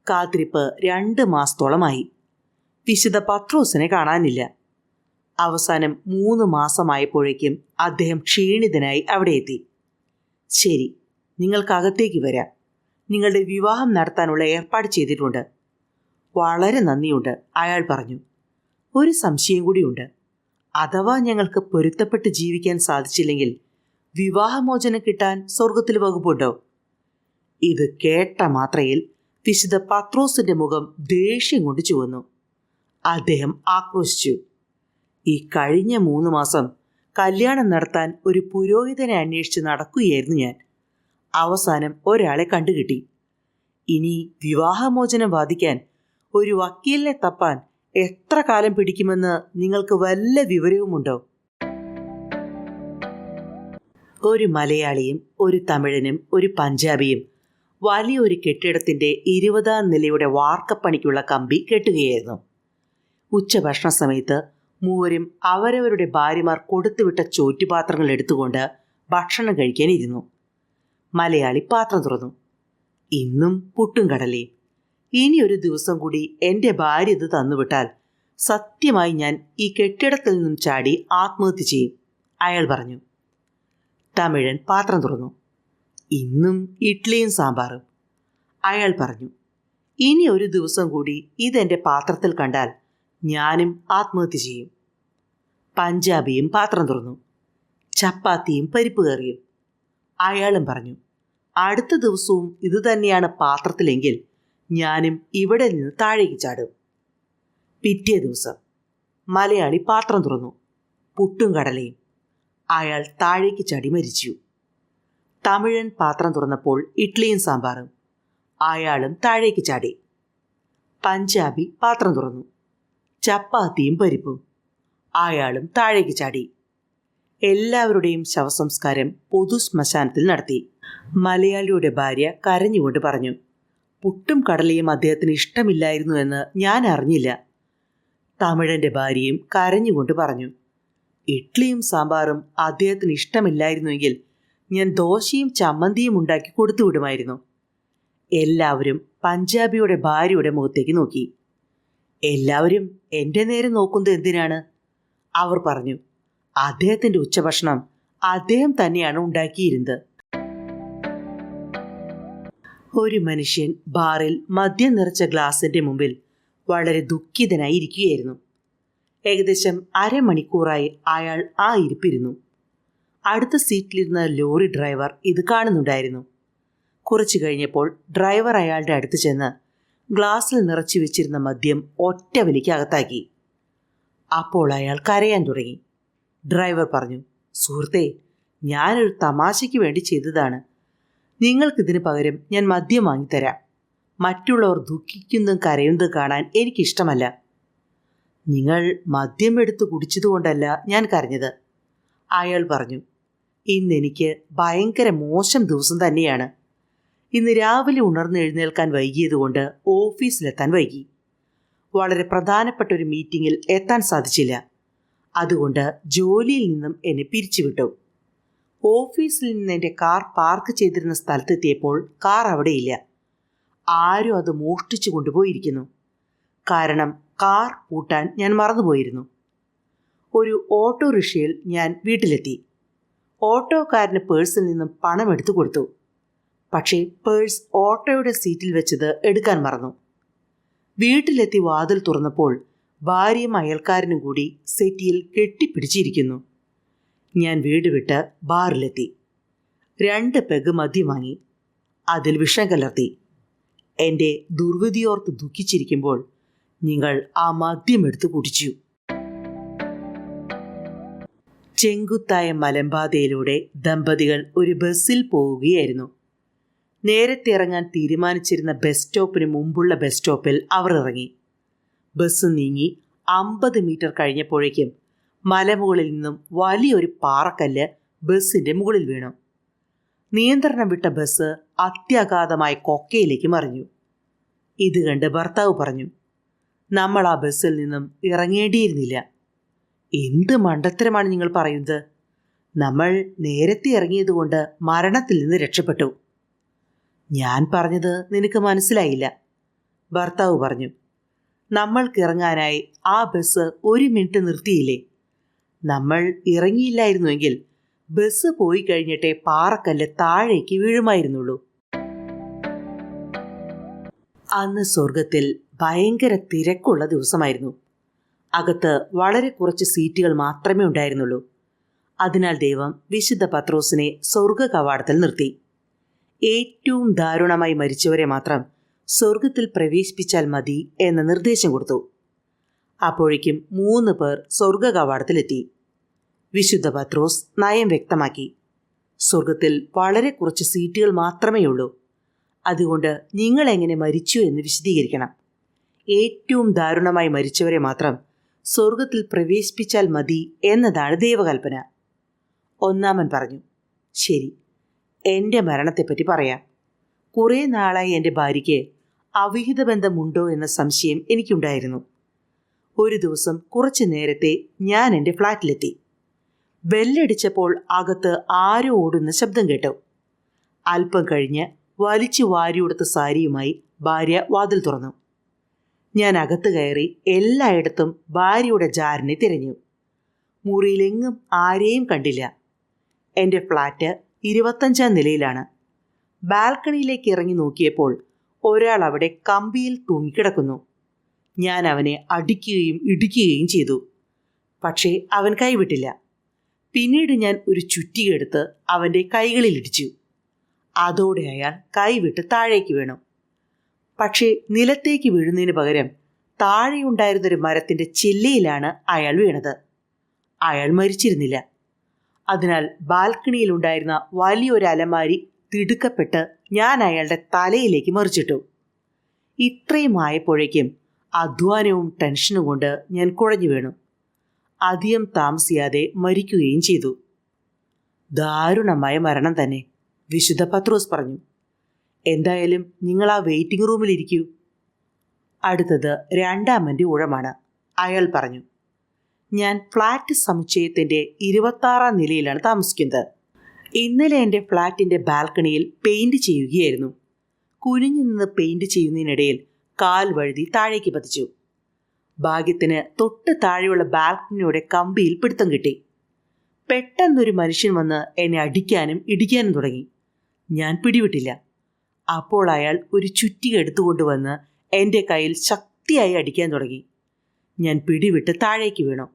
കാത്തിരിപ്പ് 2 മാസത്തോളമായി. വിശുദ്ധ പത്രോസിനെ കാണാനില്ല. അവസാനം 3 മാസമായപ്പോഴേക്കും അദ്ദേഹം ക്ഷീണിതനായി അവിടെ എത്തി. ശരി, നിങ്ങൾക്കകത്തേക്ക് വരാം. നിങ്ങളുടെ വിവാഹം നടത്താനുള്ള ഏർപ്പാട് ചെയ്തിട്ടുണ്ട്. വളരെ നന്ദിയുണ്ട്, അയാൾ പറഞ്ഞു. ഒരു സംശയം കൂടിയുണ്ട്. അഥവാ ഞങ്ങൾക്ക് പൊരുത്തപ്പെട്ട് ജീവിക്കാൻ സാധിച്ചില്ലെങ്കിൽ വിവാഹമോചനം കിട്ടാൻ സ്വർഗത്തിൽ വകുപ്പുണ്ടോ? ഇത് കേട്ട മാത്രയിൽ വിശുദ്ധ പത്രോസിന്റെ മുഖം ദേഷ്യം കൊണ്ട് ചുവന്നു. അദ്ദേഹം ആക്രോശിച്ചു, ഈ കഴിഞ്ഞ 3 മാസം കല്യാണം നടത്താൻ ഒരു പുരോഹിതനെ അന്വേഷിച്ച് നടക്കുകയായിരുന്നു ഞാൻ. അവസാനം ഒരാളെ കണ്ടുകിട്ടി. ഇനി വിവാഹമോചനം വാദിക്കാൻ ഒരു വക്കീലിനെ തപ്പാൻ എത്ര കാലം പിടിക്കുമെന്ന് നിങ്ങൾക്ക് വല്ല വിവരവുമുണ്ടോ? ഒരു മലയാളിയും ഒരു തമിഴനും ഒരു പഞ്ചാബിയും വലിയൊരു കെട്ടിടത്തിൻ്റെ 20ാം നിലയുടെ വാർക്കപ്പണിക്കുള്ള കമ്പി കെട്ടുകയായിരുന്നു. ഉച്ചഭക്ഷണ സമയത്ത് മൂവരും അവരവരുടെ ഭാര്യമാർ കൊടുത്തുവിട്ട ചോറ്റുപാത്രങ്ങൾ എടുത്തുകൊണ്ട് ഭക്ഷണം കഴിക്കാനിരുന്നു. മലയാളി പാത്രം തുറന്നു. ഇന്നും പുട്ടും കടലയും. ഇനി ഒരു ദിവസം കൂടി എൻ്റെ ഭാര്യ ഇത് തന്നുവിട്ടാൽ സത്യമായി ഞാൻ ഈ കെട്ടിടത്തിൽ നിന്നും ചാടി ആത്മഹത്യ ചെയ്യും, അയാൾ പറഞ്ഞു. തമിഴൻ പാത്രം തുറന്നു. ഇന്നും ഇഡ്ഡലിയും സാമ്പാറും, അയാൾ പറഞ്ഞു. ഇനി ഒരു ദിവസം കൂടി ഇതെൻ്റെ പാത്രത്തിൽ കണ്ടാൽ ഞാനും ആത്മഹത്യ ചെയ്യും. പഞ്ചാബിയും പാത്രം തുറന്നു. ചപ്പാത്തിയും പരിപ്പ് കറിയും, അയാളും പറഞ്ഞു. അടുത്ത ദിവസവും ഇത് തന്നെയാണ് പാത്രത്തിലെങ്കിൽ ഞാനും ഇവിടെ നിന്ന് താഴേക്ക് ചാടും. പിറ്റേ ദിവസം മലയാളി പാത്രം തുറന്നു. പുട്ടും കടലയും, അയാൾ താഴേക്ക് ചാടി മരിച്ചു. തമിഴൻ പാത്രം തുറന്നപ്പോൾ ഇഡ്ഡലിയും സാമ്പാറും, അയാളും താഴേക്ക് ചാടി. പഞ്ചാബി പാത്രം തുറന്നു. ചപ്പാത്തിയും പരിപ്പും, അയാളും താഴേക്ക് ചാടി. എല്ലാവരുടെയും ശവസംസ്കാരം പൊതു ശ്മശാനത്തിൽ നടത്തി. മലയാളിയുടെ ഭാര്യ കരഞ്ഞുകൊണ്ട് പറഞ്ഞു, പുട്ടും കടലയും അദ്ദേഹത്തിന് ഇഷ്ടമില്ലായിരുന്നു എന്ന് ഞാൻ അറിഞ്ഞില്ല. തമിഴൻ്റെ ഭാര്യയും കരഞ്ഞുകൊണ്ട് പറഞ്ഞു, ഇഡ്ഡലിയും സാമ്പാറും അദ്ദേഹത്തിന് ഇഷ്ടമില്ലായിരുന്നുവെങ്കിൽ ഞാൻ ദോശയും ചമ്മന്തിയും ഉണ്ടാക്കി കൊടുത്തു വിടുമായിരുന്നു. എല്ലാവരും പഞ്ചാബിയുടെ ഭാര്യയുടെ മുഖത്തേക്ക് നോക്കി. എല്ലാവരും എൻ്റെ നേരെ നോക്കുന്നത് എന്തിനാണ്? അവർ പറഞ്ഞു, അദ്ദേഹത്തിൻ്റെ ഉച്ചഭക്ഷണം അദ്ദേഹം തന്നെയാണ് ഉണ്ടാക്കിയിരുന്നത്. ഒരു മനുഷ്യൻ ബാറിൽ മദ്യം നിറച്ച ഗ്ലാസിൻ്റെ മുമ്പിൽ വളരെ ദുഃഖിതനായി ഇരിക്കുകയായിരുന്നു. ഏകദേശം അരമണിക്കൂറായി അയാൾ ആ ഇരിപ്പിരുന്നു. അടുത്ത സീറ്റിലിരുന്ന ലോറി ഡ്രൈവർ ഇത് കാണുന്നുണ്ടായിരുന്നു. കുറച്ചു കഴിഞ്ഞപ്പോൾ ഡ്രൈവർ അയാളുടെ അടുത്ത് ചെന്ന് ഗ്ലാസ്സിൽ നിറച്ചു വെച്ചിരുന്ന മദ്യം ഒറ്റ വലിക്ക് അകത്താക്കി. അപ്പോൾ അയാൾ കരയാൻ തുടങ്ങി. ഡ്രൈവർ പറഞ്ഞു, സുഹൃത്തേ, ഞാനൊരു തമാശയ്ക്ക് വേണ്ടി ചെയ്തതാണ്. നിങ്ങൾക്കിതിന് പകരം ഞാൻ മദ്യം വാങ്ങിത്തരാം. മറ്റുള്ളവർ ദുഃഖിക്കുന്നതും കരയുന്നതും കാണാൻ എനിക്കിഷ്ടമല്ല. നിങ്ങൾ മദ്യം എടുത്ത് കുടിച്ചതുകൊണ്ടല്ല ഞാൻ കരഞ്ഞത്, അയാൾ പറഞ്ഞു. ഇന്നെനിക്ക് ഭയങ്കര മോശം ദിവസം തന്നെയാണ്. ഇന്ന് രാവിലെ ഉണർന്നെഴുന്നേൽക്കാൻ വൈകിയതുകൊണ്ട് ഓഫീസിലെത്താൻ വൈകി. വളരെ പ്രധാനപ്പെട്ട ഒരു മീറ്റിങ്ങിൽ എത്താൻ സാധിച്ചില്ല. അതുകൊണ്ട് ജോലിയിൽ നിന്നും എന്നെ പിരിച്ചുവിട്ടു. ഓഫീസിൽ നിന്ന് എൻ്റെ കാർ പാർക്ക് ചെയ്തിരുന്ന സ്ഥലത്തെത്തിയപ്പോൾ കാർ അവിടെയില്ല. ആരും അത് മോഷ്ടിച്ചു കൊണ്ടുപോയിരിക്കുന്നു. കാരണം കാർ പൂട്ടാൻ ഞാൻ മറന്നുപോയിരുന്നു. ഒരു ഓട്ടോറിക്ഷയിൽ ഞാൻ വീട്ടിലെത്തി. ഓട്ടോക്കാരന് പേഴ്സിൽ നിന്നും പണം എടുത്തു കൊടുത്തു. പക്ഷേ പേഴ്സ് ഓട്ടോയുടെ സീറ്റിൽ വെച്ചത് എടുക്കാൻ മറന്നു. വീട്ടിലെത്തി വാതിൽ തുറന്നപ്പോൾ ഭാര്യയും അയൽക്കാരനും കൂടി സെറ്റിയിൽ കെട്ടിപ്പിടിച്ചിരിക്കുന്നു. ഞാൻ വീട് വിട്ട് ബാറിലെത്തി. 2 പെഗ് മദ്യം വാങ്ങി. അതിൽ വിഷം കലർത്തി. എൻ്റെ ദുർവിധിയോർത്ത് ദുഃഖിച്ചിരിക്കുമ്പോൾ നിങ്ങൾ ആ മദ്യം എടുത്ത് കുടിച്ചു. ചെങ്കുത്തായ മലമ്പാതയിലൂടെ ദമ്പതികൾ ഒരു ബസ്സിൽ പോവുകയായിരുന്നു. നേരത്തെ ഇറങ്ങാൻ തീരുമാനിച്ചിരുന്ന ബസ് സ്റ്റോപ്പിന് മുമ്പുള്ള ബസ് സ്റ്റോപ്പിൽ അവർ ഇറങ്ങി. ബസ് നീങ്ങി 50 മീറ്റർ കഴിഞ്ഞപ്പോഴേക്കും മലമുകളിൽ നിന്നും വലിയൊരു പാറക്കല്ല് ബസ്സിൻ്റെ മുകളിൽ വീണു. നിയന്ത്രണം വിട്ട ബസ് അത്യഗാധമായ കൊക്കയിലേക്ക് മറിഞ്ഞു. ഇത് കണ്ട് ഭർത്താവ് പറഞ്ഞു, നമ്മൾ ആ ബസ്സിൽ നിന്നും ഇറങ്ങേണ്ടിയിരുന്നില്ല. എന്ത് മണ്ടത്തരമാണ് നിങ്ങൾ പറയുന്നത്? നമ്മൾ നേരത്തെ ഇറങ്ങിയതുകൊണ്ട് മരണത്തിൽ നിന്ന് രക്ഷപ്പെട്ടു. ഞാൻ പറഞ്ഞത് നിനക്ക് മനസ്സിലായില്ല, ഭർത്താവ് പറഞ്ഞു. നമ്മൾക്കിറങ്ങാനായി ആ ബസ് 1 മിനിറ്റ് നിർത്തിയില്ലേ? നമ്മൾ ഇറങ്ങിയില്ലായിരുന്നുവെങ്കിൽ ബസ് പോയി കഴിഞ്ഞിട്ടേ പാറക്കല്ല് താഴേക്ക് വീഴുമായിരുന്നുള്ളൂ. അന്ന് സ്വർഗത്തിൽ ഭയങ്കര തിരക്കുള്ള ദിവസമായിരുന്നു. അകത്ത് വളരെ കുറച്ച് സീറ്റുകൾ മാത്രമേ ഉണ്ടായിരുന്നുള്ളൂ. അതിനാൽ ദൈവം വിശുദ്ധ പത്രോസിനെ സ്വർഗ കവാടത്തിൽ നിർത്തി. ഏറ്റവും ദാരുണമായി മരിച്ചവരെ മാത്രം സ്വർഗത്തിൽ പ്രവേശിപ്പിച്ചാൽ മതി എന്ന നിർദ്ദേശം കൊടുത്തു. അപ്പോഴേക്കും 3 പേർ സ്വർഗ കവാടത്തിലെത്തി. വിശുദ്ധ പത്രോസ് നയം വ്യക്തമാക്കി, സ്വർഗത്തിൽ വളരെ കുറച്ച് സീറ്റുകൾ മാത്രമേ ഉള്ളൂ. അതുകൊണ്ട് നിങ്ങൾ എങ്ങനെ മരിച്ചു എന്ന് വിശദീകരിക്കണം. ഏറ്റവും ദാരുണമായി മരിച്ചവരെ മാത്രം സ്വർഗത്തിൽ പ്രവേശിപ്പിച്ചാൽ മതി എന്നതാണ് ദൈവകൽപ്പന. ഒന്നാമൻ പറഞ്ഞു, ശരി, എൻ്റെ മരണത്തെപ്പറ്റി പറയാം. കുറേ നാളായി എൻ്റെ ഭാര്യയ്ക്ക് അവിഹിത ബന്ധമുണ്ടോ എന്ന സംശയം എനിക്കുണ്ടായിരുന്നു. ഒരു ദിവസം കുറച്ചു നേരത്തെ ഞാൻ എൻ്റെ ഫ്ലാറ്റിലെത്തി. ബെല്ലടിച്ചപ്പോൾ അകത്ത് ആരോ ഓടുന്ന ശബ്ദം കേട്ടു. അല്പം കഴിഞ്ഞ് വലിച്ചു വാരിയെടുത്ത സാരിയുമായി ഭാര്യ വാതിൽ തുറന്നു. ഞാൻ അകത്ത് കയറി എല്ലായിടത്തും ഭാര്യയുടെ ജാരനെ തിരഞ്ഞു. മുറിയിലെങ്ങും ആരെയും കണ്ടില്ല. എൻ്റെ ഫ്ലാറ്റ് 25-ാം നിലയിലാണ്. ബാൽക്കണിയിലേക്ക് ഇറങ്ങി നോക്കിയപ്പോൾ ഒരാൾ അവിടെ കമ്പിയിൽ തൂങ്ങിക്കിടക്കുന്നു. ഞാൻ അവനെ അടിക്കുകയും ഇടിക്കുകയും ചെയ്തു. പക്ഷേ അവൻ കൈവിട്ടില്ല. പിന്നീട് ഞാൻ ഒരു ചുറ്റികയെടുത്ത് അവൻ്റെ കൈകളിലിടിച്ചു. അതോടെ അയാൾ കൈവിട്ട് താഴേക്ക് വീണു. പക്ഷേ നിലത്തേക്ക് വീഴുന്നതിന് പകരം താഴെയുണ്ടായിരുന്നൊരു മരത്തിൻ്റെ ചില്ലയിലാണ് അയാൾ വീണത്. അയാൾ മരിച്ചിരുന്നില്ല. അതിനാൽ ബാൽക്കണിയിലുണ്ടായിരുന്ന വലിയൊരു അലമാരി തിടുക്കപ്പെട്ട് ഞാൻ അയാളുടെ തലയിലേക്ക് മറിച്ചിട്ടു. ഇത്രയും ആയപ്പോഴേക്കും അധ്വാനവും ടെൻഷനും കൊണ്ട് ഞാൻ കുഴഞ്ഞു വീണു. അധികം താമസിയാതെ മരിക്കുകയും ചെയ്തു. ദാരുണമായ മരണം തന്നെ, വിശുദ്ധ പത്രോസ് പറഞ്ഞു. എന്തായാലും നിങ്ങൾ ആ വെയിറ്റിംഗ് റൂമിലിരിക്കൂ. അടുത്തത് രണ്ടാമൻ്റെ ഊഴമാണ്, അയാൾ പറഞ്ഞു. ഞാൻ ഫ്ലാറ്റ് സമുച്ചയത്തിൻ്റെ 26-ാം നിലയിലാണ് താമസിക്കുന്നത്. ഇന്നലെ എൻ്റെ ഫ്ലാറ്റിൻ്റെ ബാൽക്കണിയിൽ പെയിൻറ് ചെയ്യുകയായിരുന്നു. കുനിഞ്ഞു നിന്ന് പെയിൻറ് ചെയ്യുന്നതിനിടയിൽ കാൽ വഴുതി താഴേക്ക് പതിച്ചു. ഭാഗ്യത്തിന് തൊട്ട് താഴെയുള്ള ബാൽക്കണിയുടെ കമ്പിയിൽ പിടുത്തം കിട്ടി. പെട്ടെന്നൊരു മനുഷ്യൻ വന്ന് എന്നെ അടിക്കാനും ഇടിക്കാനും തുടങ്ങി. ഞാൻ പിടിവിട്ടില്ല. അപ്പോൾ അയാൾ ഒരു ചുറ്റിക എടുത്തുകൊണ്ടുവന്ന് എൻ്റെ കയ്യിൽ ശക്തിയായി അടിക്കാൻ തുടങ്ങി. ഞാൻ പിടിവിട്ട് താഴേക്ക് വീണു.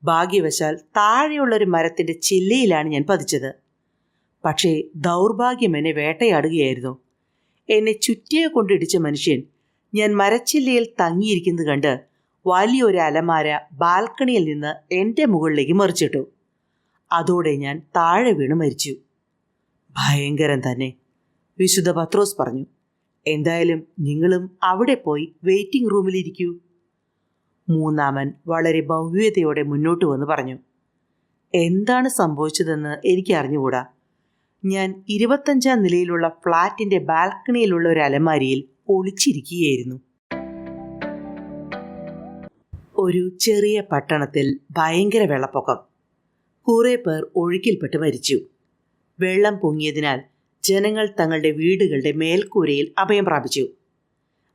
ഭാഗ്യവശാൽ താഴെയുള്ളൊരു മരത്തിൻ്റെ ചില്ലയിലാണ് ഞാൻ പതിച്ചത്. പക്ഷേ ദൗർഭാഗ്യം എന്നെ വേട്ടയാടുകയായിരുന്നു. എന്നെ ചുറ്റിയ കൊണ്ടിടിച്ച മനുഷ്യൻ ഞാൻ മരച്ചില്ലയിൽ തങ്ങിയിരിക്കുന്നത് കണ്ട് വലിയൊരു അലമാര ബാൽക്കണിയിൽ നിന്ന് എൻ്റെ മുകളിലേക്ക് മറിച്ചിട്ടു. അതോടെ ഞാൻ താഴെ വീണ് മരിച്ചു. ഭയങ്കരം തന്നെ, വിശുദ്ധ പത്രോസ് പറഞ്ഞു. എന്തായാലും നിങ്ങളും അവിടെ പോയി വെയിറ്റിംഗ് റൂമിലിരിക്കൂ. മൂന്നാമൻ വളരെ ഭവ്യതയോടെ മുന്നോട്ട് വന്ന് പറഞ്ഞു. എന്താണ് സംഭവിച്ചതെന്ന് എനിക്ക് അറിഞ്ഞുകൂടാ. ഞാൻ 25-ാം നിലയിലുള്ള ഫ്ലാറ്റിൻ്റെ ബാൽക്കണിയിലുള്ള ഒരു അലമാരിയിൽ ഒളിച്ചിരിക്കുകയായിരുന്നു. ഒരു ചെറിയ പട്ടണത്തിൽ ഭയങ്കര വെള്ളപ്പൊക്കം. കുറേ പേർ ഒഴുക്കിൽപ്പെട്ട് മരിച്ചു. വെള്ളം പൊങ്ങിയതിനാൽ ജനങ്ങൾ തങ്ങളുടെ വീടുകളുടെ മേൽക്കൂരയിൽ അഭയം പ്രാപിച്ചു.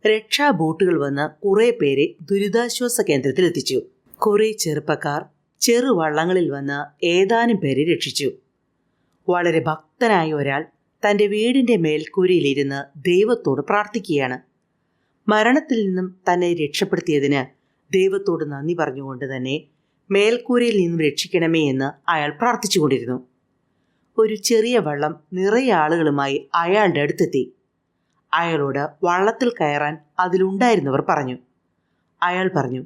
രക്ഷാ ബോട്ടുകൾ വന്ന് കുറേ പേരെ ദുരിതാശ്വാസ കേന്ദ്രത്തിലെത്തിച്ചു. കുറേ ചെറുപ്പക്കാർ ചെറുവള്ളങ്ങളിൽ വന്ന് ഏതാനും പേരെ രക്ഷിച്ചു. വളരെ ഭക്തനായ ഒരാൾ തൻ്റെ വീടിൻ്റെ മേൽക്കൂരയിലിരുന്ന് ദൈവത്തോട് പ്രാർത്ഥിക്കുകയാണ്. മരണത്തിൽ നിന്നും തന്നെ രക്ഷപ്പെടുത്തിയതിന് ദൈവത്തോട് നന്ദി പറഞ്ഞുകൊണ്ട് തന്നെ മേൽക്കൂരയിൽ നിന്നും രക്ഷിക്കണമേ എന്ന് അയാൾ പ്രാർത്ഥിച്ചുകൊണ്ടിരുന്നു. ഒരു ചെറിയ വള്ളം നിറയെ ആളുകളുമായി അയാളുടെ അടുത്തെത്തി. അയാളോട് വള്ളത്തിൽ കയറാൻ അതിലുണ്ടായിരുന്നവർ പറഞ്ഞു. അയാൾ പറഞ്ഞു,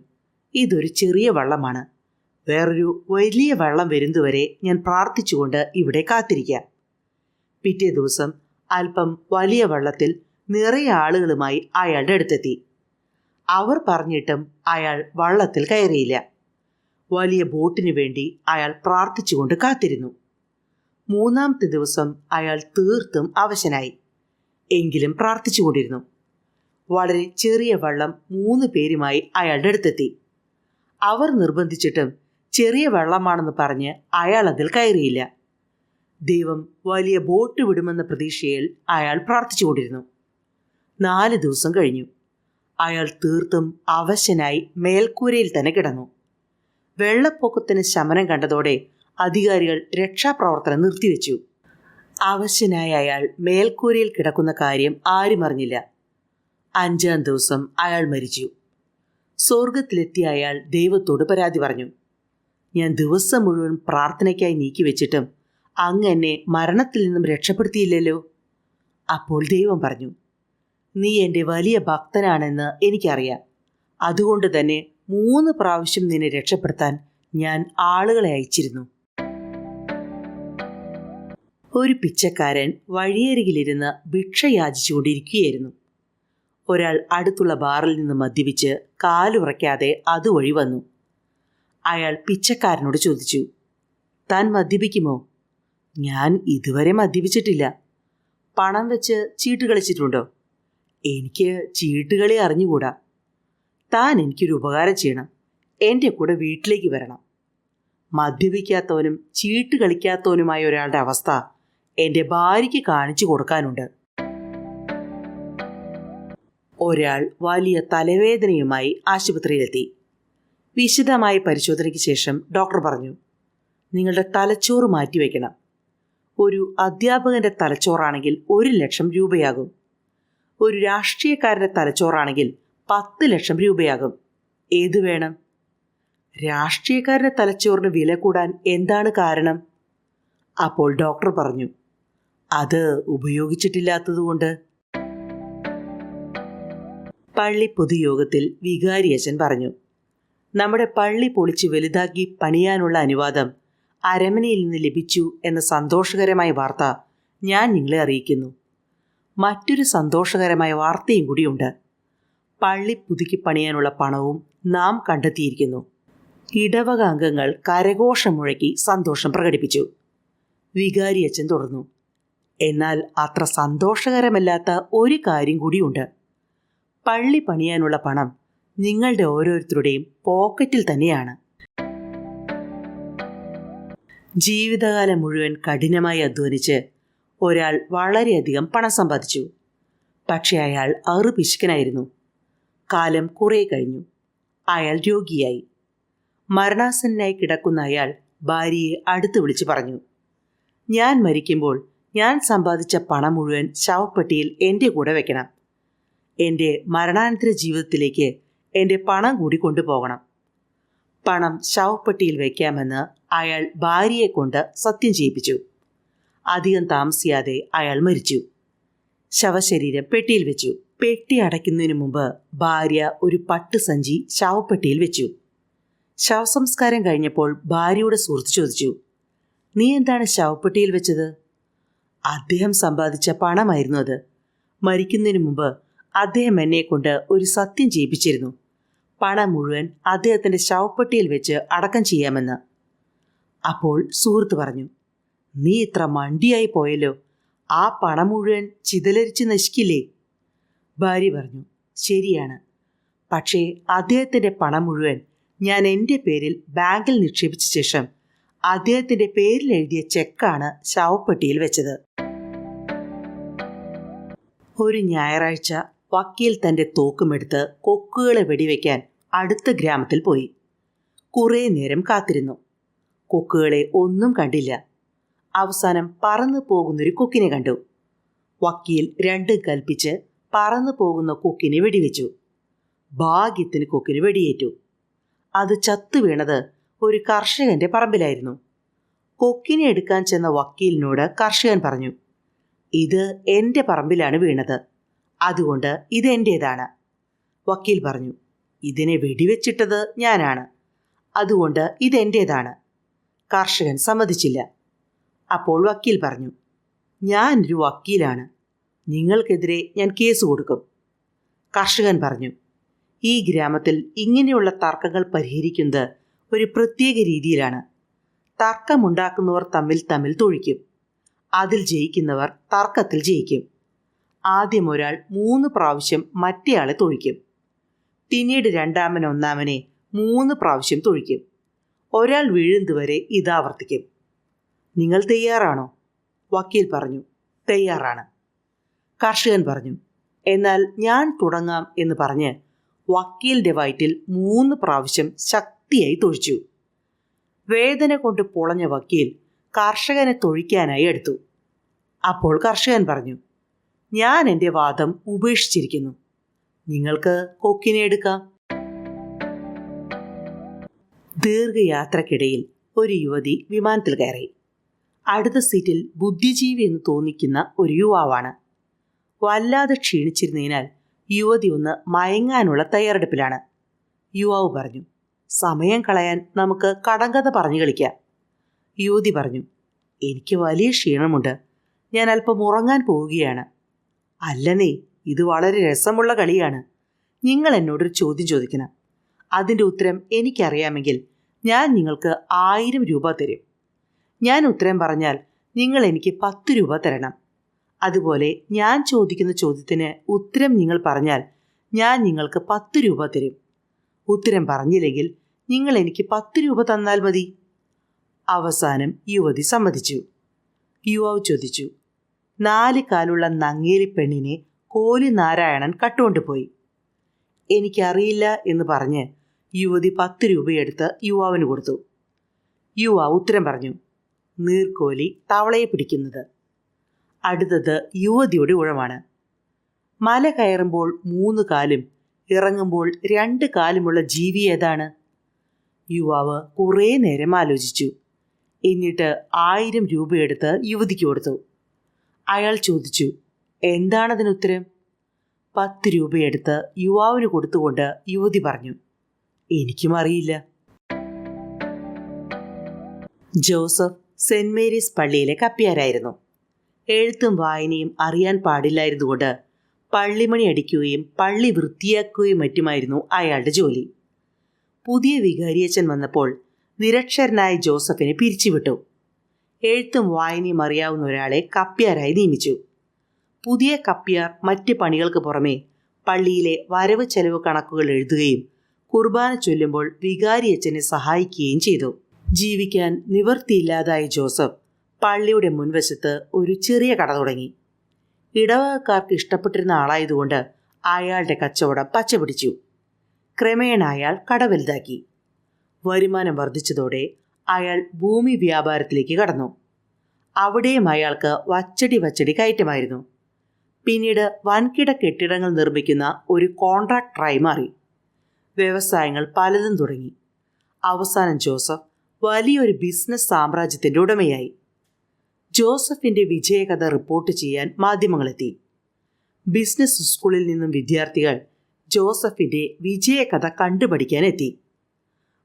ഇതൊരു ചെറിയ വള്ളമാണ്, വേറൊരു വലിയ വെള്ളം വരുന്നതുവരെ ഞാൻ പ്രാർത്ഥിച്ചുകൊണ്ട് ഇവിടെ കാത്തിരിക്കാം. പിറ്റേ ദിവസം അല്പം വലിയ വെള്ളത്തിൽ നിറയെ ആളുകളുമായി അയാളുടെ അടുത്തെത്തി. അവർ പറഞ്ഞിട്ടും അയാൾ വള്ളത്തിൽ കയറിയില്ല. വലിയ ബോട്ടിനു വേണ്ടി അയാൾ പ്രാർത്ഥിച്ചുകൊണ്ട് കാത്തിരുന്നു. മൂന്നാമത്തെ ദിവസം അയാൾ തീർത്തും അവശനായി. എങ്കിലും പ്രാർത്ഥിച്ചുകൊണ്ടിരുന്നു. വളരെ ചെറിയ വള്ളം 3 പേരുമായി അയാളുടെ അടുത്തെത്തി. അവർ നിർബന്ധിച്ചിട്ടും ചെറിയ വെള്ളമാണെന്ന് പറഞ്ഞ് അയാൾ അതിൽ കയറിയില്ല. ദൈവം വലിയ ബോട്ട് വിടുമെന്ന പ്രതീക്ഷയിൽ അയാൾ പ്രാർത്ഥിച്ചുകൊണ്ടിരുന്നു. 4 ദിവസം കഴിഞ്ഞു. അയാൾ തീർത്തും അവശനായി മേൽക്കൂരയിൽ തന്നെ കിടന്നു. വെള്ളപ്പൊക്കത്തിന് ശമനം കണ്ടതോടെ അധികാരികൾ രക്ഷാപ്രവർത്തനം നിർത്തിവെച്ചു. അവശനായ അയാൾ മേൽക്കൂരയിൽ കിടക്കുന്ന കാര്യം ആരും അറിഞ്ഞില്ല. 5-ാം ദിവസം അയാൾ മരിച്ചു. സ്വർഗത്തിലെത്തിയ അയാൾ ദൈവത്തോട് പരാതി പറഞ്ഞു. ഞാൻ ദിവസം മുഴുവൻ പ്രാർത്ഥനയ്ക്കായി നീക്കിവെച്ചിട്ടും അങ്ങ് എന്നെ മരണത്തിൽ നിന്നും രക്ഷപ്പെടുത്തിയില്ലല്ലോ. അപ്പോൾ ദൈവം പറഞ്ഞു, നീ എൻ്റെ വലിയ ഭക്തനാണെന്ന് എനിക്കറിയാം. അതുകൊണ്ട് തന്നെ 3 പ്രാവശ്യം നിന്നെ രക്ഷപ്പെടുത്താൻ ഞാൻ ആളുകളെ അയച്ചിരുന്നു. ഒരു പിച്ചക്കാരൻ വഴിയരികിലിരുന്ന് ഭിക്ഷ യാചിച്ചുകൊണ്ടിരിക്കുകയായിരുന്നു. ഒരാൾ അടുത്തുള്ള ബാറിൽ നിന്ന് മദ്യപിച്ച് കാലുറയ്ക്കാതെ അതുവഴി വന്നു. അയാൾ പിച്ചക്കാരനോട് ചോദിച്ചു, താൻ മദ്യപിക്കുമോ? ഞാൻ ഇതുവരെ മദ്യപിച്ചിട്ടില്ല. പണം വെച്ച് ചീട്ട് കളിച്ചിട്ടുണ്ടോ? എനിക്ക് ചീട്ടുകളി അറിഞ്ഞുകൂടാ. താൻ എനിക്കൊരു ഉപകാരം ചെയ്യണം. എൻ്റെ കൂടെ വീട്ടിലേക്ക് വരണം. മദ്യപിക്കാത്തവനും ചീട്ട് കളിക്കാത്തവനുമായ ഒരാളുടെ അവസ്ഥ എൻ്റെ ഭാര്യയ്ക്ക് കാണിച്ചു കൊടുക്കാനുണ്ട്. ഒരാൾ വലിയ തലവേദനയുമായി ആശുപത്രിയിലെത്തി. വിശദമായ പരിശോധനയ്ക്ക് ശേഷം ഡോക്ടർ പറഞ്ഞു, നിങ്ങളുടെ തലച്ചോറ് മാറ്റിവെക്കണം. ഒരു അധ്യാപകൻ്റെ തലച്ചോറാണെങ്കിൽ 1 ലക്ഷം രൂപയാകും. ഒരു രാഷ്ട്രീയക്കാരൻ്റെ തലച്ചോറാണെങ്കിൽ 10 ലക്ഷം രൂപയാകും. ഏത് വേണം? രാഷ്ട്രീയക്കാരൻ്റെ തലച്ചോറിന് വില കൂടാൻ എന്താണ് കാരണം? അപ്പോൾ ഡോക്ടർ പറഞ്ഞു, അത് ഉപയോഗിച്ചിട്ടില്ലാത്തതുകൊണ്ട്. പള്ളി പൊതുയോഗത്തിൽ വികാരിയച്ഛൻ പറഞ്ഞു, നമ്മുടെ പള്ളി പൊളിച്ച് വലുതാക്കി പണിയാനുള്ള അനുവാദം അരമനയിൽ നിന്ന് ലഭിച്ചു എന്ന സന്തോഷകരമായ വാർത്ത ഞാൻ നിങ്ങളെ അറിയിക്കുന്നു. മറ്റൊരു സന്തോഷകരമായ വാർത്തയും കൂടിയുണ്ട്. പള്ളി പുതുക്കി പണിയാനുള്ള പണവും നാം കണ്ടെത്തിയിരിക്കുന്നു. ഇടവക അംഗങ്ങൾ കരഘോഷം മുഴക്കി സന്തോഷം പ്രകടിപ്പിച്ചു. വികാരിയച്ഛൻ തുടർന്നു, എന്നാൽ അത്ര സന്തോഷകരമല്ലാത്ത ഒരു കാര്യം കൂടിയുണ്ട്. പള്ളി പണിയാനുള്ള പണം നിങ്ങളുടെ ഓരോരുത്തരുടെയും പോക്കറ്റിൽ തന്നെയാണ്. ജീവിതകാലം മുഴുവൻ കഠിനമായി അധ്വാനിച്ച് ഒരാൾ വളരെയധികം പണം സമ്പാദിച്ചു. പക്ഷെ അയാൾ പിശുക്കനായിരുന്നു. കാലം കുറേ കഴിഞ്ഞു. അയാൾ രോഗിയായി. മരണാസന്നനായി കിടക്കുന്ന അയാൾ ഭാര്യയെ അടുത്ത് വിളിച്ച് പറഞ്ഞു, ഞാൻ മരിക്കുമ്പോൾ ഞാൻ സമ്പാദിച്ച പണം മുഴുവൻ ശവപ്പെട്ടിയിൽ എൻ്റെ കൂടെ വയ്ക്കണം. എൻ്റെ മരണാനന്തര ജീവിതത്തിലേക്ക് എൻ്റെ പണം കൂടി കൊണ്ടുപോകണം. പണം ശവപ്പെട്ടിയിൽ വയ്ക്കാമെന്ന് അയാൾ ഭാര്യയെ കൊണ്ട് സത്യം ചെയ്യിപ്പിച്ചു. അധികം താമസിയാതെ അയാൾ മരിച്ചു. ശവശരീരം പെട്ടിയിൽ വെച്ചു. പെട്ടി അടയ്ക്കുന്നതിന് മുമ്പ് ഭാര്യ ഒരു പട്ടുസഞ്ചി ശവപ്പെട്ടിയിൽ വെച്ചു. ശവസംസ്കാരം കഴിഞ്ഞപ്പോൾ ഭാര്യയുടെ സുഹൃത്ത് ചോദിച്ചു, നീ എന്താണ് ശവപ്പെട്ടിയിൽ വെച്ചത്? അദ്ദേഹം സമ്പാദിച്ച പണമായിരുന്നു അത്. മരിക്കുന്നതിന് മുമ്പ് അദ്ദേഹം എന്നെ കൊണ്ട് ഒരു സത്യം ചെയ്യിപ്പിച്ചിരുന്നു. പണം മുഴുവൻ അദ്ദേഹത്തിൻ്റെ ശവപ്പെട്ടിയിൽ വെച്ച് അടക്കം ചെയ്യാമെന്ന്. അപ്പോൾ സുഹൃത്ത് പറഞ്ഞു, നീ ഇത്ര മണ്ടിയായി പോയല്ലോ. ആ പണം മുഴുവൻ ചിതലരിച്ച് നശിക്കില്ലേ? ഭാര്യ പറഞ്ഞു, ശരിയാണ്. പക്ഷേ അദ്ദേഹത്തിൻ്റെ പണം മുഴുവൻ ഞാൻ എൻ്റെ പേരിൽ ബാങ്കിൽ നിക്ഷേപിച്ച ശേഷം അദ്ദേഹത്തിൻ്റെ പേരിൽ എഴുതിയ ചെക്കാണ് ശവപ്പെട്ടിയിൽ വെച്ചത്. ഒരു ഞായറാഴ്ച വക്കീൽ തൻ്റെ തോക്കുമെടുത്ത് കൊക്കുകളെ വെടിവെക്കാൻ അടുത്ത ഗ്രാമത്തിൽ പോയി. കുറേ നേരം കാത്തിരുന്നു. കൊക്കുകളെ ഒന്നും കണ്ടില്ല. അവസാനം പറന്നു പോകുന്നൊരു കൊക്കിനെ കണ്ടു. വക്കീൽ രണ്ടും കൽപ്പിച്ച് പറന്നു പോകുന്ന കൊക്കിനെ വെടിവെച്ചു. ഭാഗ്യത്തിന് കൊക്കിന് വെടിയേറ്റു. അത് ചത്തു വീണത് ഒരു കർഷകന്റെ പറമ്പിലായിരുന്നു. കൊക്കിനെ എടുക്കാൻ ചെന്ന വക്കീലിനോട് കർഷകൻ പറഞ്ഞു, ഇത് എൻ്റെ പറമ്പിലാണ് വീണത്, അതുകൊണ്ട് ഇതെൻ്റേതാണ്. വക്കീൽ പറഞ്ഞു, ഇതിനെ വെടിവെച്ചിട്ടത് ഞാനാണ്. അതുകൊണ്ട് ഇതെൻ്റേതാണ്. കർഷകൻ സമ്മതിച്ചില്ല. അപ്പോൾ വക്കീൽ പറഞ്ഞു, ഞാനൊരു വക്കീലാണ്, നിങ്ങൾക്കെതിരെ ഞാൻ കേസ് കൊടുക്കും. കർഷകൻ പറഞ്ഞു, ഈ ഗ്രാമത്തിൽ ഇങ്ങനെയുള്ള തർക്കങ്ങൾ പരിഹരിക്കുന്നത് ഒരു പ്രത്യേക രീതിയിലാണ്. തർക്കമുണ്ടാക്കുന്നവർ തമ്മിൽ തൊഴിക്കും. അതിൽ ജയിക്കുന്നവർ തർക്കത്തിൽ ജയിക്കും. ആദ്യം ഒരാൾ 3 പ്രാവശ്യം മറ്റേയാളെ തൊഴിക്കും. പിന്നീട് രണ്ടാമൻ ഒന്നാമനെ 3 പ്രാവശ്യം തൊഴിക്കും. ഒരാൾ വീഴുന്നതുവരെ ഇതാവർത്തിക്കും. നിങ്ങൾ തയ്യാറാണോ? വക്കീൽ പറഞ്ഞു, തയ്യാറാണ്. കർഷകൻ പറഞ്ഞു, എന്നാൽ ഞാൻ തുടങ്ങാം എന്ന് പറഞ്ഞ് വക്കീലിൻ്റെ വയറ്റിൽ 3 പ്രാവശ്യം ശക്തിയായി തൊഴിച്ചു. വേദന കൊണ്ട് പൊളഞ്ഞ വക്കീൽ കർഷകനെ തൊഴിക്കാനായി എടുത്തു. അപ്പോൾ കർഷകൻ പറഞ്ഞു, ഞാൻ എൻ്റെ വാദം ഉപേക്ഷിച്ചിരിക്കുന്നു. നിങ്ങൾക്ക് കൊക്കിനെ എടുക്കാം. ദീർഘയാത്രക്കിടയിൽ ഒരു യുവതി വിമാനത്തിൽ കയറി. അടുത്ത സീറ്റിൽ ബുദ്ധിജീവി എന്ന് തോന്നിക്കുന്ന ഒരു യുവാവാണ്. വല്ലാതെ ക്ഷീണിച്ചിരുന്നതിനാൽ യുവതി ഒന്ന് മയങ്ങാനുള്ള തയ്യാറെടുപ്പിലാണ്. യുവാവ് പറഞ്ഞു, സമയം കളയാൻ നമുക്ക് കടങ്കഥ പറഞ്ഞു കളിക്കാം. യുവതി പറഞ്ഞു, എനിക്ക് വലിയ ക്ഷീണമുണ്ട്, ഞാൻ അല്പം ഉറങ്ങാൻ പോവുകയാണ്. അല്ലനേ, ഇത് വളരെ രസമുള്ള കളിയാണ്. നിങ്ങൾ എന്നോടൊരു ചോദ്യം ചോദിക്കണം. അതിൻ്റെ ഉത്തരം എനിക്കറിയാമെങ്കിൽ ഞാൻ നിങ്ങൾക്ക് 1000 രൂപ തരും. ഞാൻ ഉത്തരം പറഞ്ഞാൽ നിങ്ങൾ എനിക്ക് 10 രൂപ തരണം. അതുപോലെ ഞാൻ ചോദിക്കുന്ന ചോദ്യത്തിന് ഉത്തരം നിങ്ങൾ പറഞ്ഞാൽ ഞാൻ നിങ്ങൾക്ക് 10 രൂപ തരും. ഉത്തരം പറഞ്ഞില്ലെങ്കിൽ നിങ്ങൾ എനിക്ക് 10 രൂപ തന്നാൽ മതി. അവസാനം യുവതി സമ്മതിച്ചു. യുവാവ് ചോദിച്ചു, 4 കാലുള്ള നങ്ങേലി പെണ്ണിനെ കോലി നാരായണൻ കട്ടുകൊണ്ടുപോയി. എനിക്കറിയില്ല എന്ന് പറഞ്ഞ് യുവതി 10 രൂപയെടുത്ത് യുവാവിന് കൊടുത്തു. യുവാവ് ഉത്തരം പറഞ്ഞു, നീർക്കോലി തവളയെ പിടിക്കുന്നത്. അടുത്തത് യുവതിയുടെ ഊഴമാണ്. മല കയറുമ്പോൾ 3 കാലും ഇറങ്ങുമ്പോൾ 2 കാലുമുള്ള ജീവി ഏതാണ്? യുവാവ് കുറേ നേരം ആലോചിച്ചു. എന്നിട്ട് 1000 രൂപയെടുത്ത് യുവതിക്ക് കൊടുത്തു. അയാൾ ചോദിച്ചു, എന്താണതിനുത്തരം? 10 രൂപയെടുത്ത് യുവാവിന് കൊടുത്തുകൊണ്ട് യുവതി പറഞ്ഞു, എനിക്കും അറിയില്ല. ജോസഫ് സെന്റ് മേരീസ് പള്ളിയിലെ കപ്പ്യാരായിരുന്നു. എഴുത്തും വായനയും അറിയാൻ പാടില്ലായിരുന്നുകൊണ്ട് പള്ളിമണി അടിക്കുകയും പള്ളി വൃത്തിയാക്കുകയും മറ്റുമായിരുന്നു അയാളുടെ ജോലി. പുതിയ വികാരിയച്ഛൻ വന്നപ്പോൾ നിരക്ഷരനായ ജോസഫിനെ പിരിച്ചുവിട്ടു. എഴുത്തും വായനയും അറിയാവുന്ന ഒരാളെ കപ്പ്യാരായി നിയമിച്ചു. പുതിയ കപ്പ്യാർ മറ്റ് പണികൾക്ക് പുറമെ പള്ളിയിലെ വരവ് ചെലവ് കണക്കുകൾ എഴുതുകയും കുർബാന ചൊല്ലുമ്പോൾ വികാരിയച്ഛനെ സഹായിക്കുകയും ചെയ്തു. ജീവിക്കാൻ നിവൃത്തിയില്ലാതായ ജോസഫ് പള്ളിയുടെ മുൻവശത്ത് ഒരു ചെറിയ കട തുടങ്ങി. ഇടവകക്കാർക്ക് ഇഷ്ടപ്പെട്ടിരുന്ന ആളായതുകൊണ്ട് അയാളുടെ കച്ചവടം പച്ചപിടിച്ചു. ക്രമേണ അയാൾ കട വലുതാക്കി. വരുമാനം വർദ്ധിച്ചതോടെ അയാൾ ഭൂമി വ്യാപാരത്തിലേക്ക് കടന്നു. അവിടെയും അയാൾക്ക് വച്ചടി കയറ്റമായിരുന്നു. പിന്നീട് വൻകിട കെട്ടിടങ്ങൾ നിർമ്മിക്കുന്ന ഒരു കോൺട്രാക്ടറായി മാറി. വ്യവസായങ്ങൾ പലതും തുടങ്ങി. അവസാനം ജോസഫ് വലിയൊരു ബിസിനസ് സാമ്രാജ്യത്തിൻ്റെ ഉടമയായി. ജോസഫിൻ്റെ വിജയകഥ റിപ്പോർട്ട് ചെയ്യാൻ മാധ്യമങ്ങളെത്തി. ബിസിനസ് സ്കൂളിൽ നിന്നും വിദ്യാർത്ഥികൾ ജോസഫിൻ്റെ വിജയകഥ കണ്ടുപഠിക്കാനെത്തി.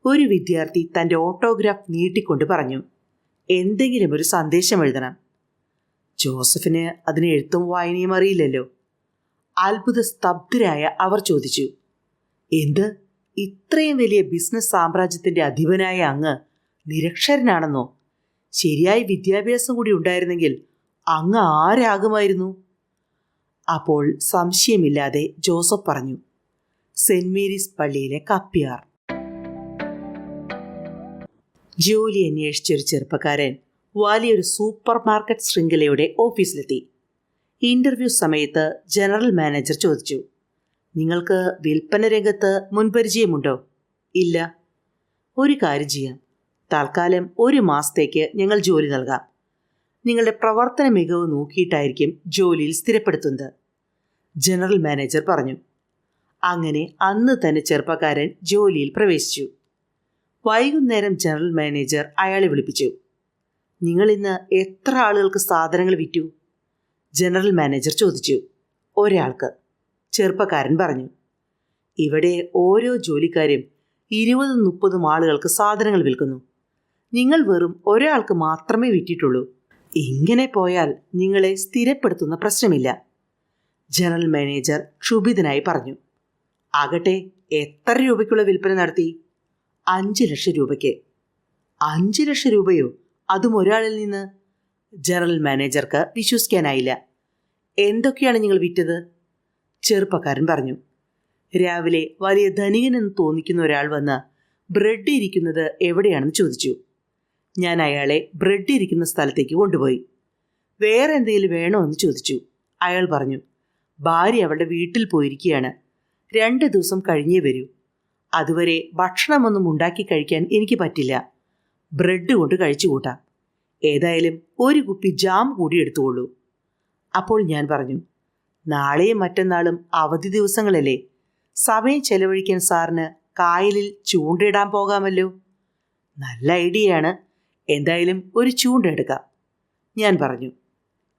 ഒരു വിദ്യാർത്ഥി തൻ്റെ ഓട്ടോഗ്രാഫ് നീട്ടിക്കൊണ്ട് പറഞ്ഞു, എന്തെങ്കിലും ഒരു സന്ദേശം എഴുതണം. ജോസഫിന് അതിന് എഴുത്തും വായനയും അറിയില്ലല്ലോ. അത്ഭുത സ്തബ്ധരായ അവർ ചോദിച്ചു, എന്ത്, ഇത്രയും വലിയ ബിസിനസ് സാമ്രാജ്യത്തിൻ്റെ അധിപനായ അങ്ങ് നിരക്ഷരനാണെന്നോ? ശരിയായ വിദ്യാഭ്യാസം കൂടി ഉണ്ടായിരുന്നെങ്കിൽ അങ്ങ് ആരാകുമായിരുന്നു? അപ്പോൾ സംശയമില്ലാതെ ജോസഫ് പറഞ്ഞു, സെന്റ് മേരീസ് പള്ളിയിലെ കപ്പ്യാർ. ജോലി അന്വേഷിച്ചൊരു ചെറുപ്പക്കാരൻ വലിയൊരു സൂപ്പർ മാർക്കറ്റ് ശൃംഖലയുടെ ഓഫീസിലെത്തി. ഇൻ്റർവ്യൂ സമയത്ത് ജനറൽ മാനേജർ ചോദിച്ചു, നിങ്ങൾക്ക് വിൽപ്പന രംഗത്ത് മുൻപരിചയമുണ്ടോ? ഇല്ല. ഒരു കാര്യം ചെയ്യാം, തൽക്കാലം 1 മാസത്തേക്ക് ഞങ്ങൾ ജോലി നൽകാം. നിങ്ങളുടെ പ്രവർത്തന മികവ് നോക്കിയിട്ടായിരിക്കും ജോലിയിൽ സ്ഥിരപ്പെടുത്തുന്നത്, ജനറൽ മാനേജർ പറഞ്ഞു. അങ്ങനെ അന്ന് തന്നെ ചെറുപ്പക്കാരൻ ജോലിയിൽ പ്രവേശിച്ചു. വൈകുന്നേരം ജനറൽ മാനേജർ അയാളെ വിളിപ്പിച്ചു. നിങ്ങൾ ഇന്ന് എത്ര ആളുകൾക്ക് സാധനങ്ങൾ വിറ്റു? ജനറൽ മാനേജർ ചോദിച്ചു. ഒരാൾക്ക്, ചെറുപ്പക്കാരൻ പറഞ്ഞു. ഇവിടെ ഓരോ ജോലിക്കാരും 20-30 ആളുകൾക്ക് സാധനങ്ങൾ വിൽക്കുന്നു. നിങ്ങൾ വെറും ഒരാൾക്ക് മാത്രമേ വിറ്റിട്ടുള്ളൂ. ഇങ്ങനെ പോയാൽ നിങ്ങളെ സ്ഥിരപ്പെടുത്തുന്ന പ്രശ്നമില്ല. ജനറൽ മാനേജർ ക്ഷുഭിതനായി പറഞ്ഞു. ആകട്ടെ, എത്ര രൂപയ്ക്കുള്ള വിൽപ്പന നടത്തി? 5 ലക്ഷം രൂപയ്ക്ക്. 5 ലക്ഷം രൂപയോ? അതും ഒരാളിൽ നിന്ന്? ജനറൽ മാനേജർക്ക് വിശ്വസിക്കാനായില്ല. എന്തൊക്കെയാണ് നിങ്ങൾ വിറ്റത്? ചെറുപ്പക്കാരൻ പറഞ്ഞു. രാവിലെ വലിയ ധനികനെന്ന് തോന്നിക്കുന്ന ഒരാൾ വന്ന് ബ്രെഡ് ഇരിക്കുന്നത് എവിടെയാണെന്ന് ചോദിച്ചു. ഞാൻ അയാളെ ബ്രെഡ് ഇരിക്കുന്ന സ്ഥലത്തേക്ക് കൊണ്ടുപോയി. വേറെ എന്തെങ്കിലും വേണോ എന്ന് ചോദിച്ചു. അയാൾ പറഞ്ഞു, ഭാര്യ അവളുടെ വീട്ടിൽ പോയിരിക്കുകയാണ്. 2 ദിവസം കഴിഞ്ഞേ വരൂ. അതുവരെ ഭക്ഷണമൊന്നും ഉണ്ടാക്കി കഴിക്കാൻ എനിക്ക് പറ്റില്ല. ബ്രെഡ് കൊണ്ട് കഴിച്ചു കൂട്ടാം. ഏതായാലും ഒരു കുപ്പി ജാം കൂടി എടുത്തുകൊള്ളൂ. അപ്പോൾ ഞാൻ പറഞ്ഞു, നാളെയും മറ്റന്നാളും അവധി ദിവസങ്ങളല്ലേ, സമയം ചെലവഴിക്കാൻ സാറിന് കായലിൽ ചൂണ്ടയിടാൻ പോകാമല്ലോ. നല്ല ഐഡിയയാണ്. എന്തായാലും ഒരു ചൂണ്ട എടുക്കാം. ഞാൻ പറഞ്ഞു,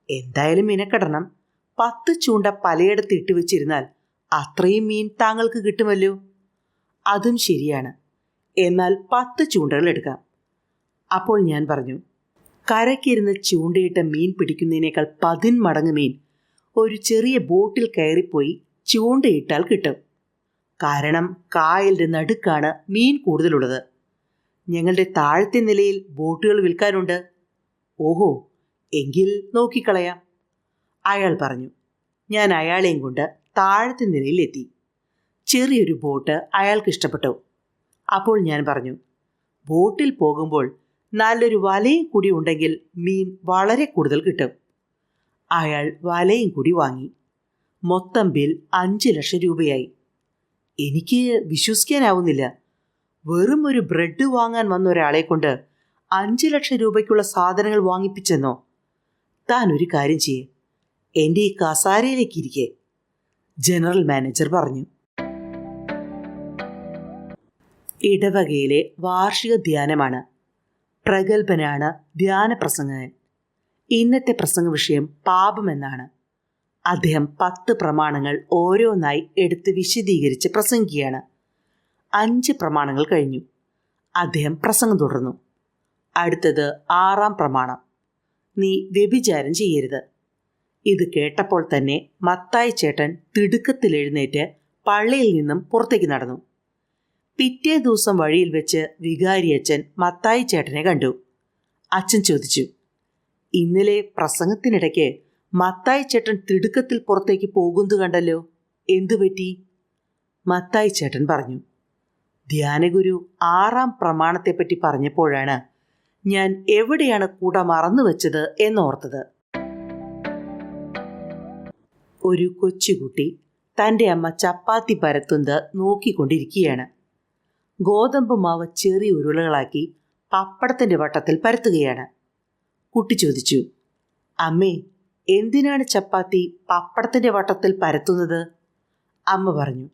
എന്തായാലും മിനക്കെടണം. 10 ചൂണ്ട പലയിടത്ത് ഇട്ട് വെച്ചിരുന്നാൽ അത്രയും മീൻ താങ്കൾക്ക് കിട്ടുമല്ലോ. അതും ശരിയാണ്. എന്നാൽ 10 ചൂണ്ടകൾ എടുക്കാം. അപ്പോൾ ഞാൻ പറഞ്ഞു, കരയ്ക്കിരുന്ന് ചൂണ്ടയിട്ട മീൻ പിടിക്കുന്നതിനേക്കാൾ 10 മടങ്ങ് മീൻ ഒരു ചെറിയ ബോട്ടിൽ കയറിപ്പോയി ചൂണ്ടയിട്ടാൽ കിട്ടും. കാരണം കായലിൻ്റെ നടുക്കാണ് മീൻ കൂടുതലുള്ളത്. ഞങ്ങളുടെ താഴത്തെ നിലയിൽ ബോട്ടുകൾ വിൽക്കാനുണ്ട്. ഓഹോ, എങ്കിൽ നോക്കിക്കളയാം, അയാൾ പറഞ്ഞു. ഞാൻ അയാളെയും കൊണ്ട് താഴത്തെ നിലയിലെത്തി. ചെറിയൊരു ബോട്ട് അയാൾക്ക് ഇഷ്ടപ്പെട്ടു. അപ്പോൾ ഞാൻ പറഞ്ഞു, ബോട്ടിൽ പോകുമ്പോൾ നല്ലൊരു വലയും കൂടി ഉണ്ടെങ്കിൽ മീൻ വളരെ കൂടുതൽ കിട്ടും. അയാൾ വലയും കൂടി വാങ്ങി. മൊത്തം ബിൽ 5 ലക്ഷം രൂപയായി. എനിക്ക് വിശ്വസിക്കാനാവുന്നില്ല. വെറും ഒരു ബ്രെഡ് വാങ്ങാൻ വന്ന ഒരാളെ കൊണ്ട് 5 ലക്ഷം രൂപയ്ക്കുള്ള സാധനങ്ങൾ വാങ്ങിപ്പിച്ചെന്നോ? താൻ ഒരു കാര്യം ചെയ്യേ, എൻ്റെ ഈ കസാരയിലേക്ക് ഇരിക്കേ, ജനറൽ മാനേജർ പറഞ്ഞു. ഇടവകയിലെ വാർഷിക ധ്യാനമാണ്. പ്രഗത്ഭനാണ് ധ്യാന പ്രസംഗകൻ. ഇന്നത്തെ പ്രസംഗ വിഷയം പാപമെന്നാണ്. അദ്ദേഹം 10 പ്രമാണങ്ങൾ ഓരോന്നായി എടുത്ത് വിശദീകരിച്ച് പ്രസംഗിക്കുകയാണ്. 5 പ്രമാണങ്ങൾ കഴിഞ്ഞു. അദ്ദേഹം പ്രസംഗം തുടർന്നു. അടുത്തത് 6-ാം പ്രമാണം, നീ വ്യഭിചാരം ചെയ്യരുത്. ഇത് കേട്ടപ്പോൾ തന്നെ മത്തായി ചേട്ടൻ തിടുക്കത്തിൽ എഴുന്നേറ്റ് പള്ളിയിൽ നിന്നും പുറത്തേക്ക് നടന്നു. പിറ്റേ ദിവസം വഴിയിൽ വെച്ച് വികാരി അച്ഛൻ മത്തായി ചേട്ടനെ കണ്ടു. അച്ഛൻ ചോദിച്ചു, ഇന്നലെ പ്രസംഗത്തിനിടയ്ക്ക് മത്തായി ചേട്ടൻ തിടുക്കത്തിൽ പുറത്തേക്ക് പോകുന്നത് കണ്ടല്ലോ, എന്തുപറ്റി? മത്തായി ചേട്ടൻ പറഞ്ഞു, ധ്യാനഗുരു 6-ാം പ്രമാണത്തെപ്പറ്റി പറഞ്ഞപ്പോഴാണ് ഞാൻ എവിടെയാണ് കൂട മറന്നു വെച്ചത് എന്നോർത്തത്. ഒരു കൊച്ചുകുട്ടി തൻ്റെ അമ്മ ചപ്പാത്തി പരത്തുന്നത് നോക്കിക്കൊണ്ടിരിക്കുകയാണ്. ഗോതമ്പ് മാവ് ചെറിയ ഉരുളകളാക്കി പപ്പടത്തിൻ്റെ വട്ടത്തിൽ പരത്തുകയാണ്. കുട്ടി ചോദിച്ചു, അമ്മേ, എന്തിനാണ് ചപ്പാത്തി പപ്പടത്തിൻ്റെ വട്ടത്തിൽ പരത്തുന്നത്? അമ്മ പറഞ്ഞു,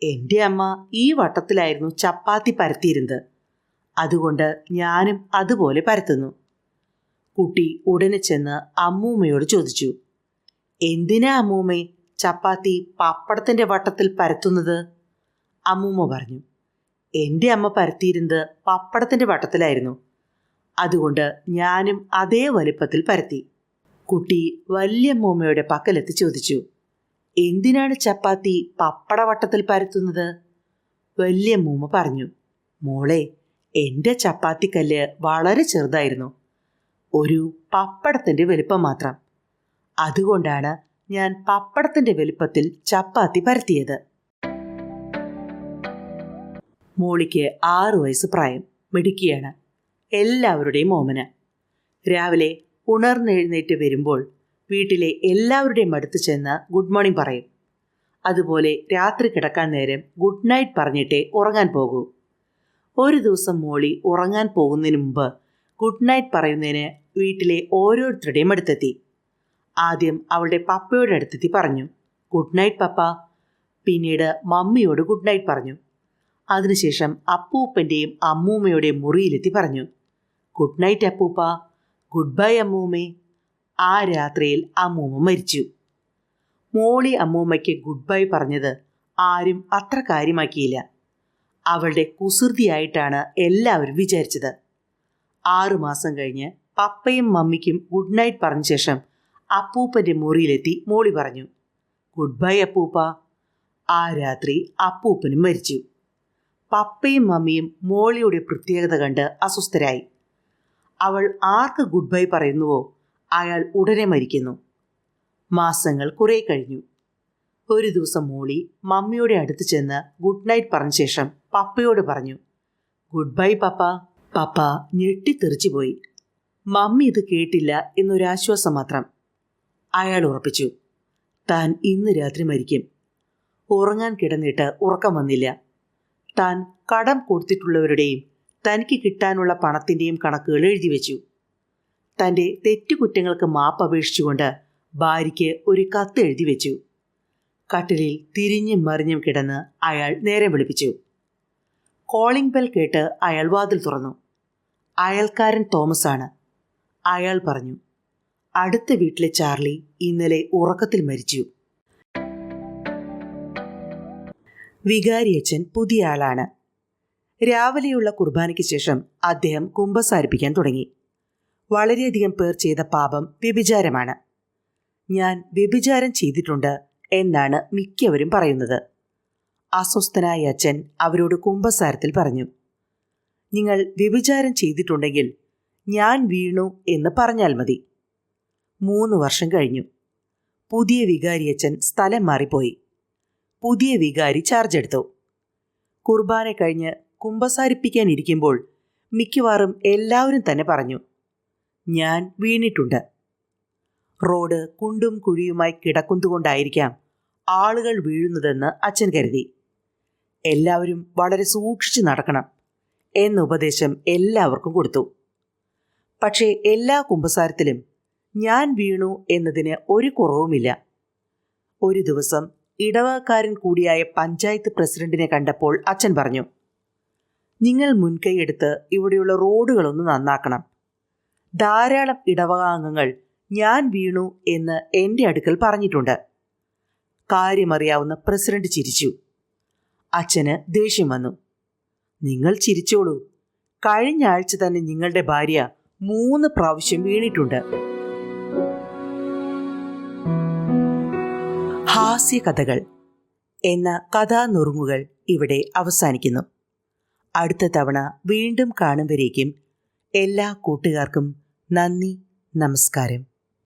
എൻ്റെ അമ്മ ഈ വട്ടത്തിലായിരുന്നു ചപ്പാത്തി പരത്തിയിരുന്നത്. അതുകൊണ്ട് ഞാനും അതുപോലെ പരത്തുന്നു. കുട്ടി ഉടനെ ചെന്ന് അമ്മൂമ്മയോട് ചോദിച്ചു, എന്തിനാ അമ്മൂമ്മേ ചപ്പാത്തി പപ്പടത്തിൻ്റെ വട്ടത്തിൽ പരത്തുന്നത്? അമ്മൂമ്മ പറഞ്ഞു, എൻ്റെ അമ്മ പരത്തിയിരുന്നത് പപ്പടത്തിൻ്റെ വട്ടത്തിലായിരുന്നു. അതുകൊണ്ട് ഞാനും അതേ വലിപ്പത്തിൽ പരത്തി. കുട്ടി വല്യമ്മൂമ്മയുടെ പക്കലെത്തി ചോദിച്ചു, എന്തിനാണ് ചപ്പാത്തി പപ്പടവട്ടത്തിൽ പരത്തുന്നത്? വല്യമ്മൂമ്മ പറഞ്ഞു, മോളെ, എൻ്റെ ചപ്പാത്തിക്കല്ല് വളരെ ചെറുതായിരുന്നു, ഒരു പപ്പടത്തിൻ്റെ വലിപ്പം മാത്രം. അതുകൊണ്ടാണ് ഞാൻ പപ്പടത്തിൻ്റെ വലിപ്പത്തിൽ ചപ്പാത്തി പരത്തിയത്. മോളിക്ക് 6 വയസ്സ് പ്രായം, മിടുക്കിയാണ്, എല്ലാവരുടെയും ഓമന. രാവിലെ ഉണർന്നെഴുന്നേറ്റ് വരുമ്പോൾ വീട്ടിലെ എല്ലാവരുടെയും അടുത്ത് ചെന്ന് ഗുഡ് മോർണിംഗ് പറയും. അതുപോലെ രാത്രി കിടക്കാൻ നേരം ഗുഡ് നൈറ്റ് പറഞ്ഞിട്ടേ ഉറങ്ങാൻ പോകൂ. ഒരു ദിവസം മോളി ഉറങ്ങാൻ പോകുന്നതിന് മുമ്പ് ഗുഡ് നൈറ്റ് പറയുന്നതിന് വീട്ടിലെ ഓരോരുത്തരുടെയും അടുത്തെത്തി. ആദ്യം അവളുടെ പപ്പയുടെ അടുത്തെത്തി പറഞ്ഞു, ഗുഡ് നൈറ്റ് പപ്പ. പിന്നീട് മമ്മിയോട് ഗുഡ് നൈറ്റ് പറഞ്ഞു. അതിനുശേഷം അപ്പൂപ്പൻ്റെയും അമ്മൂമ്മയുടെയും മുറിയിലെത്തി പറഞ്ഞു, ഗുഡ് നൈറ്റ് അപ്പൂപ്പ, ഗുഡ് ബൈ അമ്മൂമ്മേ. ആ രാത്രിയിൽ അമ്മൂമ്മ മരിച്ചു. മോളി അമ്മൂമ്മയ്ക്ക് ഗുഡ് ബൈ പറഞ്ഞത് ആരും അത്ര കാര്യമാക്കിയില്ല. അവളുടെ കുസൃതിയായിട്ടാണ് എല്ലാവരും വിചാരിച്ചത്. 6 മാസം കഴിഞ്ഞ് പപ്പയും മമ്മിക്കും ഗുഡ് നൈറ്റ് പറഞ്ഞ ശേഷം അപ്പൂപ്പൻ്റെ മുറിയിലെത്തി മോളി പറഞ്ഞു, ഗുഡ് ബൈ അപ്പൂപ്പ. ആ രാത്രി അപ്പൂപ്പനും മരിച്ചു. പപ്പയും മമ്മിയും മോളിയുടെ പ്രത്യേകത കണ്ട് അസ്വസ്ഥരായി. അവൾ ആർക്ക് ഗുഡ് ബൈ പറയുന്നുവോ അയാൾ ഉടനെ മരിക്കുന്നു. മാസങ്ങൾ കുറേ കഴിഞ്ഞു. ഒരു ദിവസം മോളി മമ്മിയുടെ അടുത്ത് ചെന്ന് ഗുഡ് നൈറ്റ് പറഞ്ഞ ശേഷം പപ്പയോട് പറഞ്ഞു, ഗുഡ് ബൈ പപ്പ. പപ്പ ഞെട്ടിത്തെറിച്ചു പോയി. മമ്മി ഇത് കേട്ടില്ല എന്നൊരാശ്വാസം മാത്രം. അയാൾ ഉറപ്പിച്ചു, താൻ ഇന്ന് രാത്രി മരിക്കും. ഉറങ്ങാൻ കിടന്നിട്ട് ഉറക്കം വന്നില്ല. താൻ കടം കൊടുത്തിട്ടുള്ളവരുടെയും തനിക്ക് കിട്ടാനുള്ള പണത്തിൻ്റെയും കണക്കുകൾ എഴുതി വെച്ചു. തൻ്റെ തെറ്റുകുറ്റങ്ങൾക്ക് മാപ്പ് അപേക്ഷിച്ചുകൊണ്ട് ഭാര്യയ്ക്ക് ഒരു കത്ത് എഴുതി വെച്ചു. കട്ടിലിൽ തിരിഞ്ഞും മറിഞ്ഞും കിടന്ന് അയാൾ നേരം വെളുപ്പിച്ചു. കോളിംഗ് ബെൽ കേട്ട് അയാൾ വാതിൽ തുറന്നു. അയൽക്കാരൻ തോമസാണ്. അയാൾ പറഞ്ഞു, അടുത്ത വീട്ടിലെ ചാർലി ഇന്നലെ ഉറക്കത്തിൽ മരിച്ചു. വികാരിയച്ഛൻ പുതിയ ആളാണ്. രാവിലെയുള്ള കുർബാനയ്ക്ക് ശേഷം അദ്ദേഹം കുമ്പസാരിപ്പിക്കാൻ തുടങ്ങി. വളരെയധികം പേർ ചെയ്ത പാപം വ്യഭിചാരമാണ്. ഞാൻ വ്യഭിചാരം ചെയ്തിട്ടുണ്ട് എന്നാണ് മിക്കവരും പറയുന്നത്. അസ്വസ്ഥനായ അച്ഛൻ അവരോട് കുമ്പസാരത്തിൽ പറഞ്ഞു, നിങ്ങൾ വ്യഭിചാരം ചെയ്തിട്ടുണ്ടെങ്കിൽ ഞാൻ വീണു എന്ന് പറഞ്ഞാൽ മതി. 3 വർഷം കഴിഞ്ഞു. പുതിയ വികാരിയച്ഛൻ സ്ഥലം മാറിപ്പോയി. പുതിയ വികാരി ചാർജ് എടുത്തു. കുർബാന കഴിഞ്ഞ് കുമ്പസാരിപ്പിക്കാനിരിക്കുമ്പോൾ മിക്കവാറും എല്ലാവരും തന്നെ പറഞ്ഞു, ഞാൻ വീണിട്ടുണ്ട്. റോഡ് കുണ്ടും കുഴിയുമായി കിടക്കുന്നതുകൊണ്ടായിരിക്കാം ആളുകൾ വീഴുന്നതെന്ന് അച്ഛൻ കരുതി. എല്ലാവരും വളരെ സൂക്ഷിച്ചു നടക്കണം എന്ന ഉപദേശം എല്ലാവർക്കും കൊടുത്തു. പക്ഷേ എല്ലാ കുമ്പസാരത്തിലും ഞാൻ വീണു എന്നതിന് ഒരു കുറവുമില്ല. ഒരു ദിവസം ഇടവക്കാരൻ കൂടിയായ പഞ്ചായത്ത് പ്രസിഡന്റിനെ കണ്ടപ്പോൾ അച്ഛൻ പറഞ്ഞു, നിങ്ങൾ മുൻകൈയെടുത്ത് ഇവിടെയുള്ള റോഡുകളൊന്ന് നന്നാക്കണം. ധാരാളം ഇടവകാംഗങ്ങൾ ഞാൻ വീണു എന്ന് എൻ്റെ അടുക്കൽ പറഞ്ഞിട്ടുണ്ട്. കാര്യമറിയാവുന്ന പ്രസിഡന്റ് ചിരിച്ചു. അച്ഛന് ദേഷ്യം വന്നു. നിങ്ങൾ ചിരിച്ചോളൂ, കഴിഞ്ഞ ആഴ്ച തന്നെ നിങ്ങളുടെ ഭാര്യ 3 പ്രാവശ്യം വീണിട്ടുണ്ട്. ഹാസ്യകഥകൾ എന്ന കഥാനുറുങ്ങുകൾ ഇവിടെ അവസാനിക്കുന്നു. അടുത്ത തവണ വീണ്ടും കാണും വരേക്കും എല്ലാ കൂട്ടുകാർക്കും നന്ദി, നമസ്കാരം.